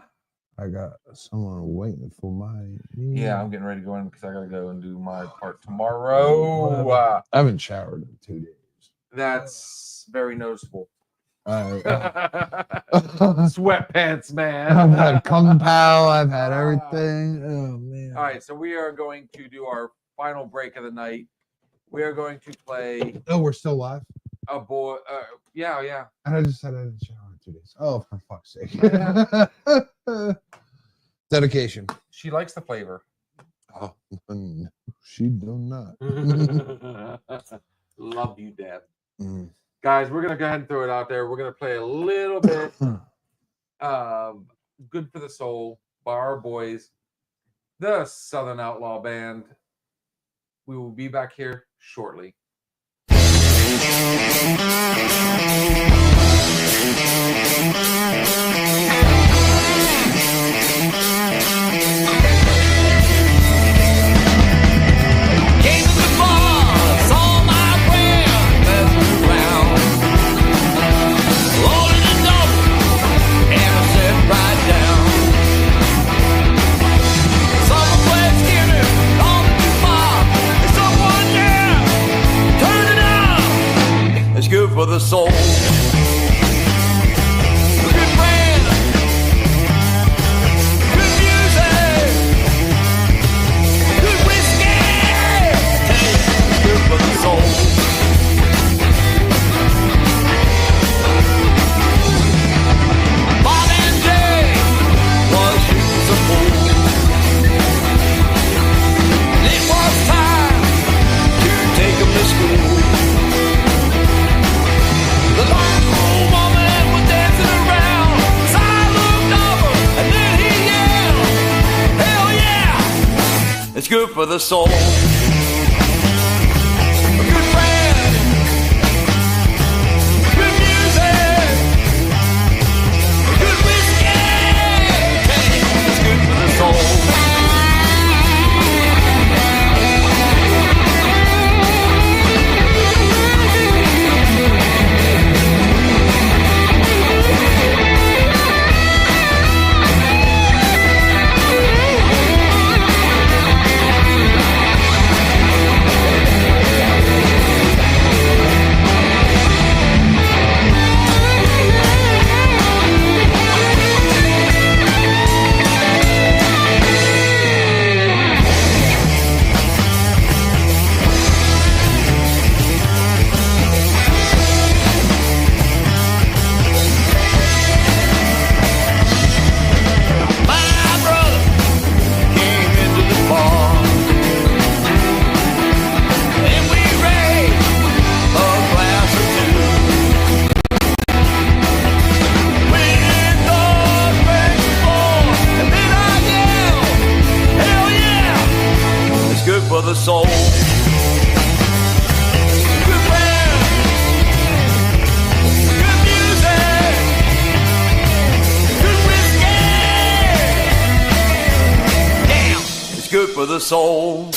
I got someone waiting for my. Yeah, I'm getting ready to go in because I gotta go and do my part tomorrow. I haven't showered in 2 days. That's very noticeable. I've Sweatpants, man. had Kung Pao. I've had everything. Oh man! All right, so we are going to do our final break of the night. We are going to play Oh, we're still live. a boy. Yeah. And I just said I didn't shower in 2 days. Oh, for fuck's sake! Dedication. She likes the flavor. Oh, no, she do not. Love you, Dad. Mm. Guys, we're gonna go ahead and throw it out there. We're gonna play a little bit of "Good for the Soul" by our boys, the Southern Outlaw Band. We will be back here shortly. Came to the bar, saw my friend messing around. Loaded the dope, and I sat right down. Someone played Skinner on the jukebox. And someone there, turn it up. It's good for the soul. Good friend, good music. Good whiskey, tastes good for the soul. Bob and Jay was shooting some pool. It was time to take 'em to for the soul. A good friend, good music, a good whiskey. It's good for the soul. For the soul. Good friend, good music, good whiskey. Damn, it's good for the soul.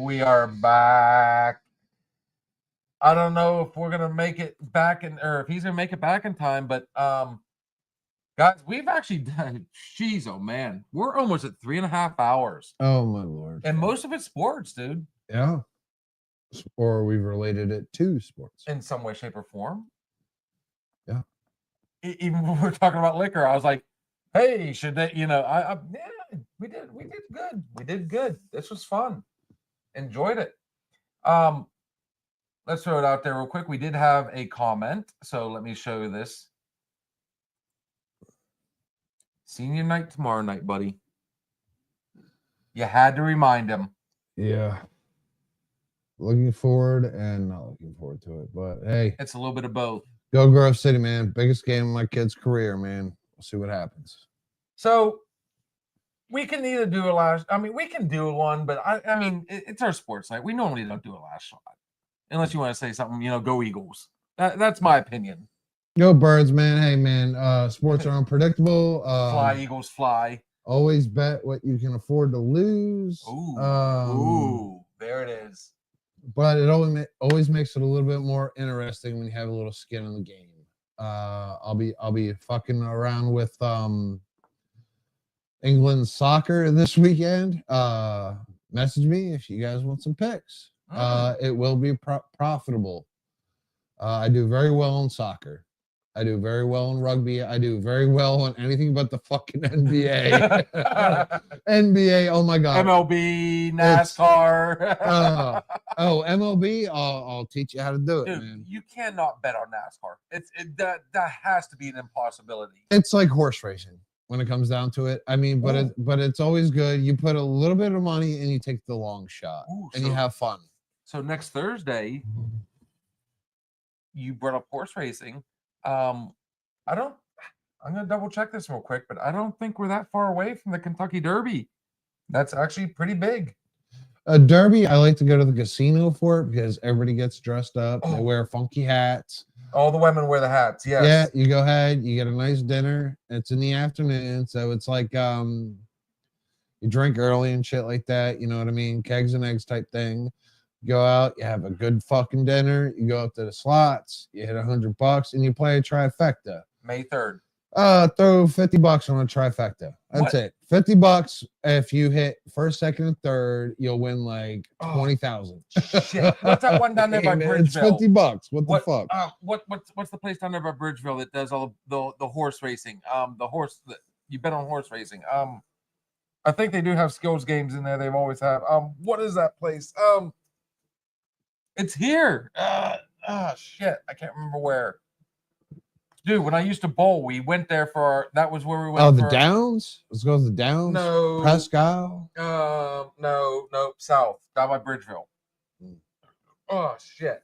We are back. I don't know if we're gonna make it back or if he's gonna make it back in time, but guys, we've actually done. Jeez, oh man, we're almost at 3.5 hours, Oh my lord. and most of it's sports, dude, Yeah. Or we've related it to sports. in some way, shape, or form. Yeah. Even when we're talking about liquor, I was like, "Hey, should they?" You know, yeah, we did good. We did good. This was fun. Enjoyed it. Let's throw it out there real quick. We did have a comment, so let me show you this. Senior night tomorrow night, buddy. You had to remind him. Yeah. Looking forward and not looking forward to it. But hey, It's a little bit of both. go Grove City, man. Biggest game of my kid's career, man. We'll see what happens. So we can either do a last. I mean, we can do one, but I mean, it's our sports night. We normally don't do a last shot, unless you want to say something. You know, go Eagles. That's my opinion. Go Birds, man. Hey, man. Sports are unpredictable. Fly Eagles, fly. Always bet what you can afford to lose. Ooh, ooh, there it is. But it always makes it a little bit more interesting when you have a little skin in the game. I'll be fucking around with England soccer this weekend. Message me if you guys want some picks. It will be profitable. I do very well in soccer. I do very well in rugby. I do very well on anything but the fucking NBA. NBA, oh my god. MLB, NASCAR. MLB, I'll teach you how to do it, Dude, man. you cannot bet on NASCAR. That has to be an impossibility. It's like horse racing when it comes down to it. I mean, but it's always good. You put a little bit of money and you take the long shot, and you have fun. So next Thursday, you brought up horse racing. I'm gonna double check this real quick, but I don't think we're that far away from the Kentucky Derby. That's actually pretty big. A derby, I like to go to the casino for it because everybody gets dressed up. They wear funky hats. All the women wear the hats. Yes. Yeah, you go ahead, you get a nice dinner. It's in the afternoon, so it's like you drink early and shit like that. You know what I mean? Kegs and eggs type thing. You go out, you have a good fucking dinner. You go up to the slots, you hit $100, and you play a trifecta. May 3rd. Throw $50 on a trifecta. That's it. $50. If you hit first, second, and third, you'll win like 20,000. Shit. What's that one down there by Hey, man, Bridgeville? it's $50. What the fuck? What's the place down there by Bridgeville that does all the horse racing? You bet on horse racing. I think they do have skills games in there. They've always have. What is that place? It's here. Shit. I can't remember where. Dude, when I used to bowl, we went there that was where we went. Oh, the Downs? Let's go to the Downs. No. Presque No, south, down by Bridgeville. Oh shit.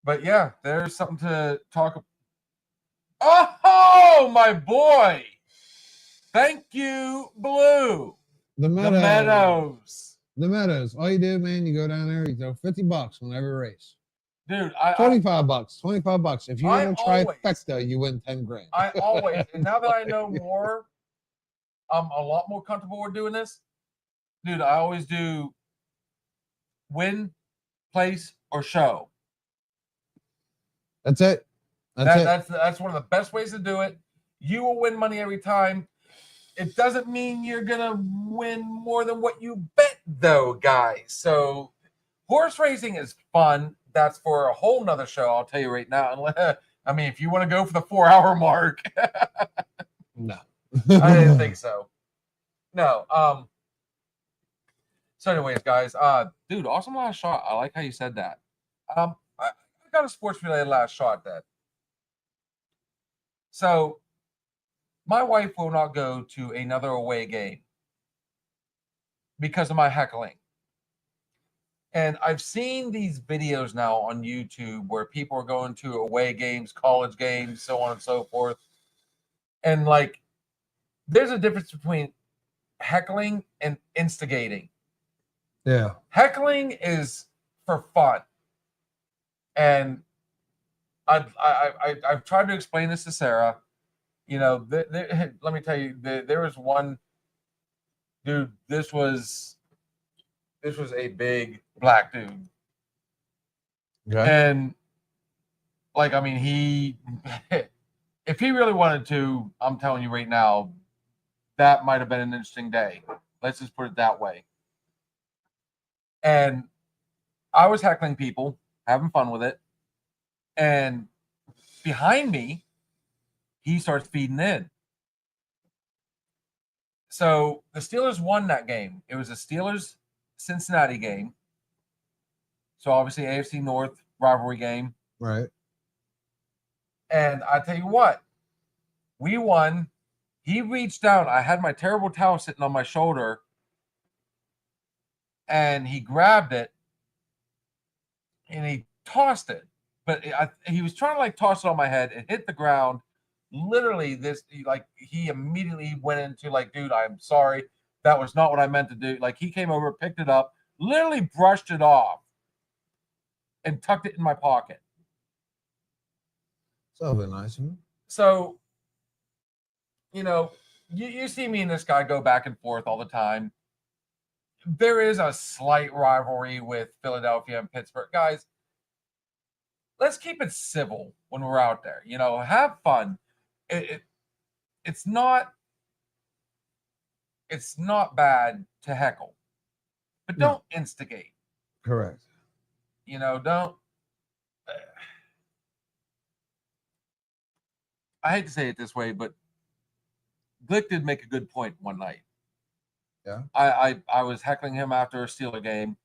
But yeah, there's something to talk. Oh, my boy. Thank you, Blue. The The Meadows. Meadows. The Meadows. All you do, man, you go down there, you throw $50 on every race. Dude, $25. $25. If you I get a always- trifecta, you win 10 grand. I always, and now that I know more, I'm a lot more comfortable with doing this. Dude, I always do win, place, or show. That's it. That's it. That's one of the best ways to do it. You will win money every time. It doesn't mean you're gonna win more than what you bet, though, guys. So horse racing is fun. That's for a whole nother show. I'll tell you right now. I mean, if you want to go for the 4-hour mark, No. I didn't think so. No. So, anyways, guys, dude, awesome last shot. I like how you said that. I got a sports related last shot that. So, my wife will not go to another away game because of my heckling. And I've seen these videos now on YouTube where people are going to away games, college games, so on and so forth. And like, there's a difference between heckling and instigating. Yeah. Heckling is for fun. And I've tried to explain this to Sarah. You know, let me tell you, there was one dude. This was a big black dude, Okay. and like, I mean, if he really wanted to, I'm telling you right now, that might have been an interesting day. Let's just put it that way. And I was heckling people, having fun with it, and behind me, he starts feeding in. So the Steelers won that game. It was a Steelers-Cincinnati game. So obviously AFC North rivalry game. Right. And I tell you what, we won. He reached down. I had my terrible towel sitting on my shoulder. And he grabbed it. And he tossed it. But he was trying to like toss it on my head. It hit the ground. Literally, he immediately went into like, dude, I'm sorry. That was not what I meant to do. Like, he came over, picked it up, literally brushed it off, and tucked it in my pocket. So very nice of you. So, you know, you see me and this guy go back and forth all the time. There is a slight rivalry with Philadelphia and Pittsburgh. Guys, let's keep it civil when we're out there. You know, have fun. It's not bad to heckle, but don't instigate. Correct. You know, don't. I hate to say it this way, but Glick did make a good point one night. Yeah. I was heckling him after a Steeler game,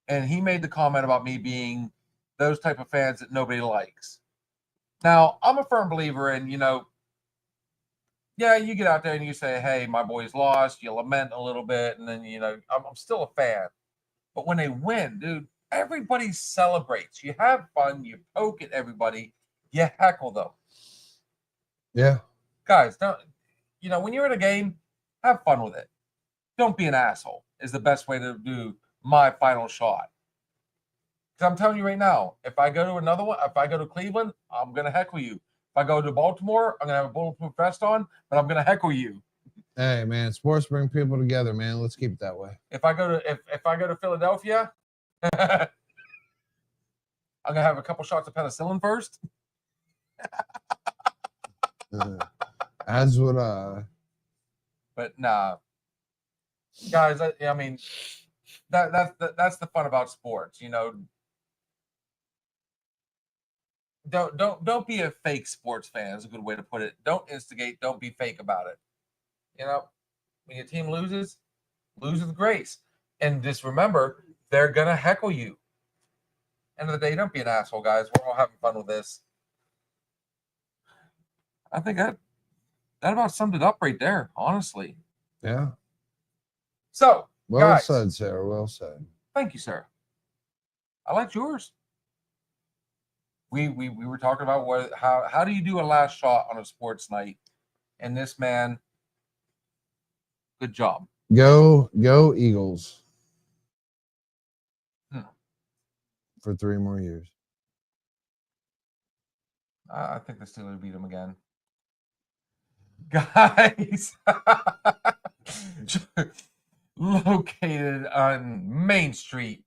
and he made the comment about me being those type of fans that nobody likes. Now, I'm a firm believer in, you know, yeah, you get out there and you say, hey, my boy's lost. You lament a little bit, and then, you know, I'm still a fan. But when they win, dude, everybody celebrates. You have fun. You poke at everybody. You heckle them. Yeah. Guys, don't, you know, when you're in a game, have fun with it. Don't be an asshole is the best way to do my final shot. Because I'm telling you right now, if I go to another one, if I go to Cleveland, I'm going to heckle you. If I go to Baltimore, I'm going to have a bulletproof vest on, but I'm going to heckle you. Hey, man, sports bring people together, man. Let's keep it that way. If I go to Philadelphia, I'm going to have a couple shots of penicillin first. As would I. But nah, guys, I mean, that's the fun about sports, you know. Don't be a fake sports fan is a good way to put it. Don't instigate. Don't be fake about it. You know, when your team lose with grace, and just remember they're gonna heckle you. End of the day, don't be an asshole, guys. We're all having fun with this. I think that about summed it up right there, honestly. Yeah. So, Well guys, said, Sarah. Well said. thank you, sir. I liked yours. we were talking about how do you do a last shot on a sports night, and this man, good job. Go Eagles. Hmm. For 3 more years. I think the Steelers beat him again. Guys, located on Main Street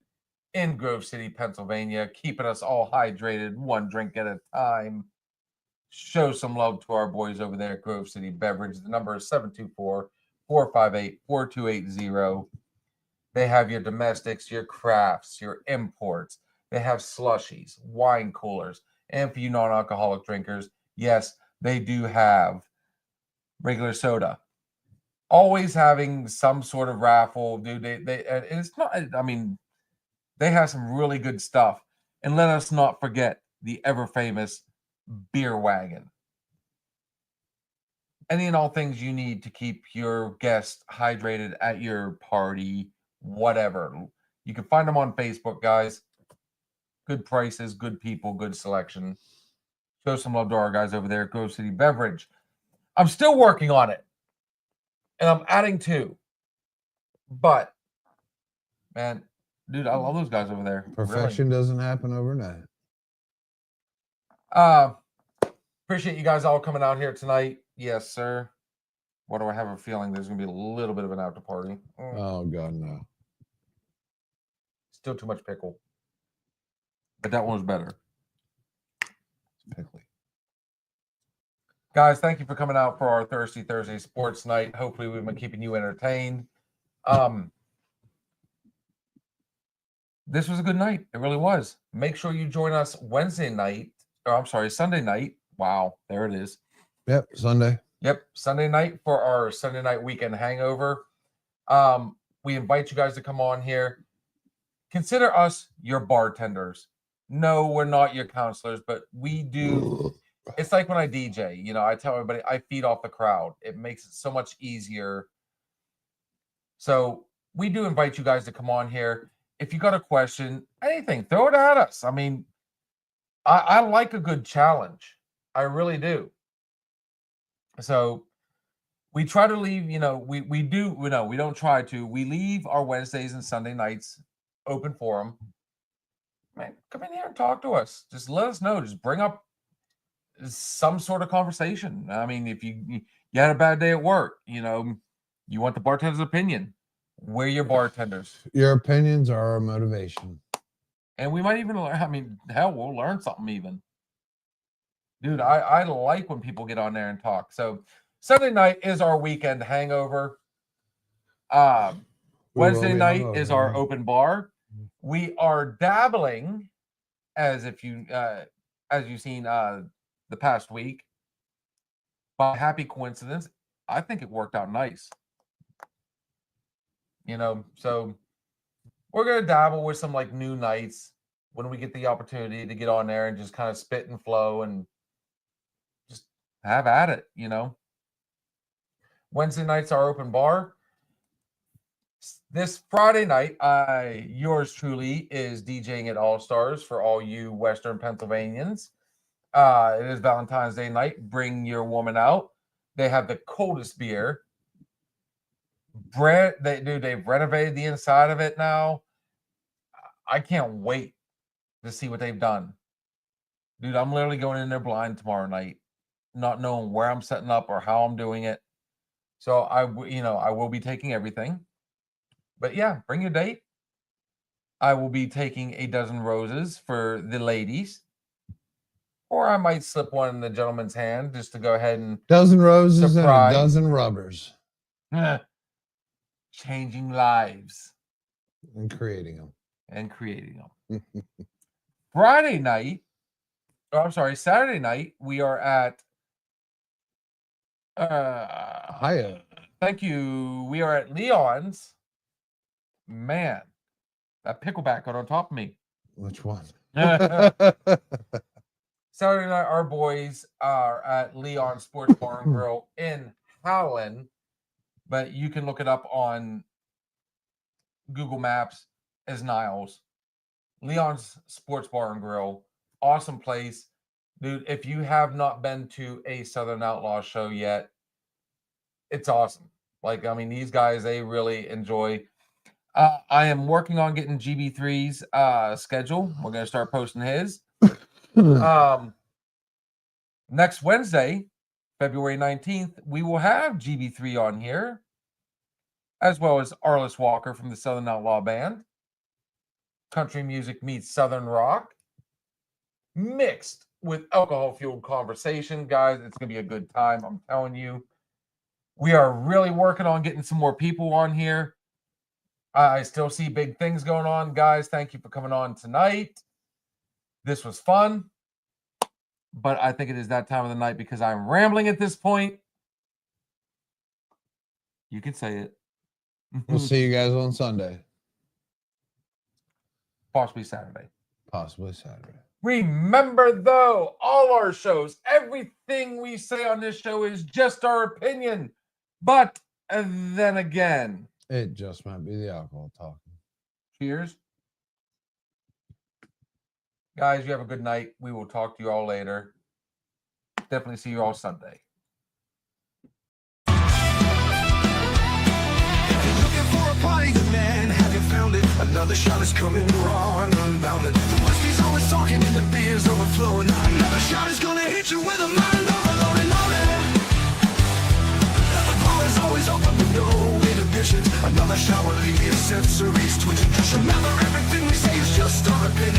in Grove City, Pennsylvania, keeping us all hydrated, one drink at a time. Show some love to our boys over there at Grove City Beverage. The number is 724-458-4280. They have your domestics, your crafts, your imports. They have slushies, wine coolers, and for you non-alcoholic drinkers, yes, they do have regular soda. Always having some sort of raffle, dude. They and it's not. I mean, they have some really good stuff. And let us not forget the ever famous beer wagon. Any and all things you need to keep your guests hydrated at your party, whatever. You can find them on Facebook, guys. Good prices, good people, good selection. Show some love to our guys over there at Grove City Beverage. I'm still working on it, and I'm adding 2. But, man, dude, I love those guys over there. Perfection doesn't happen overnight. Appreciate you guys all coming out here tonight. Yes, sir. What do I have a feeling there's going to be a little bit of an after party? Oh God, no. Still too much pickle. But that one was better. It's pickly. Guys, thank you for coming out for our Thirsty Thursday sports night. Hopefully we've been keeping you entertained. This was a good night. It really was. Make sure you join us Sunday night. Wow, there it is. Yep, Sunday. Yep, Sunday night for our Sunday night weekend hangover. We invite you guys to come on here. Consider us your bartenders. No, we're not your counselors, but we do. It's like when I DJ, I tell everybody I feed off the crowd. It makes it so much easier. So we do invite you guys to come on here. If you got a question, anything, throw it at us. I mean, I like a good challenge. I really do. So we try to leave, we don't try to. We leave our Wednesdays and Sunday nights open for them. Man, come in here and talk to us. Just let us know. Just bring up some sort of conversation. I mean, if you had a bad day at work, you want the bartender's opinion. We're your bartenders. Your opinions are our motivation. And we might even learn. I mean, hell, we'll learn something even. Dude, I like when people get on there and talk. So Sunday night is our weekend hangover. Wednesday night is our open bar. We are dabbling, as you've seen the past week. By happy coincidence, I think it worked out nice. So we're gonna dabble with some like new nights when we get the opportunity to get on there and just kind of spit and flow and just have at it, Wednesday nights are open bar. This Friday night, yours truly is DJing at All Stars for all you Western Pennsylvanians. It is Valentine's Day night. Bring your woman out. They have the coldest beer. They've renovated the inside of it now. I can't wait to see what they've done. Dude, I'm literally going in there blind tomorrow night, not knowing where I'm setting up or how I'm doing it. So I will be taking everything. But yeah, bring your date. I will be taking a dozen roses for the ladies. Or I might slip one in the gentleman's hand just to go ahead and dozen roses surprise. and a dozen rubbers. Changing lives. And creating them. Saturday night, we are at Hyatt. Thank you. We are at Leon's. Man, that pickleback got on top of me. Which one? Saturday night, our boys are at Leon Sports Bar and Grill in Howland, but you can look it up on Google Maps as Niles. Leon's Sports Bar and Grill. Awesome place. Dude, if you have not been to a Southern Outlaw show yet, it's awesome. Like, I mean, these guys, they really enjoy. I am working on getting GB3's schedule. We're going to start posting his. Next Wednesday, February 19th, we will have GB3 on here, as well as Arliss Walker from the Southern Outlaw Band. Country music meets Southern rock, mixed with alcohol-fueled conversation. Guys, it's going to be a good time, I'm telling you. We are really working on getting some more people on here. I still see big things going on. Guys, thank you for coming on tonight. This was fun. But I think it is that time of the night because I'm rambling at this point. You can say it. We'll see you guys on Sunday. Possibly Saturday. Possibly Saturday. Remember, though, all our shows, everything we say on this show is just our opinion. But then again, it just might be the alcohol talking. Cheers. Guys, you have a good night. We will talk to you all later. Definitely see you all Sunday. Looking for a party, good man, have you found it? Another shot is coming raw and unbounded. The whiskey's always talking and the beer's overflowing. Another shot is gonna hit you with a mind overloaded. The bar is always open with no inhibitions. Another shot will leave your sensories twitching. Just remember, everything we say is just our opinion.